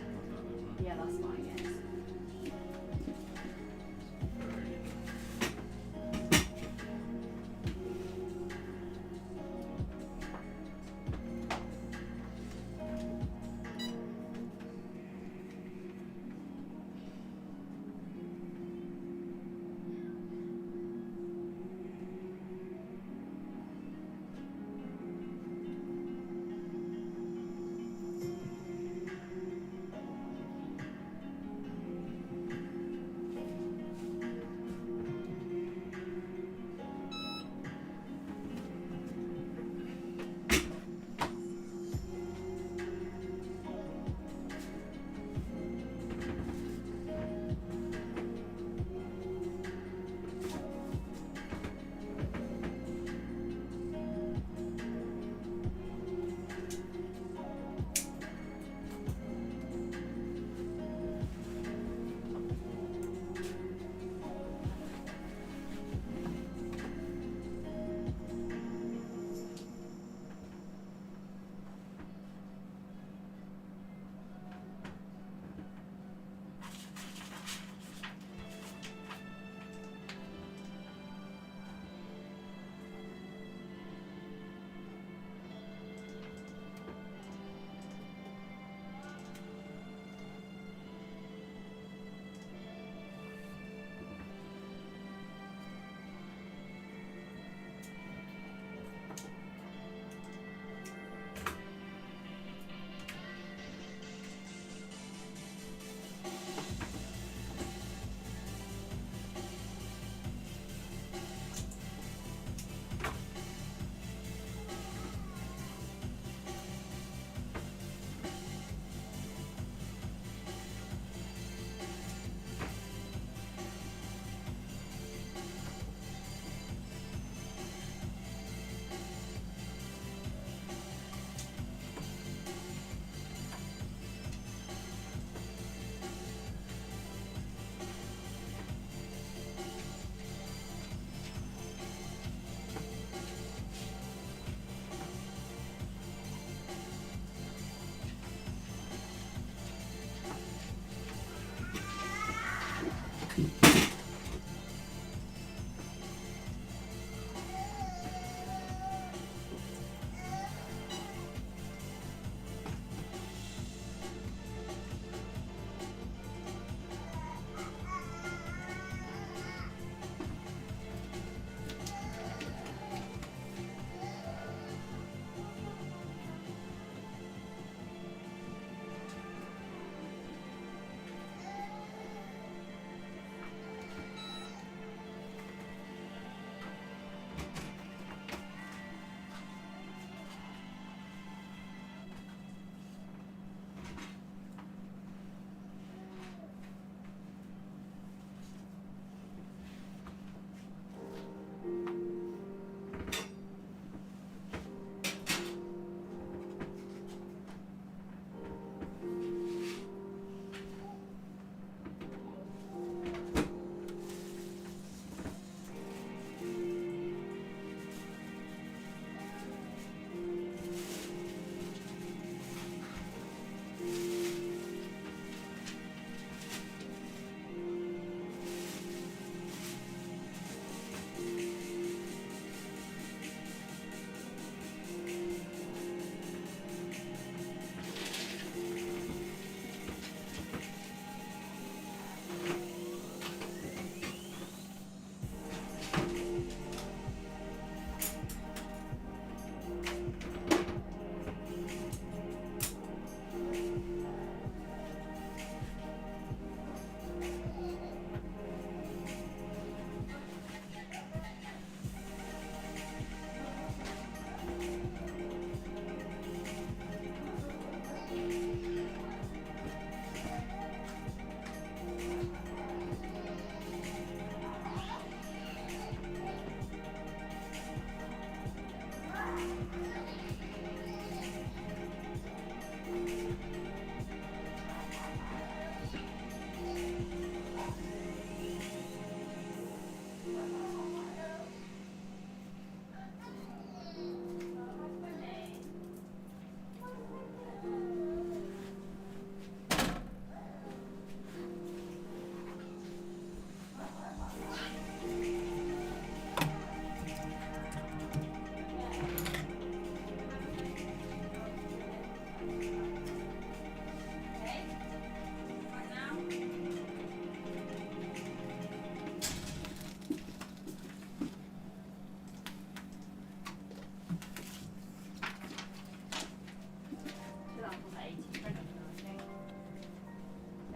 Yeah, that's fine. Yes.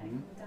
Mhm.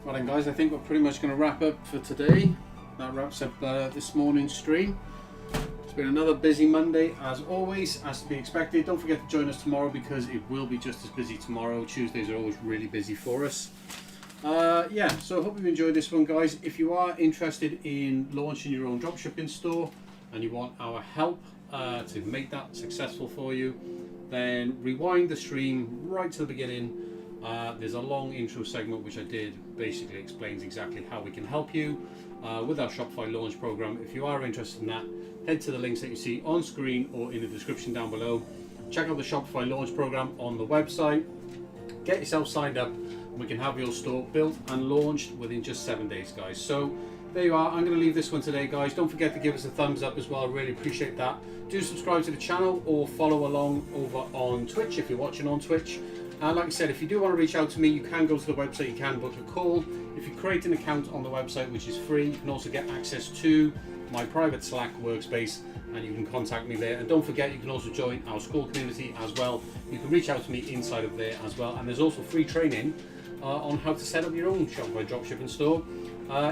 Right then guys, I think we're pretty much going to wrap up for today. That wraps up this morning's stream. It's been another busy Monday as always, as to be expected. Don't forget to join us tomorrow because it will be just as busy tomorrow. Tuesdays are always really busy for us. Yeah, so I hope you've enjoyed this one guys. If you are interested in launching your own dropshipping store and you want our help to make that successful for you, then rewind the stream right to the beginning. There's a long intro segment which I did, basically explains exactly how we can help you with our Shopify launch program. If you are interested in that, head to the links that you see on screen or in the description down below. Check out the Shopify launch program on the website, get yourself signed up, and we can have your store built and launched within just 7 days guys. So there you are. I'm going to leave this one today guys. Don't forget to give us a thumbs up as well, I really appreciate that. Do subscribe to the channel or follow along over on Twitch if you're watching on Twitch. Like I said, if you do want to reach out to me, you can go to the website, you can book a call. If you create an account on the website, which is free, you can also get access to my private Slack workspace and you can contact me there. And don't forget, you can also join our school community as well. You can reach out to me inside of there as well. And there's also free training on how to set up your own Shopify dropshipping store.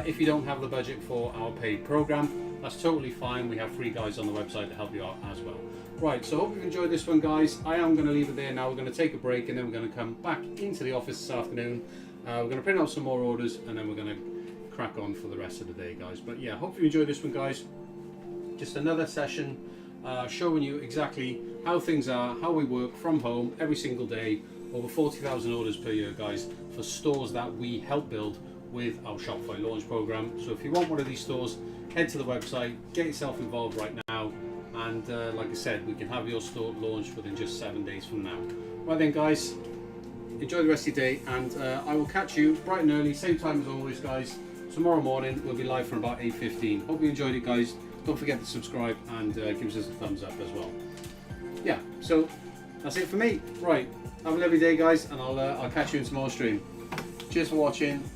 If you don't have the budget for our paid program, that's totally fine. We have free guides on the website to help you out as well. Right, so hope you've enjoyed this one guys. I am going to leave it there now. We're going to take a break and then we're going to come back into the office this afternoon. We're going to print out some more orders and then we're going to crack on for the rest of the day guys. But yeah, hope you enjoyed this one guys. Just another session showing you exactly how things are, how we work from home every single day. Over 40,000 orders per year guys for stores that we help build with our Shopify launch program. So if you want one of these stores, head to the website, get yourself involved right now. And like I said, we can have your store launched within just 7 days from now. Right then guys, enjoy the rest of your day and I will catch you bright and early, same time as always guys. Tomorrow morning we'll be live from about 8:15. Hope you enjoyed it guys. Don't forget to subscribe and give us a thumbs up as well. Yeah, so that's it for me. Right, have a lovely day guys and I'll catch you in tomorrow's stream. Cheers for watching.